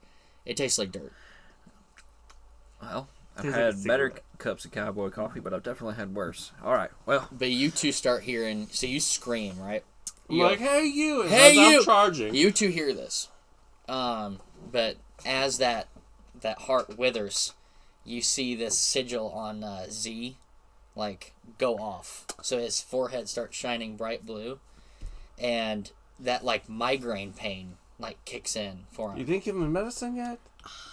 It tastes like dirt. Well, I've Tastes like a had better cigarette. cups of cowboy coffee, but I've definitely had worse. All right. Well, But you two start hearing. So you scream, right? I'm You go, like, hey, you! And Hey, as I'm you! charging. You two hear this, but as that heart withers, you see this sigil on Z, go off. So his forehead starts shining bright blue, and that migraine pain kicks in for You him. didn't give him medicine yet?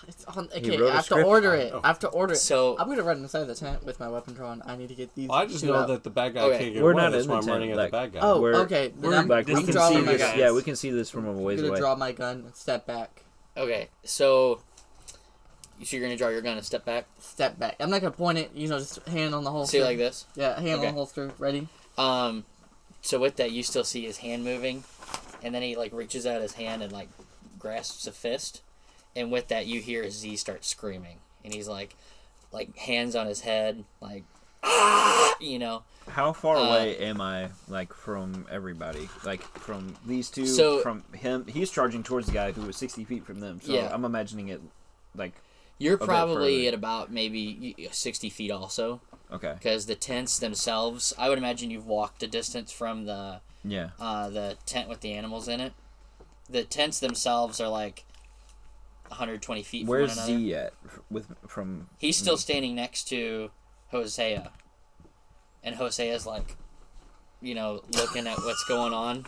It's on. He Okay, wrote I a have to script? order it. Oh. I have to order it. So I'm gonna run inside the tent with my weapon drawn. I need to get these. Well, I just two know out. that the bad guy Okay. can't get We're away. not That's in why the I'm tent, running at the bad guy. Oh, We're- okay. Then we're I'm, like we I'm can drawing see my this. guys. Yeah, we can see this from a I'm ways gonna away. draw my gun and step back. okay, so you're gonna draw your gun and step back. Step back. I'm not gonna point it. Just hand on the holster. See like this. Yeah, hand on Okay. the holster. Ready? So with that, you still see his hand moving, and then he reaches out his hand and grasps a fist, and with that, you hear Z start screaming, and he's like hands on his head, ah, How far away am I, from everybody? From these two, So- from him? He's charging towards the guy who was 60 feet from them. So Yeah. I'm imagining it, You're bit probably further. at about maybe 60 feet also, okay. because the tents themselves, I would imagine you've walked a distance from the tent with the animals in it. The tents themselves are 120 feet Where's from one another. Z at? From He's still standing next to Hosea. And Hosea's looking at what's going on.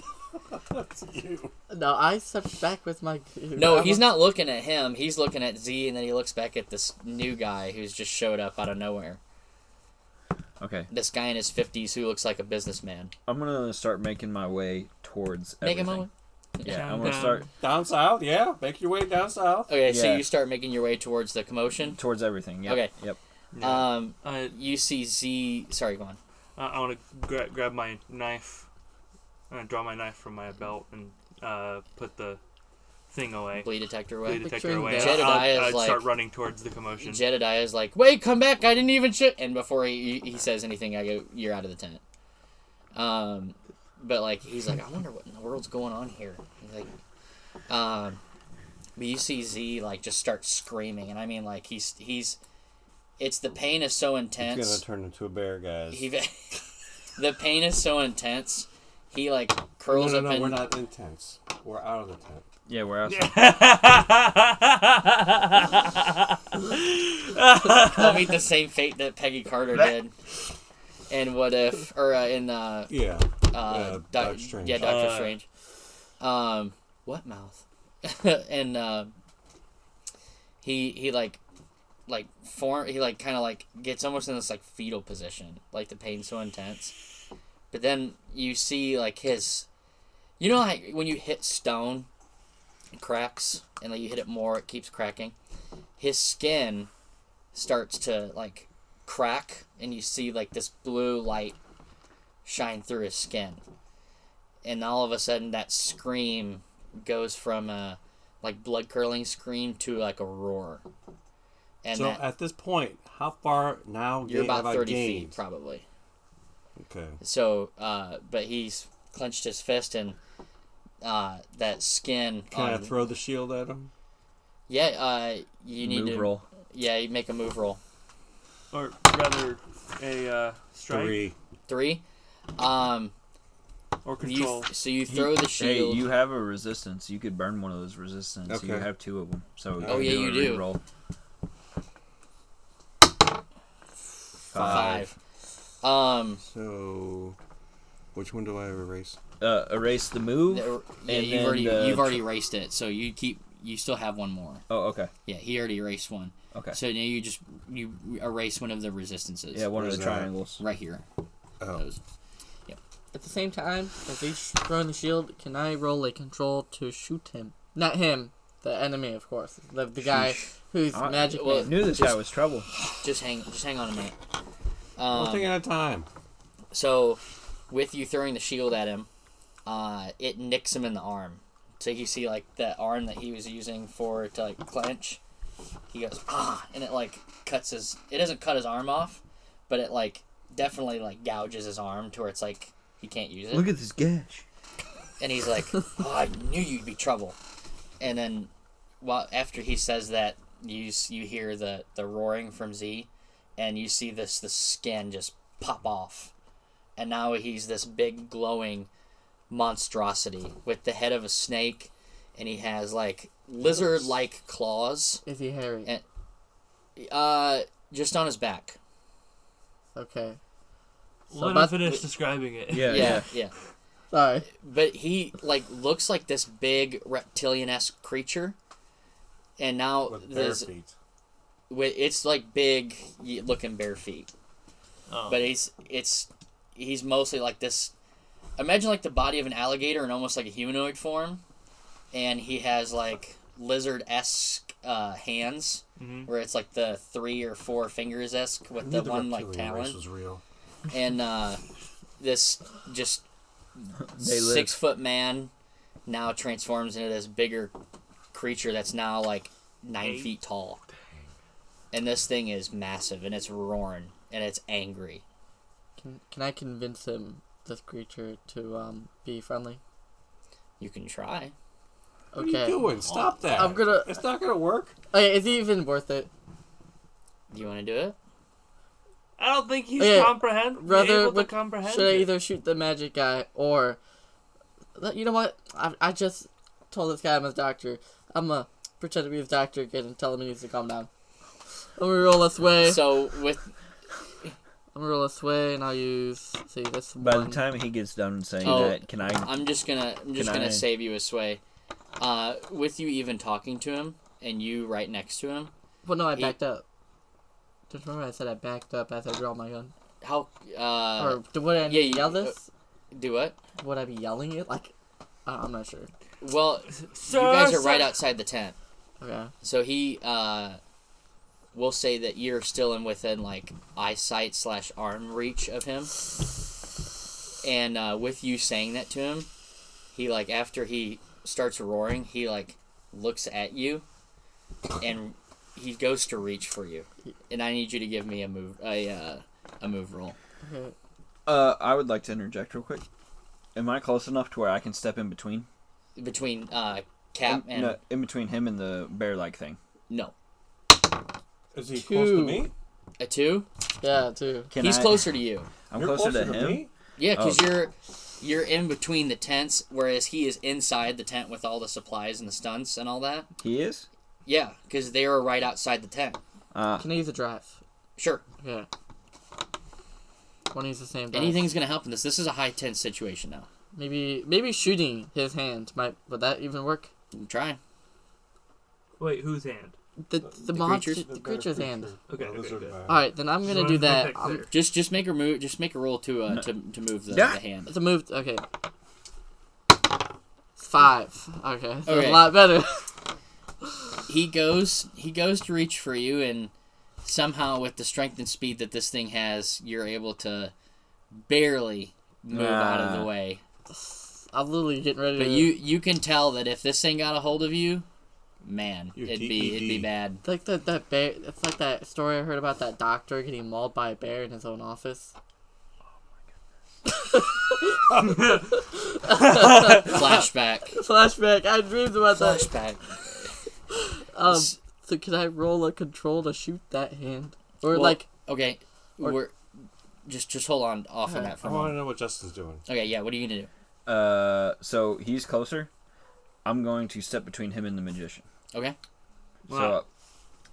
That's you. No, I stepped back with my. No, he's not looking at him. He's looking at Z, and then he looks back at this new guy who's just showed up out of nowhere. Okay. This guy in his 50s who looks like a businessman. I'm gonna start making my way towards Make him everything. over. Yeah, I'm Down. gonna start Down south, yeah. Make your way down south. Okay, so Yeah. you start making your way towards the commotion. towards everything. Yep. Okay. Yep. Yeah. You see Z. Sorry, go on. I want to grab my knife. I'm gonna draw my knife from my belt and put the thing away. Bleed detector Bleed away. detector Picturing away. that. Jedediah I'd is like- start running towards the commotion. Jedediah's like, wait, come back! I didn't even shoot. And before he says anything, I go, you're out of the tent. but like he's like, I wonder what in the world's going on here. He's like, but you see Z like just start screaming, and I mean like he's it's the pain is so intense. He's gonna turn into a bear, guys. The pain is so intense. He like curls up. No, we're not intense. We're out of the tent. Yeah, we're outside. I'll meet the same fate that Peggy Carter did. And what if, or Doctor Strange. Yeah, Doctor Strange. What mouth? And he kind of like gets almost in this like fetal position, like the pain's so intense. But then you see like his, you know, like when you hit stone, it cracks, and like you hit it more, it keeps cracking. His skin starts to like crack, and you see like this blue light shine through his skin, and all of a sudden that scream goes from a like blood curdling scream to like a roar. And so at this point, how far now? You're about 30 gained? feet probably. Okay. So, but he's clenched his fist, and that skin. Can I throw the shield at him? Yeah. You need to roll. Yeah, you make a move roll. Or rather, a strike. 3. Or control. So you throw the shield. Hey, you have a resistance. You could burn one of those resistance. Okay. You have 2 of them. So Oh, yeah, you do. Roll. 5. So, which one do I erase? Erase the move. Yeah, and you've already erased it, so you still have one more. Oh, okay. Yeah, he already erased one. Okay. So now you erase one of the resistances. Yeah, one Where's of the that? triangles. Right here. Oh. Those. At the same time, as he's throwing the shield, can I roll a control to shoot him? Not him, the enemy, of course. The guy who's magic I man. knew this guy was trouble. Just hang on a minute. One thing at a time. So, with you throwing the shield at him, it nicks him in the arm. So you see like that arm that he was using to like clench. He goes and it like cuts his. It doesn't cut his arm off, but it like definitely like gouges his arm to where it's like he can't use it. Look at this gash. And he's like, I knew you'd be trouble. And then, after he says that, you hear the roaring from Z, and you see the skin just pop off, and now he's this big glowing monstrosity with the head of a snake, and he has like lizard-like claws. Is he hairy? And, just on his back. Okay. So let me finish describing it. Yeah. Sorry. But he like looks like this big reptilian-esque creature, and now With bare feet. It's like big looking bare feet. Oh. But he's mostly like this. Imagine like the body of an alligator and almost like a humanoid form, and he has like lizard-esque hands, where it's like the 3 or 4 fingers-esque with the one like talon. Was real. And this just 6-foot man now transforms into this bigger creature that's now like 9 feet tall. And this thing is massive, and it's roaring, and it's angry. Can I convince this creature to be friendly? You can try. What are you doing? Stop that. I'm gonna. It's not gonna work. Okay, is it even worth it? You want to do it? I don't think he's Okay, able to comprehend. Should I it. either shoot the magic guy or... You know what? I just told this guy I'm his doctor. I'm gonna pretend to be his doctor again and tell him he needs to calm down. I'm gonna roll this way. So I'm gonna roll this way, and I'll use this By one. the time he gets done saying that, can I? I'm just gonna save you a sway. With you even talking to him and you right next to him. Well, no, I backed up. Just remember I said I backed up as I draw my gun. How? Or would I yell this? Do what? Would I be yelling it? Like, I'm not sure. Well, you guys are right outside the tent. Okay. So he will say that you're still within like eyesight / arm reach of him. And with you saying that to him, he like after he starts roaring, he like looks at you, and he goes to reach for you. And I need you to give me a move roll. Okay. I would like to interject real quick. Am I close enough to where I can step in between? Between Cap and... No, in between him and the bear-like thing. No. Is he 2. close to me? A 2? Yeah, 2. He's closer to you. I'm You're closer to him? me? Yeah, because you're in between the tents, whereas he is inside the tent with all the supplies and the stunts and all that. He is? Yeah, because they are right outside the tent. Can I use a drive? Sure. Yeah. Want to use the same dice. Anything's going to help in this. This is a high tense situation now. Maybe shooting his hand would that even work? Try. Wait, whose hand? The creature's- the creature's hand. Okay. Lizard okay, man. All right, then I'm gonna Just do wanted to that. make clear. Just make a move. Just make a roll to move the hand. It's a move. Okay. 5. Okay, so Okay. a lot better. He goes to reach for you, and somehow with the strength and speed that this thing has, you're able to barely move out of the way. I'm literally getting ready. But to... you can tell that if this thing got a hold of you, man, You're it'd be bad. It's like that bear. It's like that story I heard about that doctor getting mauled by a bear in his own office. Flashback. Flashback. I dreamed about that. Flashback. So can I roll a control to shoot that hand, or Well, like? Okay, we're just hold on off on that for I a want to moment. know what Justin's doing. Okay, yeah. What are you gonna do? So he's closer. I'm going to step between him and the magician. Okay. So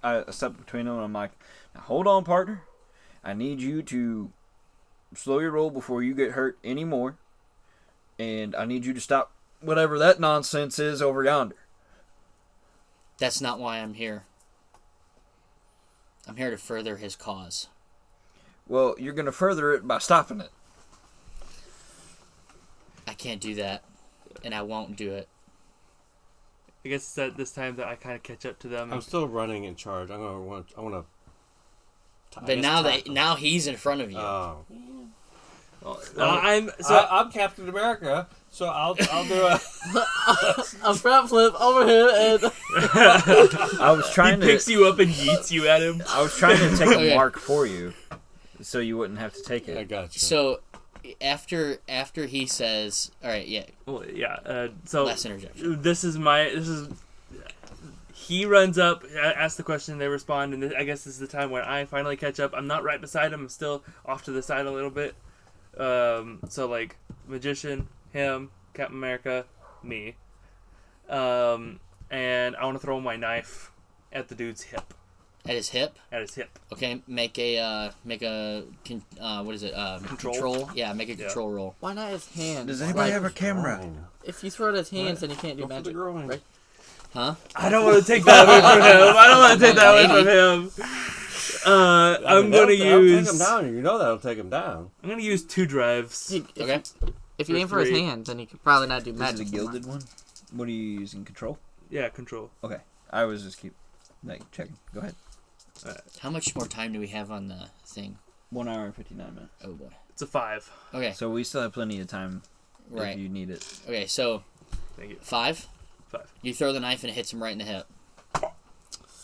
I step between them and I'm like, now hold on, partner. I need you to slow your roll before you get hurt anymore. And I need you to stop whatever that nonsense is over yonder. That's not why I'm here. I'm here to further his cause. Well, you're going to further it by stopping it. I can't do that, and I won't do it. I guess it's at this time that I kind of catch up to them. I'm still running in charge. I want to. But now he's in front of you. Oh. I'm Captain America, so I'll do a. A front flip over here, and I was he trying picks you up and yeets you at him. I was trying to take Okay. a mark for you, so you wouldn't have to take I it. got you. So after he says, all right, yeah, Well, yeah. So last interjection. He runs up, asks the question, they respond, and I guess this is the time when I finally catch up. I'm not right beside him. I'm still off to the side a little bit. So like magician, him, Captain America, me, and I want to throw my knife at the dude's hip. At his hip. At his hip. Okay, what is it? Control? Yeah, make a control roll. why not his hand? Does anybody Like, have a camera? Groin. If you throw it at his hands, then he can't do Go for the magic, groin. right? Huh? I don't want to take that away from him. I don't want to take that away from him. I'm gonna That'll use. take him down. You know that'll take him down. I'm gonna use 2 drives. Okay. If you For aim for his 3. hands, then he could probably not do This magic. is a gilded one. What are you using? Control? Yeah, control. Okay. I was just checking. Go ahead. How much more time do we have on the thing? 1 hour and 59 minutes. Oh boy. It's a 5. Okay. So we still have plenty of time Right. if you need it. Okay. So Thank you. 5. 5. You throw the knife and it hits him right in the hip.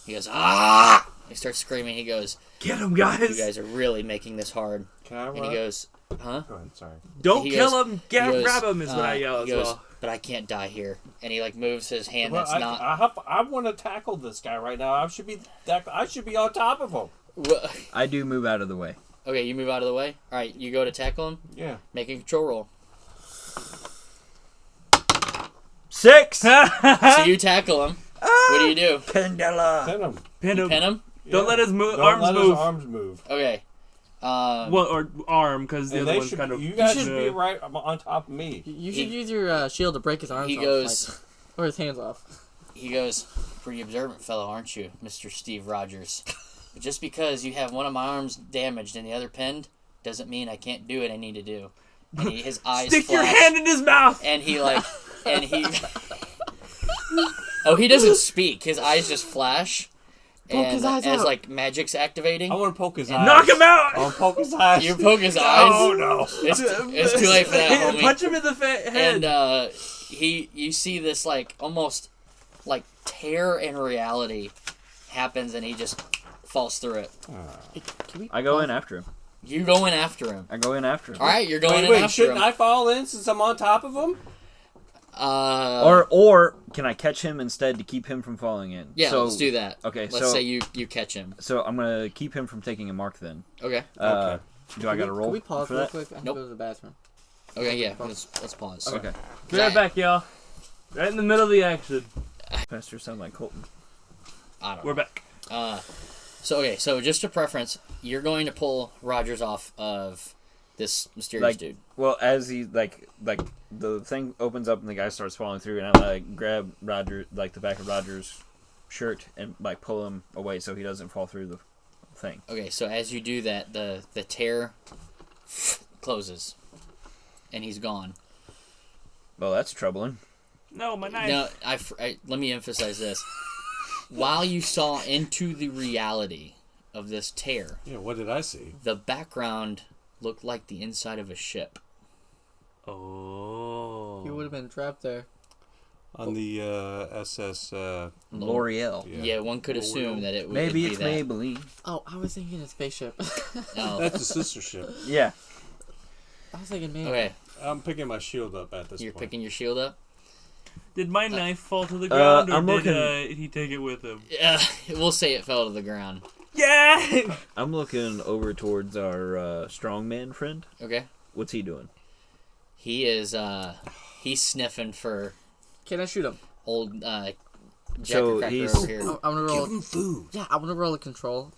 He goes, ah! He starts screaming. He goes, Get him, you guys! guys are really making this hard. Can I And run? he goes, huh? Go ahead. Sorry. Don't he kill goes- him! he goes, Grab him is what I yell he as goes, well. but I can't die here. And he like moves his hand Well, that's not. I want to tackle this guy right now. I should be on top of him. I do move out of the way. Okay, you move out of the way. All right, you go to tackle him. Yeah. Make a control roll. 6! So you tackle him. What do you do? Pendula! Pin him. Pin him. Pin him. Don't let his Don't arms let move. his arms move. Okay. Well, or arm, because the And other they one's should. kind of. You guys should Yeah. be right on top of me. You should use your shield to break his arms He off. goes. like, or his hands off. He goes. Pretty observant fellow, aren't you, Mr. Steve Rogers? But just because you have one of my arms damaged and the other pinned, doesn't mean I can't do what I need to do. And his eyes Stick your flash, hand in his mouth! and he Oh, he doesn't speak. His eyes just flash. Poke his eyes as out. like magic's activating. I want to poke his eyes. Knock him I out! want to poke his eyes. You poke his eyes. Oh no! It's too late for that, homie. Punch him in the head. And you see this like almost like tear in reality happens, and he just falls through it. Hey, can we I go pause- in after him. You go in after him. I go in after him. All right, you're going in Wait, after shouldn't him. I fall in since I'm on top of him? Or can I catch him instead to keep him from falling in? Yeah, so, let's do that. Okay, Let's say you catch him. So I'm gonna keep him from taking a mark then. Okay. Okay. Do I got to roll Can we pause for real that? quick? I have Nope. to go to the bathroom. Okay, yeah. Let's pause. Okay. Be right back, y'all. Right in the middle of the action. Pastor sound like Colton. I don't know. We're back. So just a preference, you're going to pull Rogers off of this mysterious dude. Well, as he like the thing opens up and the guy starts falling through, and I grab Roger the back of Roger's shirt and pull him away so he doesn't fall through the thing. Okay, so as you do that, the tear closes, and he's gone. Well, that's troubling. No, my knife. Now, let me emphasize this. While you saw into the reality of this tear, Yeah, what did I see? the background looked like the inside of a ship. Oh. He would have been trapped there. On the SS... L'Oreal. Yeah, one could assume that it would Maybe be it's that. Maybelline. Oh, I was thinking a spaceship. No. That's a sister ship. Yeah. I was thinking maybe. Okay, I'm picking my shield up at this you're point. picking your shield up. Did my knife fall to the ground, or I'm did looking- he take it with him? Yeah, we'll say it fell to the ground. Yeah! I'm looking over towards our strongman friend. Okay. What's he doing? He is he's sniffing for Can I shoot him? old Jack So Cracker he's- over here. I'm gonna roll. Give him food. Yeah, I want to roll a control,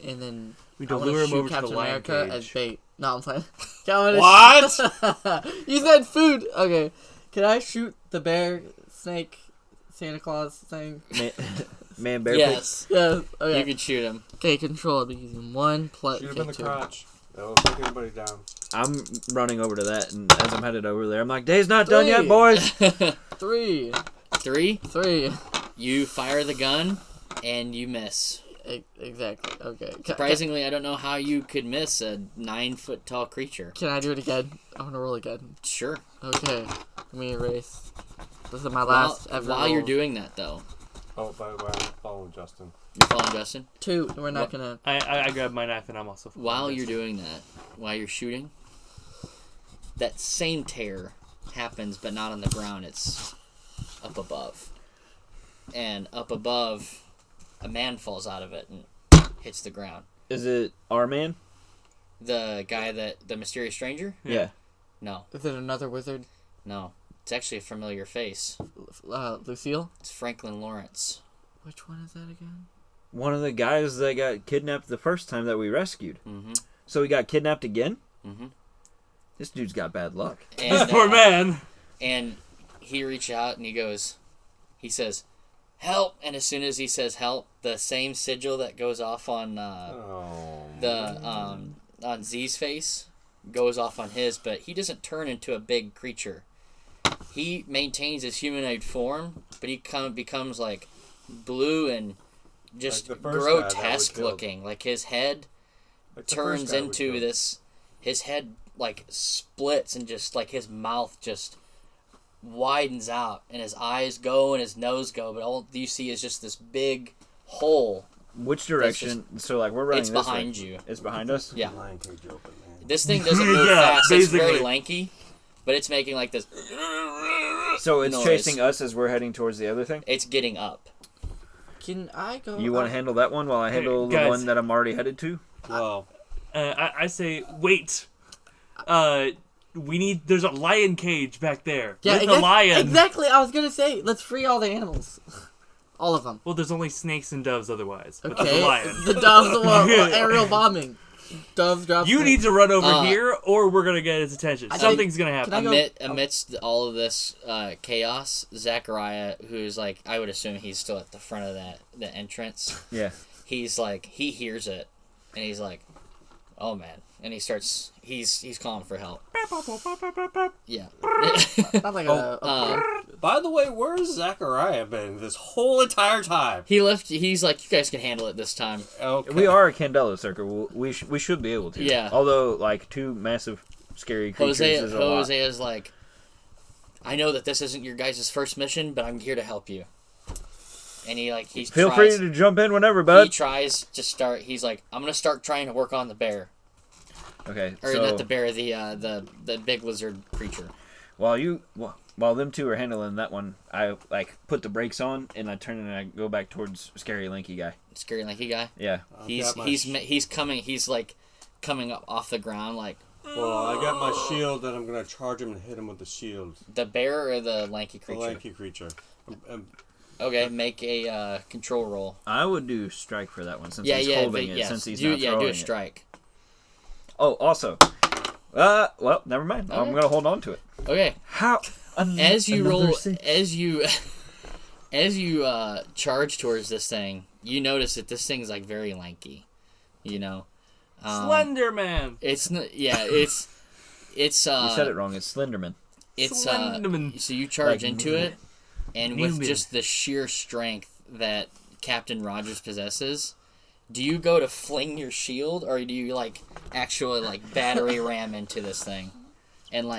and then We I can want lure to him shoot over to the Captain lion America cage. as bait. No, I'm playing. What? What? You said food. Okay. Can I shoot the bear, snake, Santa Claus thing? Man bear Yes, Yes. Okay. you can shoot him. Okay, control. I'll be using 1 plus. Shoot him in the two. crotch. That will take anybody down. I'm running over to that, and as I'm headed over there, I'm like, "Day's not done yet, Three. boys." 3. 3. 3. You fire the gun, and you miss. Exactly. Okay. Surprisingly, I don't know how you could miss a 9-foot tall creature. Can I do it again? I want to roll again. Sure. Okay. Let me erase. This is my last ever. While you're roll. doing that, though, Oh, by the way, I'm following Justin. you're following Justin. 2. We're not What? gonna. I grabbed my knife and I'm also... While you're doing that, while you're shooting, that same tear happens, but not on the ground. It's up above. And up above, a man falls out of it and hits the ground. Is it our man? The guy the mysterious stranger? Yeah. No, Is it another wizard? no. It's actually a familiar face. Lucille? It's Franklin Lawrence. Which one is that again? One of the guys that got kidnapped the first time that we rescued. Mm-hmm. So he got kidnapped again? Mm-hmm. This dude's got bad luck. And, This poor man! And he reaches out and he says, "Help!" And as soon as he says "help," the same sigil that goes off on on Z's face goes off on his, but he doesn't turn into a big creature. He maintains his humanoid form, but he becomes like blue and just Like the first guy that we grotesque killed. looking. Like his head Like the first turns guy we into killed. this. His head like splits and just like his mouth just widens out, and his eyes go and his nose go, but all you see is just this big hole. Which direction? So like we're running It's this behind way. you. It's behind us? Yeah. Lion cage open, man. This thing doesn't move Yeah, fast. It's very basically. lanky, but it's making like this. So it's noise. chasing us as we're heading towards the other thing? It's getting up. Can I go? You want to handle that one while I handle the guys. one that I'm already headed to? Well, I say, wait. There's a lion cage back there. Yeah, with the lion. Exactly. I was gonna say, let's free all the animals, all of them. Well, there's only snakes and doves otherwise. But there's Okay. a lion. The doves will aerial bombing. Doves drop. You need snakes. to run over Uh, here, or we're gonna get his attention. I think- Something's gonna happen. Can I go- Amidst all of this chaos, Zachariah, who's like, I would assume he's still at the front of the entrance. Yeah. He's like, he hears it, and he's like, oh man, and he starts. He's calling for help. Yeah. Not like by the way, where's Zachariah been this whole entire time? He's like, you guys can handle it this time. Okay. We are a Candela circle. We should be able to. Yeah. Although, like, 2 massive scary creatures is a lot. Hosea's like, I know that this isn't your guys' first mission, but I'm here to help you. And he Feel free to jump in whenever, bud. He tries to start. He's like, I'm gonna start trying to work on the bear. Okay. Or so not the bear, the big lizard creature. While them two are handling that one, I put the brakes on and I turn and I go back towards Scary Lanky guy. Scary Lanky guy. Yeah. He's coming. He's like coming up off the ground like. Well, I got my shield and I'm gonna charge him and hit him with the shield. The bear or the lanky creature? The lanky creature. Okay, make a control roll. I would do strike for that one since he's holding it. Since he's not throwing do a strike. It. Oh, also. Well, never mind. Okay. I'm gonna hold on to it. Okay. How? As you roll, as you charge towards this thing, you notice that this thing's like very lanky. You know. Slender Man. It's not. Yeah. It's. You said it wrong. It's Slenderman. It's Slenderman. So you charge into it, and with just the sheer strength that Captain Rogers possesses, do you go to fling your shield, or do you actually battery ram into this thing, and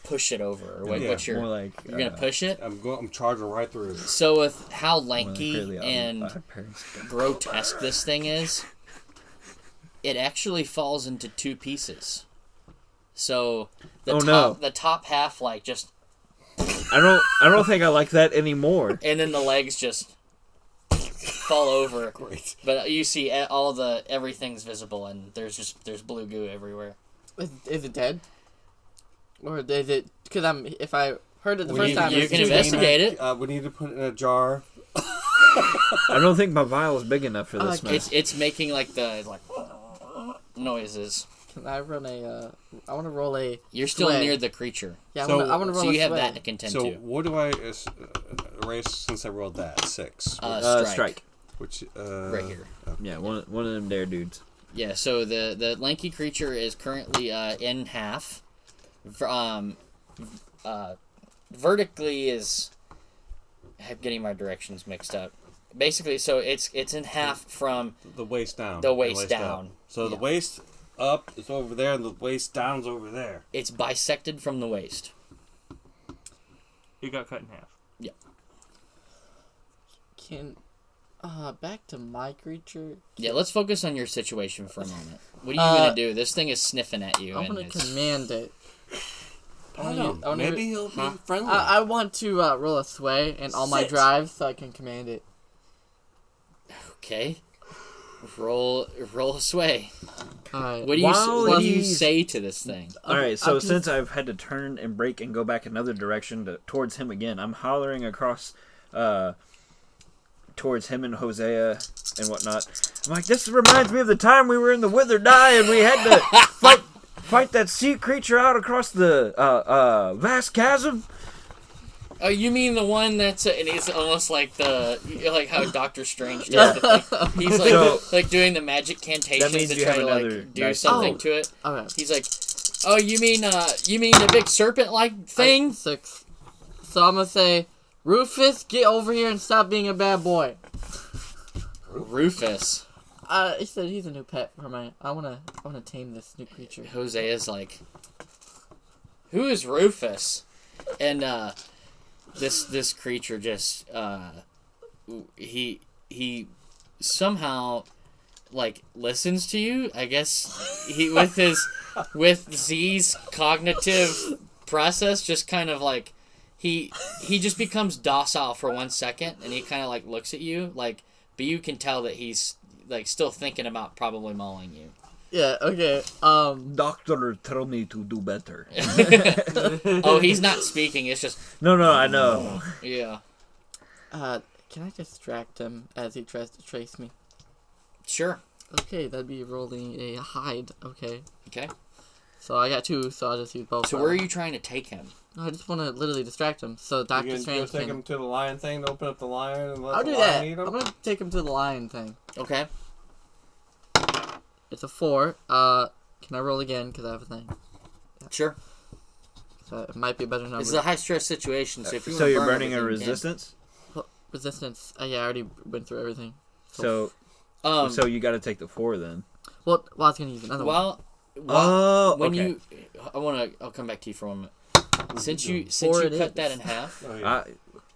push it over? Or what's your? More you're gonna push it. I'm charging right through it. So with how lanky and grotesque this thing is, it actually falls into two pieces. So the top half just. I don't think I like that anymore. And then the legs just fall over. Great. But you see everything's visible, and there's blue goo everywhere. Is it dead? Or is it? Because if I heard it the first time, you can investigate it. We need to put it in a jar. I don't think my vial is big enough for this mess. It's making noises. Can I run a? I want to roll a. You're still near the creature. Yeah, I want to roll. So you have sway. that to contend to. So what do I erase since I rolled that 6? Strike. Which right here. Okay. Yeah, one of them there dudes. Yeah. So the lanky creature is currently in half. Vertically is. I'm getting my directions mixed up. Basically, so it's in half from the waist down. The waist down. So the waist up is over there, and the waist down's over there. It's bisected from the waist. It got cut in half. Yeah. Back to my creature. Yeah, let's focus on your situation for a moment. What are you gonna do? This thing is sniffing at you. I'm gonna command it. Maybe he'll be friendly. I want to roll a sway and all my drives so I can command it. Okay. Roll a sway. Alright. What do you say to this thing? Alright, so since I've had to turn and brake and go back another direction towards him again, I'm hollering across towards him and Hosea and whatnot. I'm like, this reminds me of the time we were in the Withered Eye and we had to fight that sea creature out across the vast chasm. Oh, you mean the one that's and it's almost like how Doctor Strange does the thing. He's like doing the magic cantations to try to do something to it. Okay. He's like, oh, you mean the big serpent-like thing? 6. So I'm gonna say, Rufus, get over here and stop being a bad boy. Rufus. He said he's a new pet for my. I wanna tame this new creature. Hosea's like, who is Rufus? And this creature just he somehow listens to you. I guess he with Z's cognitive process just kind of he just becomes docile for 1 second, and he kind of looks at you but you can tell that he's still thinking about probably mauling you. Yeah, okay. Doctor, tell me to do better. Oh, he's not speaking, it's just... No, I know. Yeah. Can I distract him as he tries to trace me? Sure. Okay, that'd be rolling a hide. Okay. Okay. So I got 2, so I'll just use both. So where are you trying to take him? I just want to literally distract him. So Doctor Strange take him to the lion thing to open up the lion and let I'll the do lion that. eat him? I'm going to take him to the lion thing. Okay. It's a 4. Can I roll again? Because I have a thing. Sure. So it might be a better number. This is a high-stress situation, so if you're burning a resistance? Well, resistance. Yeah, I already went through everything. So you got to take the 4 then. Well, I was going to use another one. Okay. I'll come back to you for a moment. Since you cut that in half,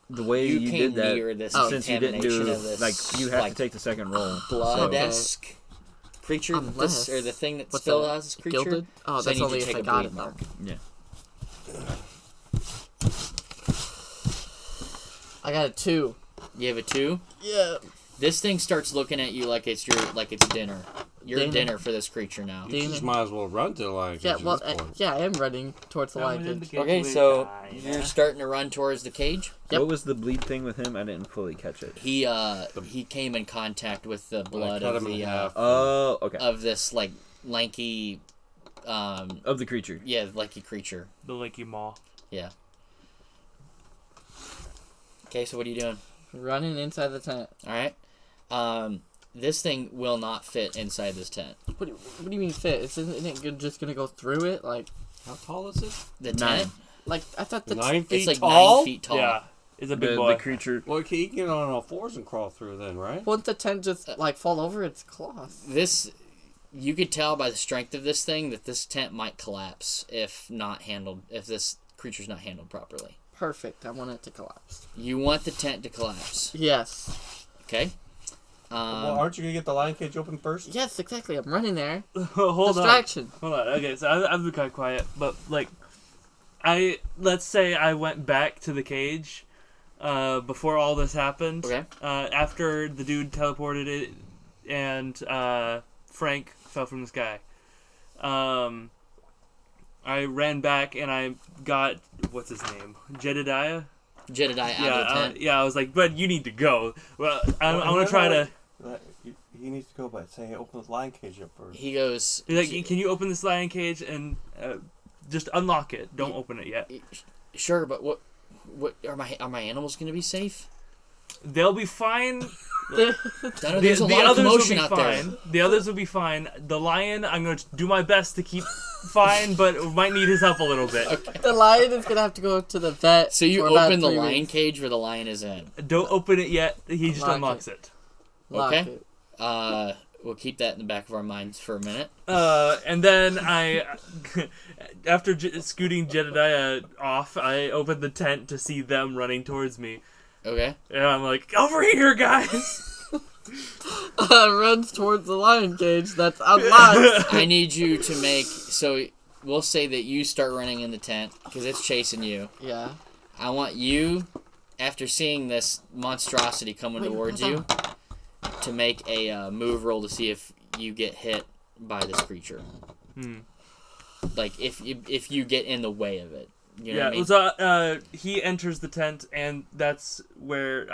the way you came did that, near this since you didn't do of this, you have to take the second roll. blood-esque creature, Unless- or the thing that what's still that? has this creature. Gilded? Oh, so I that's need only to if take I a got bleed it, though. mark. Yeah. I got a 2. You have a 2. Yeah. This thing starts looking at you like it's dinner. You're dinner for this creature now. You just might as well run to the lion cage Yeah, at well, this point. yeah, I am running towards the lion cage. Okay, so you're starting to run towards the cage. Yep. What was the bleed thing with him? I didn't fully catch it. He came in contact with the blood cut of him in the half. Oh, okay. of this like lanky Of the creature. yeah, lanky creature. The Lakey Maw. Yeah. Okay, so what are you doing? Running inside the tent. All right. This thing will not fit inside this tent. What do you mean fit? Isn't it just gonna go through it? Like, How tall is it? The 9. tent? I thought the 9 feet It's like tall? 9 feet tall. Yeah, it's a big The boy. creature. Well, he can get on all fours and crawl through then, right? won't the tent just like fall over its cloth? This, you could tell by the strength of this thing that this tent might collapse if this creature's not handled properly. Perfect. I want it to collapse. You want the tent to collapse. Yes. Okay? Well, aren't you going to get the lion cage open first? Yes, exactly. I'm running there. Hold Distraction. on. Okay, so I've been kind of quiet, but like, let's say I went back to the cage, before all this happened. Okay. After the dude teleported it, and Frank fell from the sky. I ran back and I got what's his name, Jedediah. Jedediah out of the tent. I was like, but you need to go. Well, I want to try to. He needs to go by saying open the lion cage up first. He goes. He's like, can you open this lion cage and just unlock it? Don't open it yet. Sure, but what are my animals going to be safe? They'll be fine. There's a lot of commotion out there. The others will be fine. The lion, I'm going to do my best to keep fine, but might need his help a little bit. Okay. The lion is gonna have to go to the vet. So you for about open the 3 lion weeks. cage where the lion is in. Don't open it yet. He just Lock unlocks it. Lock Okay. it. We'll keep that in the back of our minds for a minute. And then after scooting Jedediah off, I opened the tent to see them running towards me. Okay. And I'm like, over here, guys! Runs towards the lion cage that's unlocked. I need you to make, so we'll say that you start running in the tent because it's chasing you. Yeah. I want you, after seeing this monstrosity coming towards you, to make a move roll to see if you get hit by this creature. Like if you get in the way of it. You know what I mean? So he enters the tent, and that's where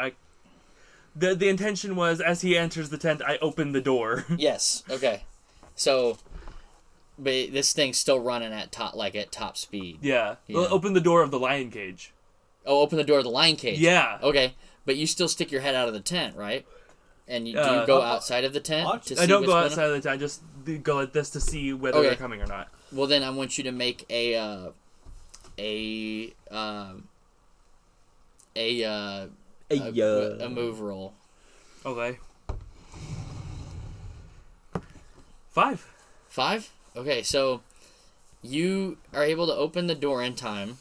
the intention was, as he enters the tent, I open the door. Yes. Okay. So, but this thing's still running at top speed. Yeah. Yeah. Well, open the door of the lion cage. Oh, open the door of the lion cage. Yeah. Okay, but you still stick your head out of the tent, right? And do you go outside of the tent to see I don't what's go going outside on? of the tent. I just go like this to see whether Okay. they're coming or not. Well, then I want you to make a move roll. Okay. 5. 5? Okay, so you are able to open the door in time.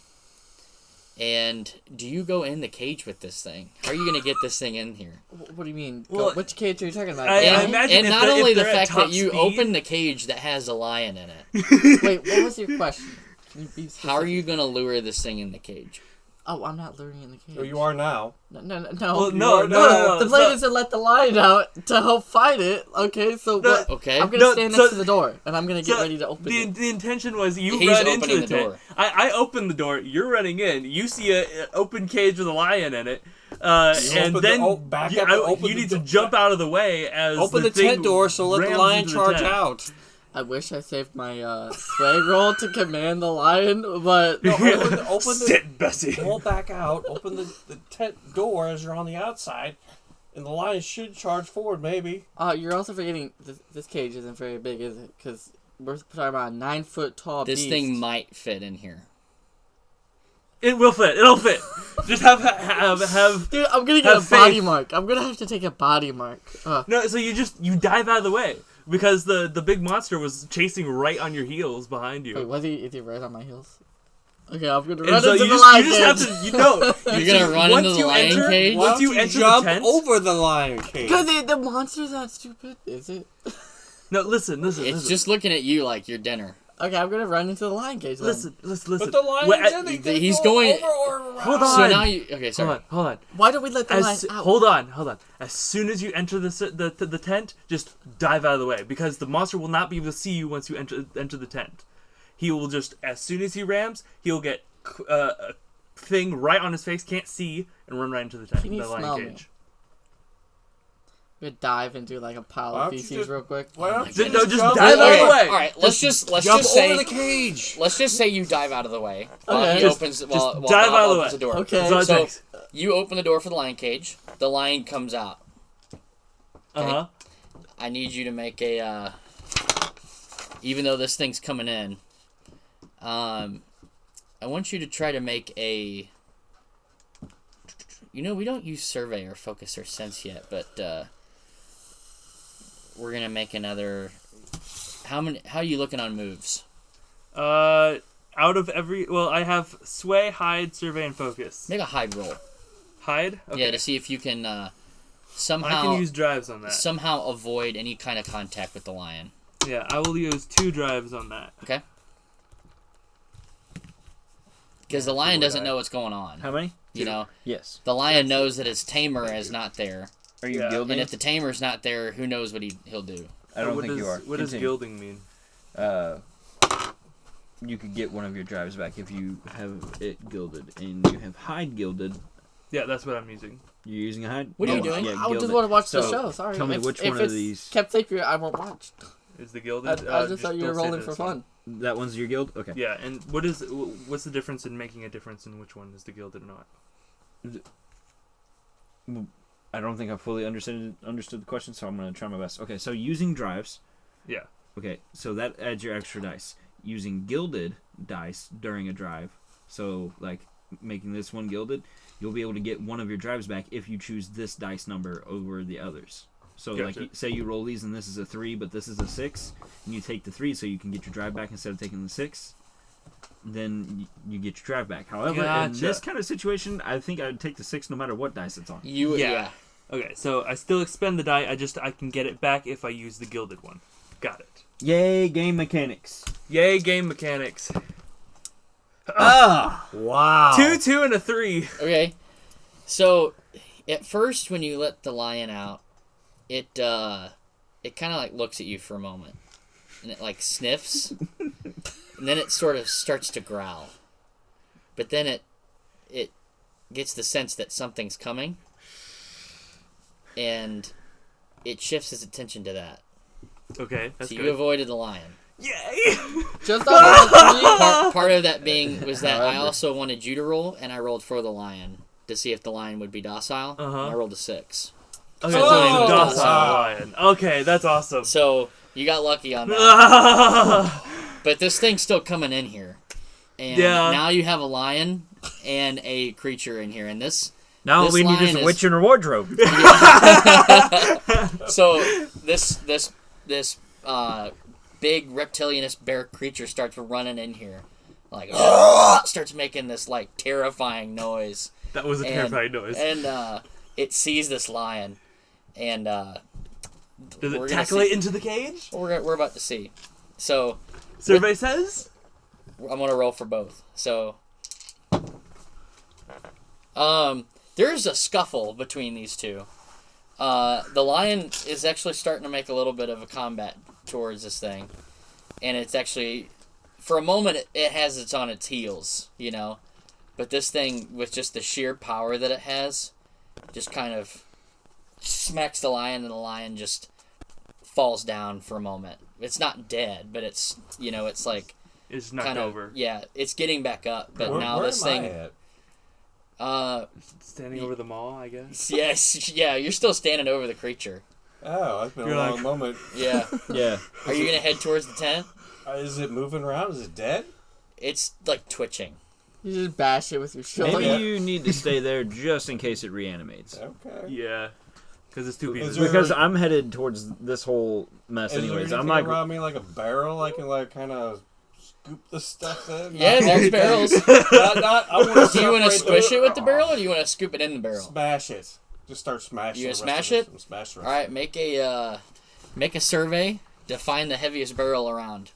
And do you go in the cage with this thing? How are you going to get this thing in here? What do you mean? Well, Which cage are you talking about? I And, imagine and if not the- only if the they're at fact that top you speed- open the cage that has a lion in it. Wait, what was your question? Can you be How are specific? you going to lure this thing in the cage? Oh, I'm not luring in the cage. Oh, you are now. No. Well, no. The plan is to let the lion out to help fight it. Okay, so what? Okay. I'm gonna No, stand so- next to the door, and I'm gonna get So ready to open it. The intention was you He's run into opening the the tent. door. I open the door. You're running in. You see a open cage with a lion in it, and open then back up and open you the need to door. jump out of the way as Open the thing tent door, so let the rams lion into the charge tent. out. I wish I saved my swag roll to command the lion, but No, open the Sit, Bessie. pull back out. Open the tent door as you're on the outside, and the lion should charge forward. Maybe. you're also forgetting this cage isn't very big, is it? Because we're talking about a 9-foot tall This beast. thing might fit in here. It will fit. It'll fit. Just have. Dude, I'm gonna get a have body faith. mark. I'm gonna have to take a body mark. No, so you dive out of the way because the big monster was chasing right on your heels behind you. Wait, is he right on my heels? Okay, I'm gonna And run so into you the just, lion you just cage. have to, you know. You're gonna run once into the you lion enter, cage? Once you Why don't enter jump the tent. over the lion cage. Because the monster's not stupid, is it? No, listen. It's just looking at you like you're dinner. Okay, I'm gonna run into the lion cage. Then. Listen. But the lion's in it. He's going. Over or around. Hold on. So now you. Okay, sorry. Hold on. Why don't we let the lion out? Hold on. As soon as you enter the tent, just dive out of the way because the monster will not be able to see you once you enter the tent. He will just, as soon as he rams, he'll get a thing right on his face, can't see, and run right into the tent. Can you the smell lion me? cage. We could dive into like a pile of feces real quick. Why don't Just you dive jump out of the way. All right, let's just jump say over the cage. let's just say you dive out of the way while Okay. he Just opens dive while out of Bob the opens way. the door. Okay. That's all it So takes. you open the door for the lion cage. The lion comes out. Uh-huh. I need you to make a. Even though this thing's coming in, I want you to try to make a. You know, we don't use survey or focus or sense yet, but we're gonna make another. How are you looking on moves? Out of every... Well, I have sway, hide, survey, and focus. Make a hide roll. Hide? Okay. Yeah, to see if you can somehow I can use drives on that. somehow avoid any kind of contact with the lion. Yeah, I will use 2 drives on that. Okay. Because the lion doesn't know what's going on. How many? You know, Yes. the lion knows that his tamer is not there, Are you Yeah. gilding? and if the tamer's not there, who knows what he'll do? I don't what think does, you are. What does Continue. gilding mean? You could get one of your drives back if you have it gilded, and you have hide gilded. Yeah, that's what I'm using. You're using a hide. What are you Oh, doing? Yeah, I just gilded. want to watch the So, show. Sorry. tell me which one of it's these- kept secret, I won't watch. Is the gilded? I just thought you were don't say rolling that for it's fun. That one's your guild. Okay. Yeah, and what's the difference in making a difference in which one is the gilded or not? I don't think I fully understood the question, so I'm gonna try my best. Okay, so using drives. Yeah. Okay, so that adds your extra dice. Using gilded dice during a drive, so like making this one gilded, you'll be able to get one of your drives back if you choose this dice number over the others. So Gotcha. like, say you roll these and this is a 3, but this is a 6, and you take the 3 so you can get your drive back instead of taking the 6. Then you get your drive back. However, in Gotcha. this kind of situation, I think I'd take the 6 no matter what dice it's on. Yeah. Okay, so I still expend the die. I can get it back if I use the gilded one. Got it. Yay, game mechanics. Yay, game mechanics. Ah! Wow. 2, 2, and a 3. Okay. So, at first, when you let the lion out, it kind of like looks at you for a moment, and it like sniffs, and then it sort of starts to growl. But then it gets the sense that something's coming, and it shifts its attention to that. Okay, that's So good. you avoided the lion. Yay! Just on Part of that being was that I However. also wanted you to roll, and I rolled for the lion to see if the lion would be docile. Uh-huh. And I rolled a 6. Okay, So so it's it's a docile wow. lion. Okay, that's awesome. So you got lucky on that. But this thing's still coming in here. And Yeah. now you have a lion and a creature in here. And this Now This we need line is a is- witch in her wardrobe. so this big reptilianous bear creature starts running in here. Like starts making this like terrifying noise. That was a terrifying noise. And it sees this lion and Does we're it gonna tackle see- it into the cage? we're about to see. So Survey says? I'm gonna roll for both. So, there's a scuffle between these two. The lion is actually starting to make a little bit of a combat towards this thing, and it's actually, for a moment, it has it on its heels, you know, but this thing, with just the sheer power that it has, just kind of smacks the lion, and the lion just falls down for a moment. It's not dead, but it's, you know, it's like It's knocked kind of over. yeah, it's getting back up, but now where this am thing I at? Standing over the mall, I guess. yes, yeah, you're still standing over the creature. Oh, that's been You're a long like- moment. Yeah. Yeah. Are you gonna head towards the tent? Is it moving around? Is it dead? It's like twitching. You just bash it with your shoulder. Maybe you need to stay there just in case it reanimates. Okay. Yeah. Because it's 2 pieces. Is there- Because I'm headed towards this whole mess Is anyways. there I'm anything like, around me like a barrel I can like kind of scoop the stuff in? Yeah, there's barrels. I want Do you want to squish it with the barrel, or do you want to scoop it in the barrel? Smash it. Just start smashing. You gonna the rest smash of it? Smash the All rest. right, make a survey to find the heaviest barrel around.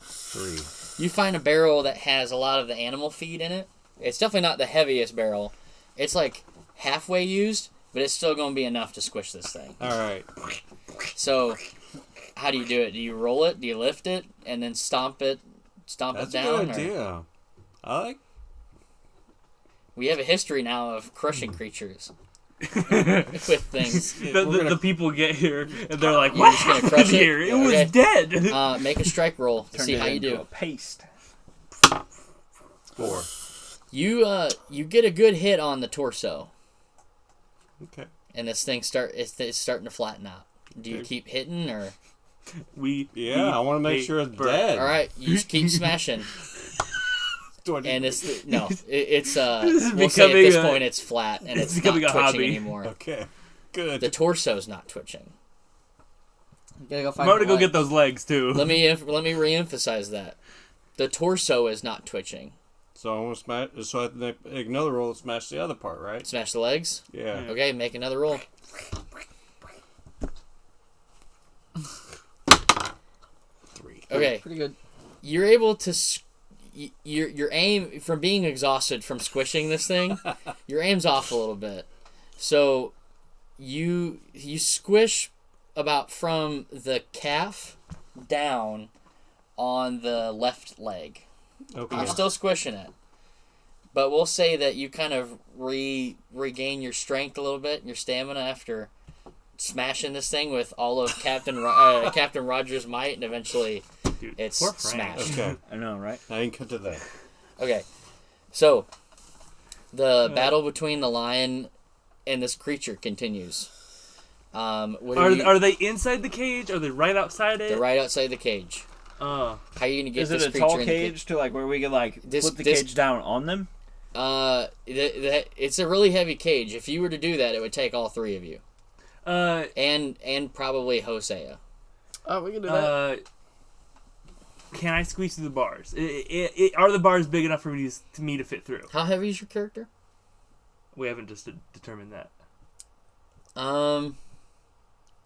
3. You find a barrel that has a lot of the animal feed in it. It's definitely not the heaviest barrel. It's like halfway used, but it's still going to be enough to squish this thing. All right. So, how do you do it? Do you roll it? Do you lift it and then stomp it down? That's a good idea. I like. We have a history now of crushing creatures with things. The people get here and they're like, You're "What just gonna happened crush it? here? It Okay. was dead." Make a strike roll to see how you do. A paste. 4. You get a good hit on the torso, Okay. and this thing it's starting to flatten out. Do you keep hitting or? Yeah, I want to make sure it's dead. All right, you just keep smashing. And it's we'll say at this point it's flat and it's not becoming a twitching hobby anymore. Okay. Good. The torso's not twitching. You gotta go I'm find gonna the go legs. get those legs too. Let me reemphasize that. The torso is not twitching. So I want to smash. So I have to make another roll to smash the other part, right? Smash the legs. Yeah. Okay, make another roll. 3. Okay, Pretty good. you're able to. Your aim from being exhausted from squishing this thing, your aim's off a little bit. So you squish about from the calf down on the left leg. Okay. You're still squishing it. But we'll say that you kind of regain your strength a little bit, your stamina after smashing this thing with all of Captain Roger's might, and eventually Dude, it's poor Frank. smashed. Okay. I know, right? I didn't cut to that. Okay, so the battle between the lion and this creature continues. Are they inside the cage? Are they right outside it? They're right outside the cage. Oh. How are you gonna get Is this it a creature tall in the cage to like where we can like This- put the this- cage down on them? It's a really heavy cage. If you were to do that, it would take all three of you, and probably Hosea. Oh, we can do that. Can I squeeze through the bars? Are the bars big enough for me to fit through? How heavy is your character? We haven't just determined that.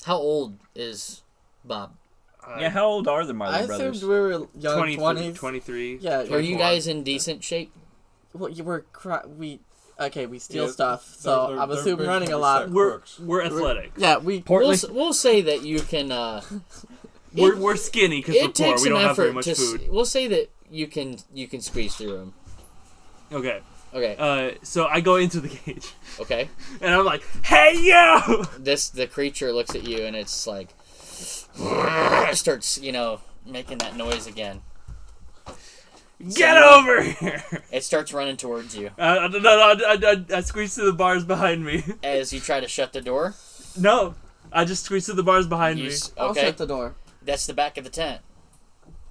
How old is Bob? Yeah, how old are the Marley I brothers? assumed we were young 23. 20s. 23. Yeah. Are you guys in decent shape? Well, we steal Yeah, stuff, so they're I'm assuming pretty running a heavy lot. set. We're athletic. Yeah, we. We'll say that you can. We're skinny because we're It poor. takes We some don't have very effort much to. food. We'll say that you can squeeze through them. Okay. Okay. So I go into the cage Okay. and I'm like, "Hey yo!" The creature looks at you and it's like starts making that noise again. Get over here! It starts running towards you I squeeze through the bars behind me. as you try to shut the door. No, I just squeeze through the bars behind me. I'll Okay, shut the door. that's the back of the tent.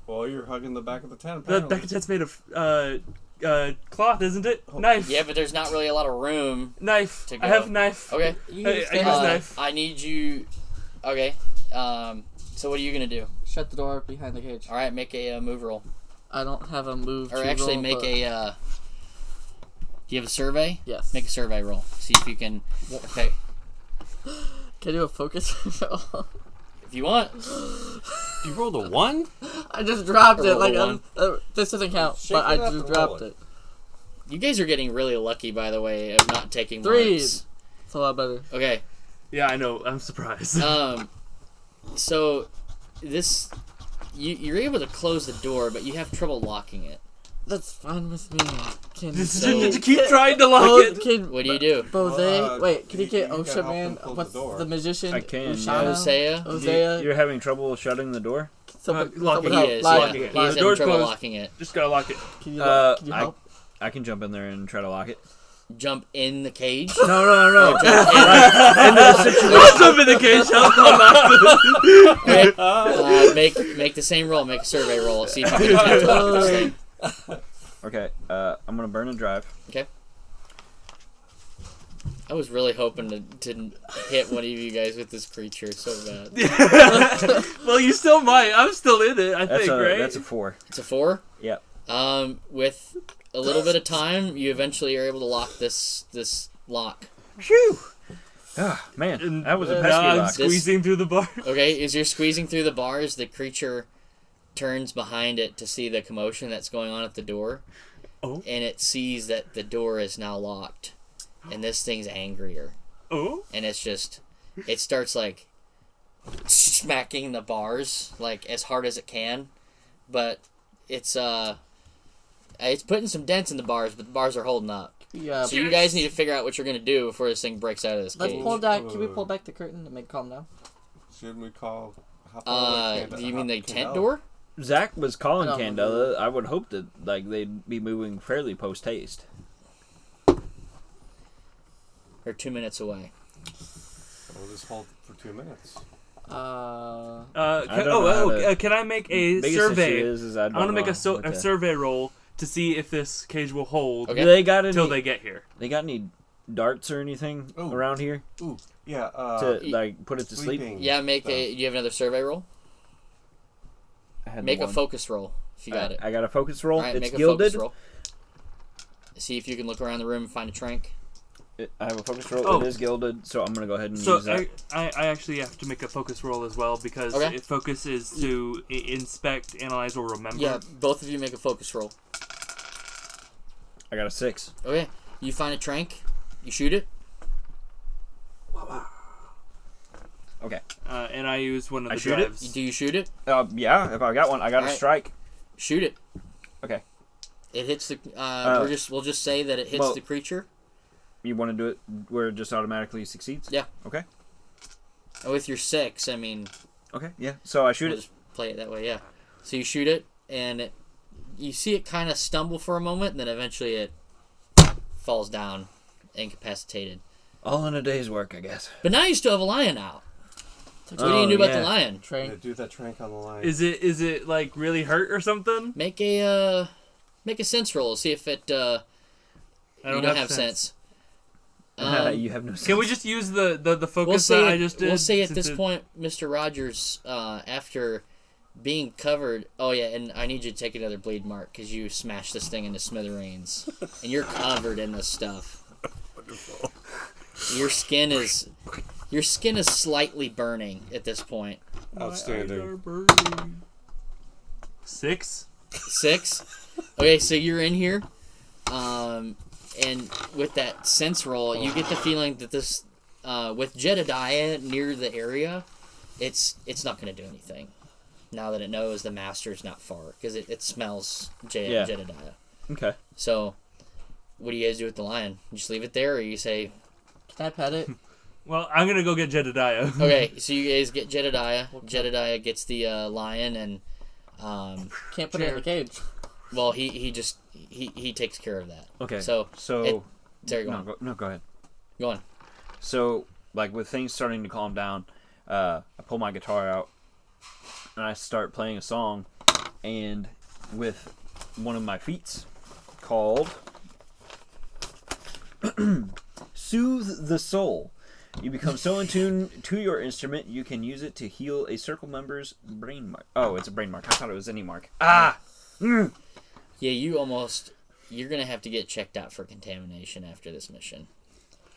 Well, you're hugging the back of the tent. The Apparently. back of the tent's made of cloth, isn't it? Knife. Yeah, but there's not really a lot of room. Knife. To I go. have knife. Okay. You I can use stand knife. I need you. Okay. So what are you gonna do? Shut the door behind the cage. All right, make a move roll, I don't have a move. or to actually roll, make but- a. Do you have a survey? Yes. Make a survey roll. See if you can. Okay. Can I do a focus roll? If you want. You rolled a 1? I just dropped it. Roll Like one. this doesn't count, Shake but I it up just and dropped roll it. You guys are getting really lucky, by the way, of not taking 3. marks. It's a lot better. Okay. Yeah, I know. I'm surprised. So this you're able to close the door, but you have trouble locking it. That's fine with me. Can Did you keep trying to lock it? Can What do you do? Bose? Wait, can you get you gotta Osha help Man? him close What's the door. the magician? I can, Ushana? Hosea? Hosea. You're having trouble shutting the door? locking someone He help. is, Like, yeah. He is The having door's trouble closed. locking it. Just gotta lock it. Can you, can you I- help? I can jump in there and try to lock it. Jump in the cage. No. I'll jump in the cage. I'll Make the same roll. Make a survey roll. See if you can attempt to lock this thing. Okay, I'm gonna burn and drive. Okay. I was really hoping to hit one of you guys with this creature so bad. Well, you still might. I'm still in it, I think, right? That's a 4. It's a 4. Yep. With a little bit of time, you eventually are able to lock this lock. Phew! Ah, man, And that was a now pesky I'm lock. squeezing through the bar. Okay, as you're squeezing through the bars, the creature turns behind it to see the commotion that's going on at the door. Oh. And it sees that the door is now locked. And this thing's angrier. Oh. And it starts like smacking the bars like as hard as it can. But it's putting some dents in the bars, but the bars are holding up. Yeah. So you guys need to figure out what you're gonna do before this thing breaks out of this Let's cage. pull back. Can we pull back the curtain to make it calm down? Should we call? Do you mean the tent door? Zach was calling I don't Candela. remember. I would hope that like they'd be moving fairly post haste. They're 2 minutes away. We'll just hold for 2 minutes. I don't know how to- Can I make a Biggest survey? issue is I I want to make a a survey roll to see if this cage will hold Okay. Do they got any? until they get here. They got any darts or anything Ooh. around here Ooh, yeah. to like put it to sleep? sleeping Yeah, do stuff. you have another survey roll? I had Make the a one. focus roll if you got it. I got a focus roll. Alright, It's make a gilded. focus roll. See if you can look around the room and find a trank. I have a focus roll. Oh. It is gilded, so I'm gonna go ahead and So use that. I actually have to make a focus roll as well because Okay. focus is to inspect, analyze, or remember. Yeah, both of you make a focus roll. I got a 6. Okay, you find a trank, you shoot it. Okay. And I use one of I the shoot it? drives. Do you shoot it? Yeah. If I got one, I got a Alright. strike. Shoot it. Okay. It hits the. We'll just say that it hits well- the creature. You want to do it where it just automatically succeeds? Yeah. Okay. With your 6, I mean, Okay. Yeah. So I shoot we'll it. just play it that way. Yeah. So you shoot it, and you see it kind of stumble for a moment, and then eventually it falls down, incapacitated. All in a day's work, I guess. But now you still have a lion out. What do you Oh, do about yeah. the lion? Yeah, Train. do that trank on the line. Is it like really hurt or something? Make a sense roll. See if it. I You don't have sense. You have no sense. Can we just use the focus We'll say, that I just did? we'll say at since this point, Mr. Rogers, after being covered. Oh yeah, and I need you to take another bleed mark because you smashed this thing into smithereens, and you're covered in this stuff. Wonderful. Your skin is slightly burning at this point. Outstanding. 6. 6. Okay, so you're in here, and with that sense roll, you get the feeling that this, with Jedediah near the area, it's not going to do anything. Now that it knows the master's not far, because it smells Jedediah. Okay. So, what do you guys do with the lion? You just leave it there, or you say, Can I pet it? Well, I'm gonna go get Jedediah. okay, so you guys get Jedediah. Jedediah gets the lion, and Can't put it in the cage. well, he takes care of that. Okay. So sorry, go on. Go ahead. Go on. So, like, with things starting to calm down, I pull my guitar out and I start playing a song, and with one of my feats called Soothe the Soul. You become so in tune to your instrument, you can use it to heal a circle member's brain mark. Oh, it's a brain mark. I thought it was any mark. Ah! Mm. Yeah, you're gonna have to get checked out for contamination after this mission.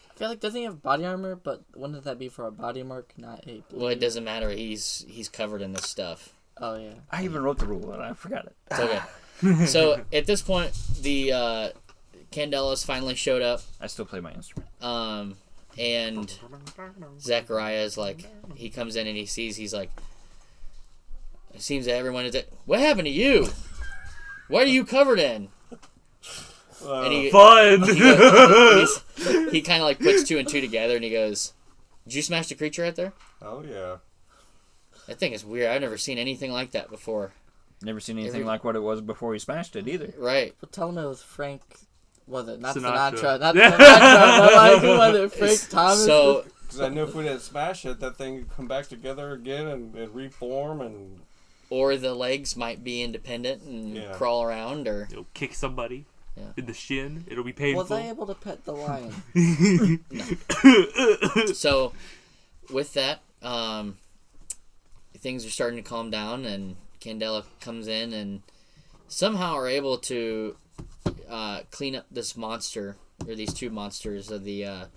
I feel like doesn't he have body armor? But wouldn't that be for a body mark, not a? Well, it doesn't matter. He's covered in this stuff. Oh yeah. I even wrote the rule and I forgot it. It's okay. So at this point, the Candelas finally showed up. I still play my instrument. And Zachariah is like, he comes in and he's like, it seems that everyone is. What happened to you? What are you covered in? And Fun. he kind of like puts 2 and 2 together and he goes, "Did you smash the creature right there? Oh yeah. That thing is weird. I've never seen anything like that before." Never seen anything like what it was before he smashed it either. Right. But tell him it was Frank. Was it not Sinatra. Sinatra? Not Sinatra. But like who was it? Frank Thomas. So Because I knew if we didn't smash it, that thing would come back together again and reform and. or the legs might be independent and Yeah. crawl around, or It'll kick somebody Yeah. in the shin. It'll be painful. was I able to pet the lion? so with that, things are starting to calm down, and Candela comes in and somehow are able to clean up this monster, or these 2 monsters of the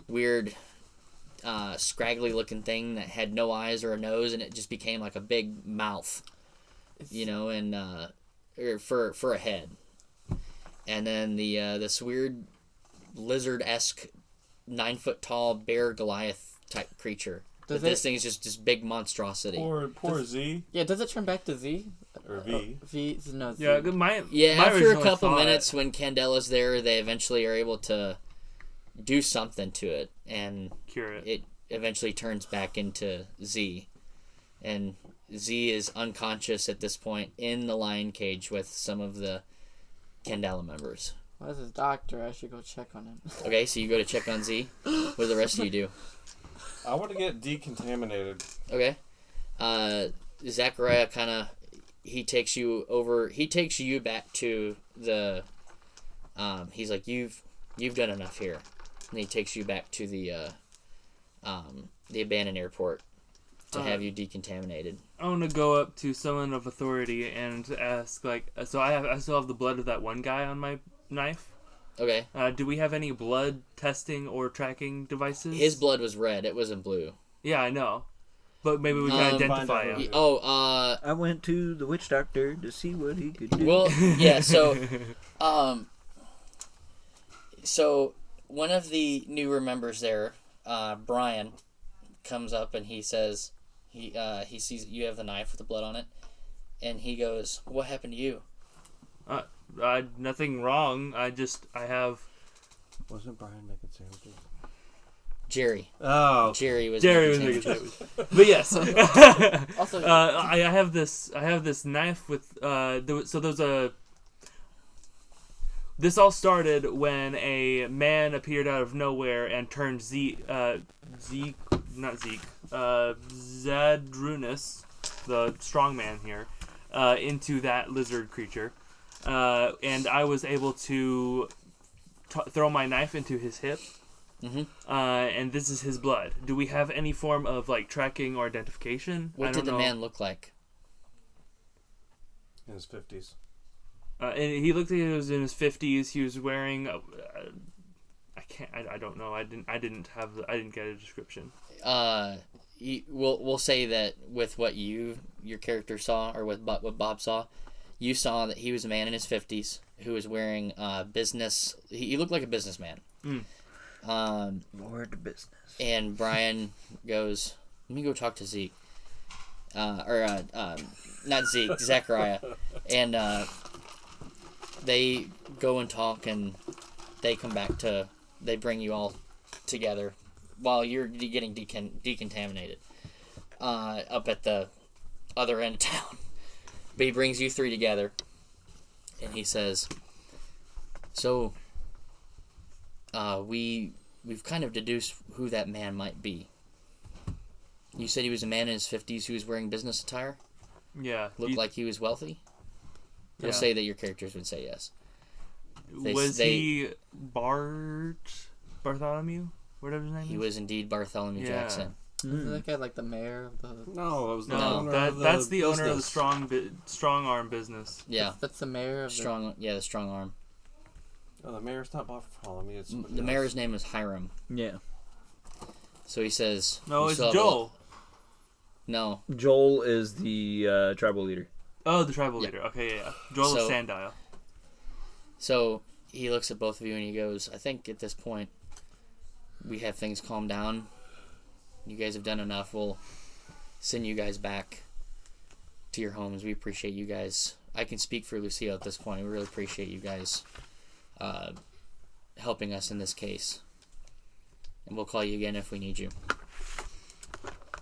weird scraggly looking thing that had no eyes or a nose, and it just became like a big mouth, and or for a head. And then this weird lizard-esque 9-foot tall bear Goliath type creature. This thing is just this big monstrosity. Poor Z. Yeah, does it turn back to Z? Or V. V, no, Z. Yeah, after a couple minutes when Candela's there, they eventually are able to do something to it, and cure it. It eventually turns back into Z. And Z is unconscious at this point in the lion cage with some of the Candela members. Where's his doctor? I should go check on him. Okay, so you go to check on Z. What do the rest of you do? I want to get decontaminated. Okay. Zachariah he takes you back to the he's like, you've done enough here. And he takes you back to the abandoned airport to have you decontaminated. I want to go up to someone of authority and ask, like, so I still have the blood of that one guy on my knife. Okay. Do we have any blood testing or tracking devices? His blood was red. It wasn't blue. Yeah, I know. But maybe we can identify him. I went to the witch doctor to see what he could do. Well, yeah, so one of the newer members there, Brian, comes up and he says he sees you have the knife with the blood on it, and he goes, "What happened to you?" Nothing wrong. I have. Wasn't Brian making sandwiches? Jerry. Oh, Jerry was making sandwiches. But yes. Also, I have this knife with This all started when a man appeared out of nowhere and turned Zadrunus, the strong man here, into that lizard creature. And I was able to throw my knife into his hip. Mm-hmm. And this is his blood. Do we have any form of like tracking or identification? What did the man look like? In his 50s. And he looked like he was in his 50s. He was wearing. I don't know. I didn't get a description. We'll say that with what your character saw, or with what Bob saw, you saw that he was a man in his 50s who was wearing business. He looked like a businessman. Mm. More to business. And Brian goes, "Let me go talk to Zeke." Not Zeke, Zachariah. And they go and talk, and they come back they bring you all together while you're getting decontaminated up at the other end of town. But he brings you three together, and he says, "So, we've kind of deduced who that man might be. You said he was a man in his 50s who was wearing business attire? Yeah. Looked like he was wealthy?" We'll say that your characters would say yes. Was he Bartholomew? Whatever his name is? He was indeed Bartholomew Jackson. Isn't that guy like the mayor of the... No, it was the No, owner of the that's the owner of the business. strong arm business. Yeah. That's the mayor of the strong arm. Oh, the mayor's not Bartholomew. It's The mayor's name is Hiram. Yeah. So he says... No, it's Joel. No. Joel is the tribal leader. Oh, the tribal leader. Okay, yeah. Joel is Sandile. So he looks at both of you and he goes, "I think at this point we have things calmed down. You guys have done enough. We'll send you guys back to your homes. We appreciate you guys. I can speak for Lucille at this point. We really appreciate you guys helping us in this case. And we'll call you again if we need you."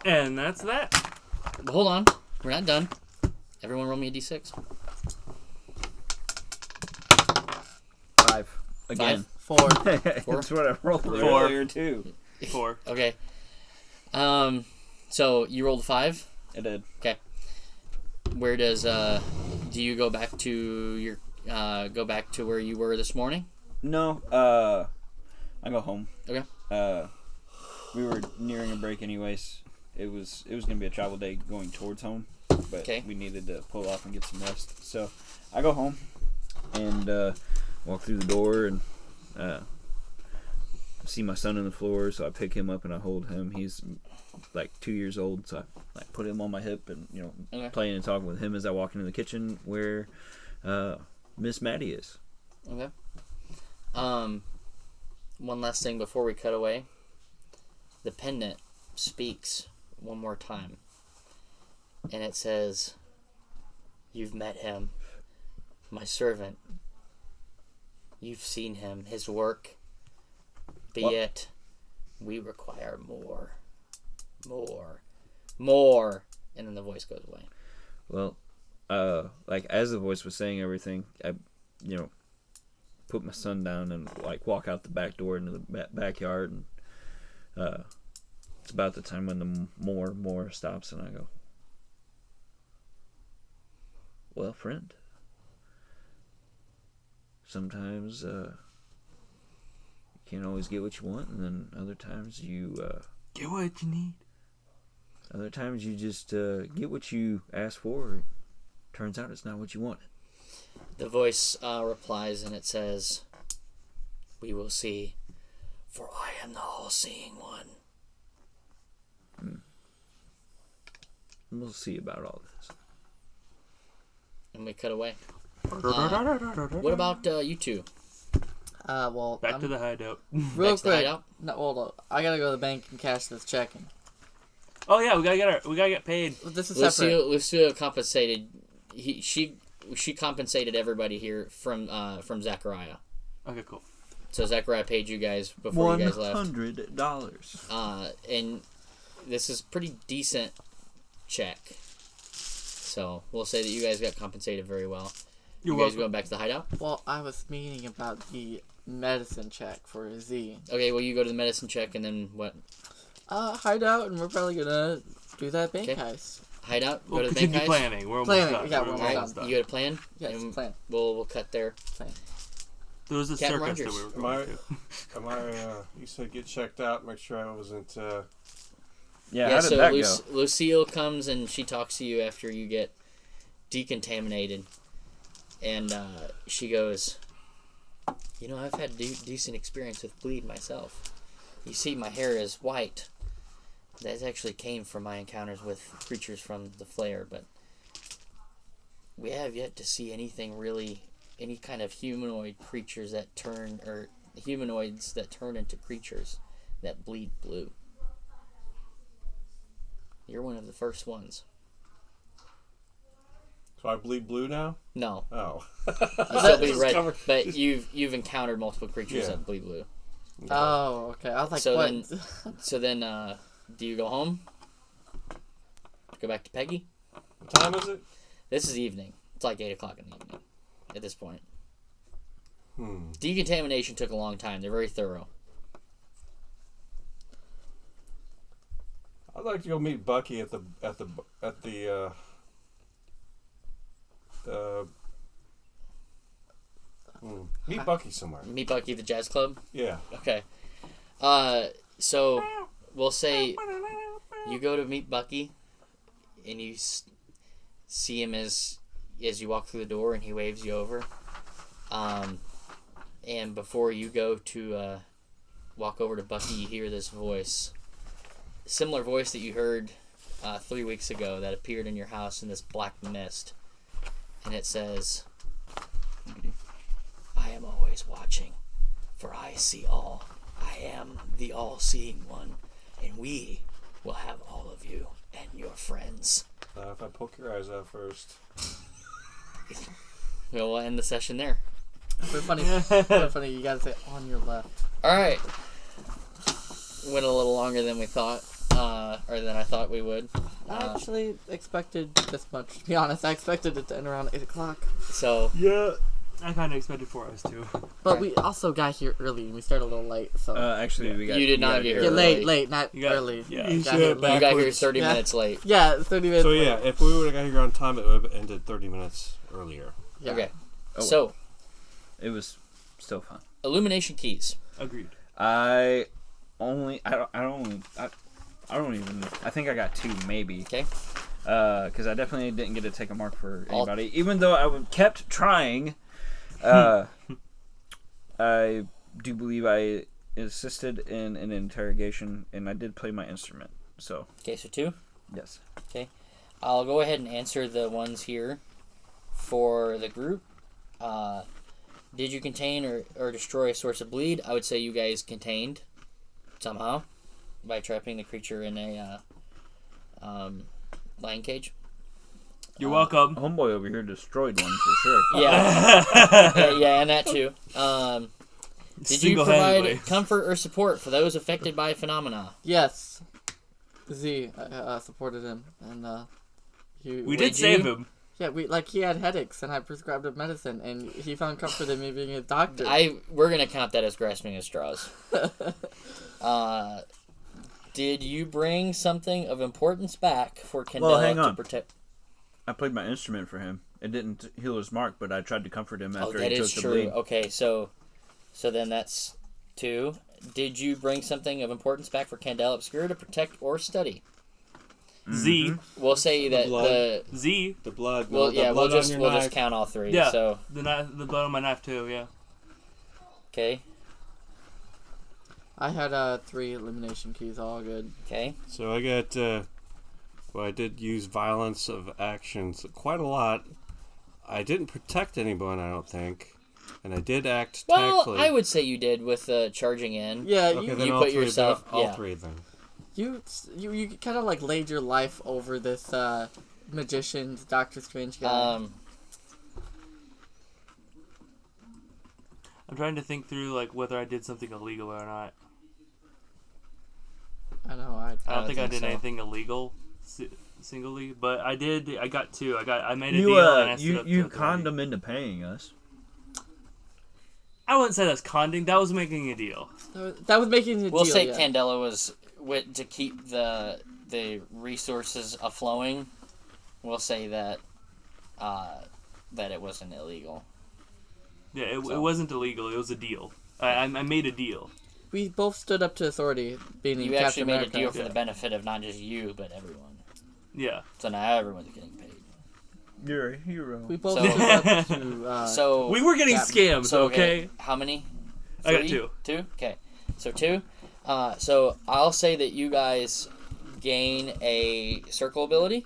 And that's that. But hold on. We're not done. Everyone roll me a d6. 5. Again. 4. That's what I rolled 4. earlier too. 4. Okay. So you rolled a 5? I did. Okay. Where does do you go back to your where you were this morning? No, I go home. Okay. We were nearing a break anyways. It was gonna be a travel day going towards home, but we needed to pull off and get some rest. So I go home and walk through the door and see my son on the floor, so I pick him up and I hold him. He's like 2 years old, so I like put him on my hip and playing and talking with him as I walk into the kitchen where Miss Maddie is. Okay. One last thing before we cut away. The pendant speaks one more time, and it says, "You've met him, my servant. You've seen him, his work. Be it, we require more. And then the voice goes away. Well, like as the voice was saying everything, I, put my son down and like walk out the back door into the backyard, and it's about the time when the more stops, and I go, "Well, friend, sometimes you can't always get what you want, and then other times you get what you need. Other times you just get what you ask for. Turns out it's not what you wanted." The voice replies, and it says, "We will see, for I am the all-seeing one." We'll see about all this. And we cut away. What about you two? Well, Back to the hideout. real Back to the quick. hideout? No, hold on. I gotta go to the bank and cash this check in. Oh yeah, we gotta get paid. This is separate. Lucille compensated. She compensated everybody here from Zachariah. Okay, cool. So Zachariah paid you guys before you guys left. $100. And this is pretty decent check. So we'll say that you guys got compensated very well. You're you guys welcome. going back to the hideout? Well, I was meaning about the medicine check for Z. Okay, well you go to the medicine check and then what? Hideout, and we're probably gonna do that bank Okay. heist. Hideout? We'll go to the bank continue heist? planning. We're almost Planning, done. yeah, we're almost almost Alright, you got a plan? Yes, And plan. We'll cut there. Plan. There was a Captain circus that Rogers. we were going to. Am I? You said get checked out. Make sure I wasn't. Yeah, Yeah, how did so that go? Lucille comes and she talks to you after you get decontaminated. And she goes, I've had decent experience with bleed myself. You see, my hair is white. That actually came from my encounters with creatures from the flare, but we have yet to see anything really, any kind of humanoid creatures that turn, or humanoids that turn into creatures that bleed blue. You're one of the first ones. So I bleed blue now. No, Oh. you still bleed red, Covered. but you've encountered multiple creatures Yeah. that bleed blue. Oh, okay. I was like, So what? So then, do you go home? Go back to Peggy? What time is it? This is evening. It's like 8 o'clock in the evening at this point. Hmm. Decontamination took a long time. They're very thorough. I'd like to go meet Bucky at the meet Bucky somewhere. Meet Bucky at the jazz club? Yeah. Okay. So we'll say you go to meet Bucky and you see him as you walk through the door and he waves you over. And before you go to walk over to Bucky, you hear this voice. Similar voice that you heard 3 weeks ago that appeared in your house in this black mist. And it says, "I am always watching, for I see all. I am the all-seeing one, and we will have all of you and your friends." If I poke your eyes out first. We'll end the session there. But funny, you gotta say on your left. All right. Went a little longer than we thought, or than I thought we would. I actually expected this much. To be honest, I expected it to end around 8 o'clock. So Yeah, I kind of expected 4 hours too. But we also got here early, and we started a little late, so... Actually, we got. You did not got get here here yeah, early. late, not You got- early. yeah. You You got here should late. you got here backwards. 30 Yeah. minutes late. Yeah, 30 minutes So late. yeah, if we would have got here on time, it would have ended 30 minutes earlier. Yeah. Okay. Oh. So, It was still fun. illumination keys. Agreed. I don't even. I think I got 2, maybe. Okay. Because I definitely didn't get to take a mark for All- anybody, even though I kept trying. I do believe I assisted in an interrogation, and I did play my instrument. So. Okay, so 2. Yes. Okay, I'll go ahead and answer the ones here for the group. Did you contain or destroy a source of bleed? I would say you guys contained somehow by trapping the creature in a lion cage. You're welcome. Homeboy over here destroyed one for sure. Yeah, and that too. Did you Single-handedly. provide comfort or support for those affected by phenomena? Yes. Z supported him, and We did save him. Yeah, he had headaches, and I prescribed him medicine, and he found comfort in me being his doctor. We're gonna count that as grasping at straws. Did you bring something of importance back for Candela to protect? I played my instrument for him. It didn't heal his mark, but I tried to comfort him after that he took is the true. bleed. Okay, so then that's 2. Did you bring something of importance back for Candela Obscura to protect or study? Z. We'll say that the Z. The blood. Well, the yeah, blood we'll on your just knife. count all 3. Yeah. So The blood on my knife too. Yeah. okay. I had 3 elimination keys, all good. Okay. So I got. Well, I did use violence of actions quite a lot. I didn't protect anyone, I don't think, and I did act tactfully. Well, I would say you did with charging in. Yeah, Okay, you then you all put three, yourself- All yeah. 3 then. you kind of laid your life over this magician's Doctor Strange guy. I'm trying to think through whether I did something illegal or not. I know. I don't think I think did so. anything illegal singly, but I did. I got 2. I made a deal and I stood up You to conned authority. him into paying us. I wouldn't say that's conding. That was making a deal. That was making a We'll deal. say yeah. Candela was to keep the resources a-flowing. We'll say that it wasn't illegal. Yeah, it wasn't illegal. It was a deal. I made a deal. We both stood up to authority, being You Captain actually made America. a deal for Yeah. the benefit of not just you, but everyone. Yeah. So now everyone's getting paid. You're a hero. We both So- stood up to. So We were getting scammed, So okay? how many? I got 3? 2. 2? Okay. So 2. So I'll say that you guys gain a circle ability.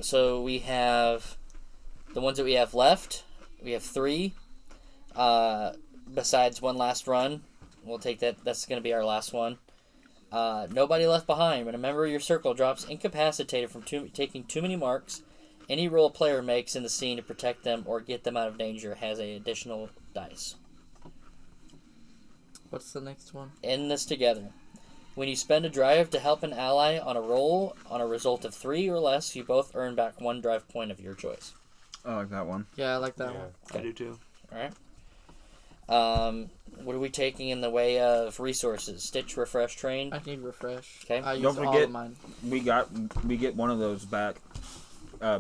So we have the ones that we have left. We have 3. Besides one last run. We'll take that. That's going to be our last one. Nobody left behind. When a member of your circle drops incapacitated from taking too many marks, any roll a player makes in the scene to protect them or get them out of danger has an additional dice. What's the next one? End this together. When you spend a drive to help an ally on a roll on a result of 3 or less, you both earn back 1 drive point of your choice. Oh, I got one. Yeah, I like that one. I do too. Alright. What are we taking in the way of resources? Stitch, refresh, train? I need refresh. Okay. I use Don't all forget- of mine. We get one of those back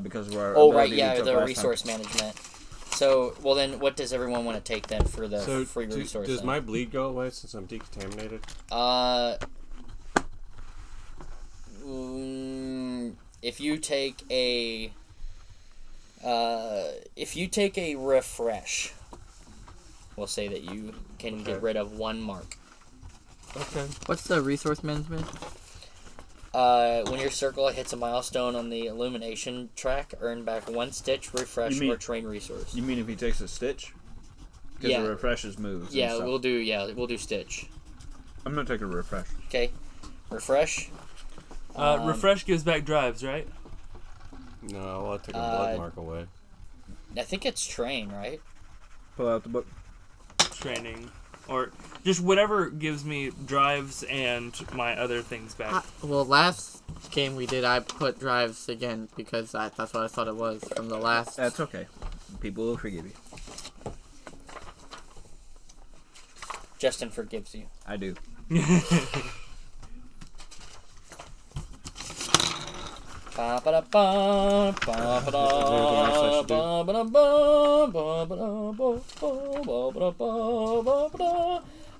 because of our. Oh, right, ability we yeah, took the last resource management. So, well then, what does everyone want to take then for the So free resource? does then? my bleed go away since I'm decontaminated? If you take a refresh, we'll say that you can get rid of 1 mark. Okay. What's the resource management? When your circle hits a milestone on the illumination track, earn back 1 stitch, refresh, You mean- or train resource. You mean if he takes a stitch? Because Yeah. it refreshes moves. Yeah, and stuff. we'll do stitch. I'm gonna take a refresh. Okay, refresh. Refresh gives back drives, right? No, I'll take a blood mark away. I think it's train, right? Pull out the book. Training. Or just whatever gives me drives and my other things back. Well, last game we did, I put drives again because that's what I thought it was from the last. That's okay. People will forgive you. Justin forgives you. I do.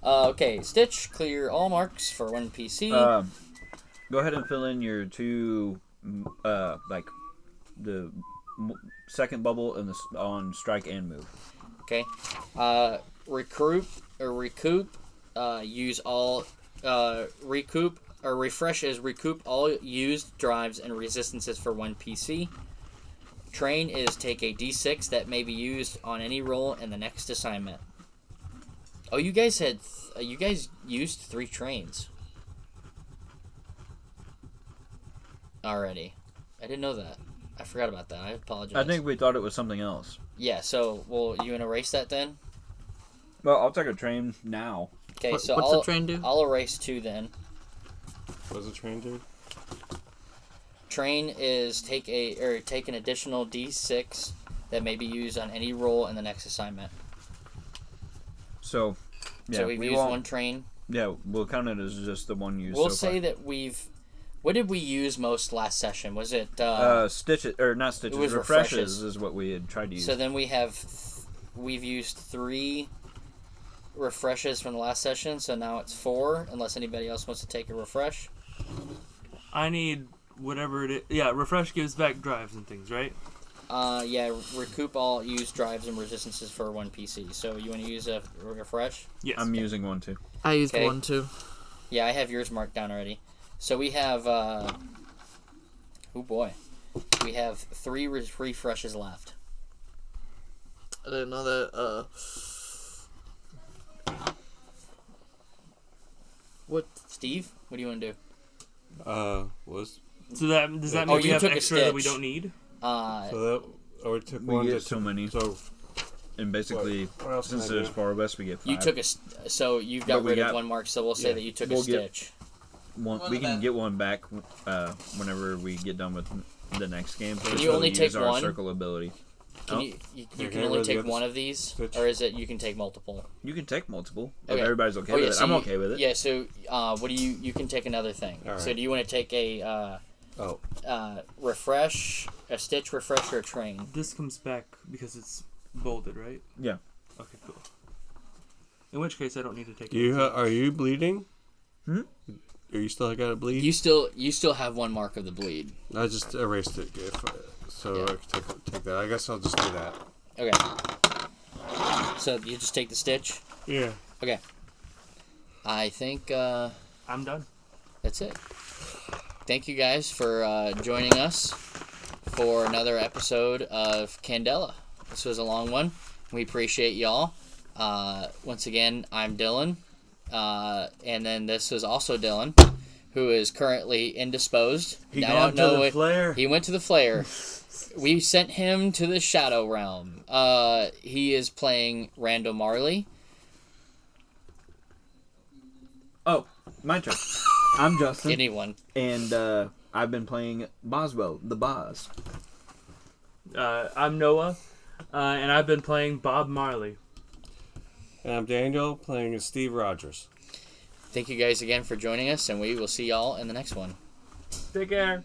Okay, Stitch, clear all marks for 1 PC. Go ahead and fill in your 2, like the second bubble and on strike and move. Okay, recoup use all recoup all used drives and resistances for 1 PC. Train is take a D6 that may be used on any roll in the next assignment. Oh, you guys used 3 trains already. I didn't know that. I forgot about that. I apologize. I think we thought it was something else. Yeah, so, well, you want to erase that then? Well, I'll take a train now. Okay, so what's the train do? I'll erase 2 then. What does the train do? Train is take an additional D6 that may be used on any roll in the next assignment. So, yeah, So we've used 1 train. Yeah, we'll count it as just the one used. We'll so say far. that we've. What did we use most last session? Was it stitches or not stitches? It was refreshes is what we had tried to use. So then we've used 3 refreshes from the last session. So now it's 4, unless anybody else wants to take a refresh. I need whatever it is. Yeah, refresh gives back drives and things, right? Yeah, recoup all used drives and resistances for 1 PC. So you want to use a refresh? Yes. I'm using one too. I used Okay. 1 too. Yeah, I have yours marked down already. So we have, oh boy, we have 3 refreshes left. I didn't know that. What? Steve, what do you want to do? Was So does that Oh, mean we you have took a extra that we stitch. don't need? so that we took We one. get just so many. So And basically, what else can since I there's do? 4 of us, we get 5. You took so you've got But we rid of got- 1 mark, so we'll say Yeah. that you took We'll a get- stitch. one. One We of can that. get one back whenever we get done with the next game. Can So you only use take our 1? circle ability. Can Oh. you Yeah, can can I only really take get one this of these, stitch? or is it you can take multiple? You can take multiple if Okay. everybody's okay Oh, yeah, with it. so I'm you- okay with it. Yeah. So what do you can take another thing? All So right. do you want to take a refresh, a stitch, refresh, or a train? This comes back because it's bolded, right? Yeah. Okay, cool. In which case, I don't need to take You it. are you bleeding? Hmm? Are you still got to bleed? You still have 1 mark of the bleed. I just erased it, so Yeah. I can take that. I guess I'll just do that. Okay. So you just take the stitch. Yeah. Okay. I think I'm done. that's it. Thank you guys for joining us for another episode of Candela. This was a long one. We appreciate y'all. Once again, I'm Dylan. And then this was also Dylan, who is currently indisposed. He I gone don't know to the if- flare. He went to the flare. We sent him to the Shadow Realm. He is playing Randall Marley. Oh, my turn. I'm Justin, Anyone. and I've been playing Boswell, the Boz. I'm Noah, and I've been playing Bob Marley. And I'm Daniel playing as Steve Rogers. Thank you guys again for joining us, and we will see y'all in the next one. Take care.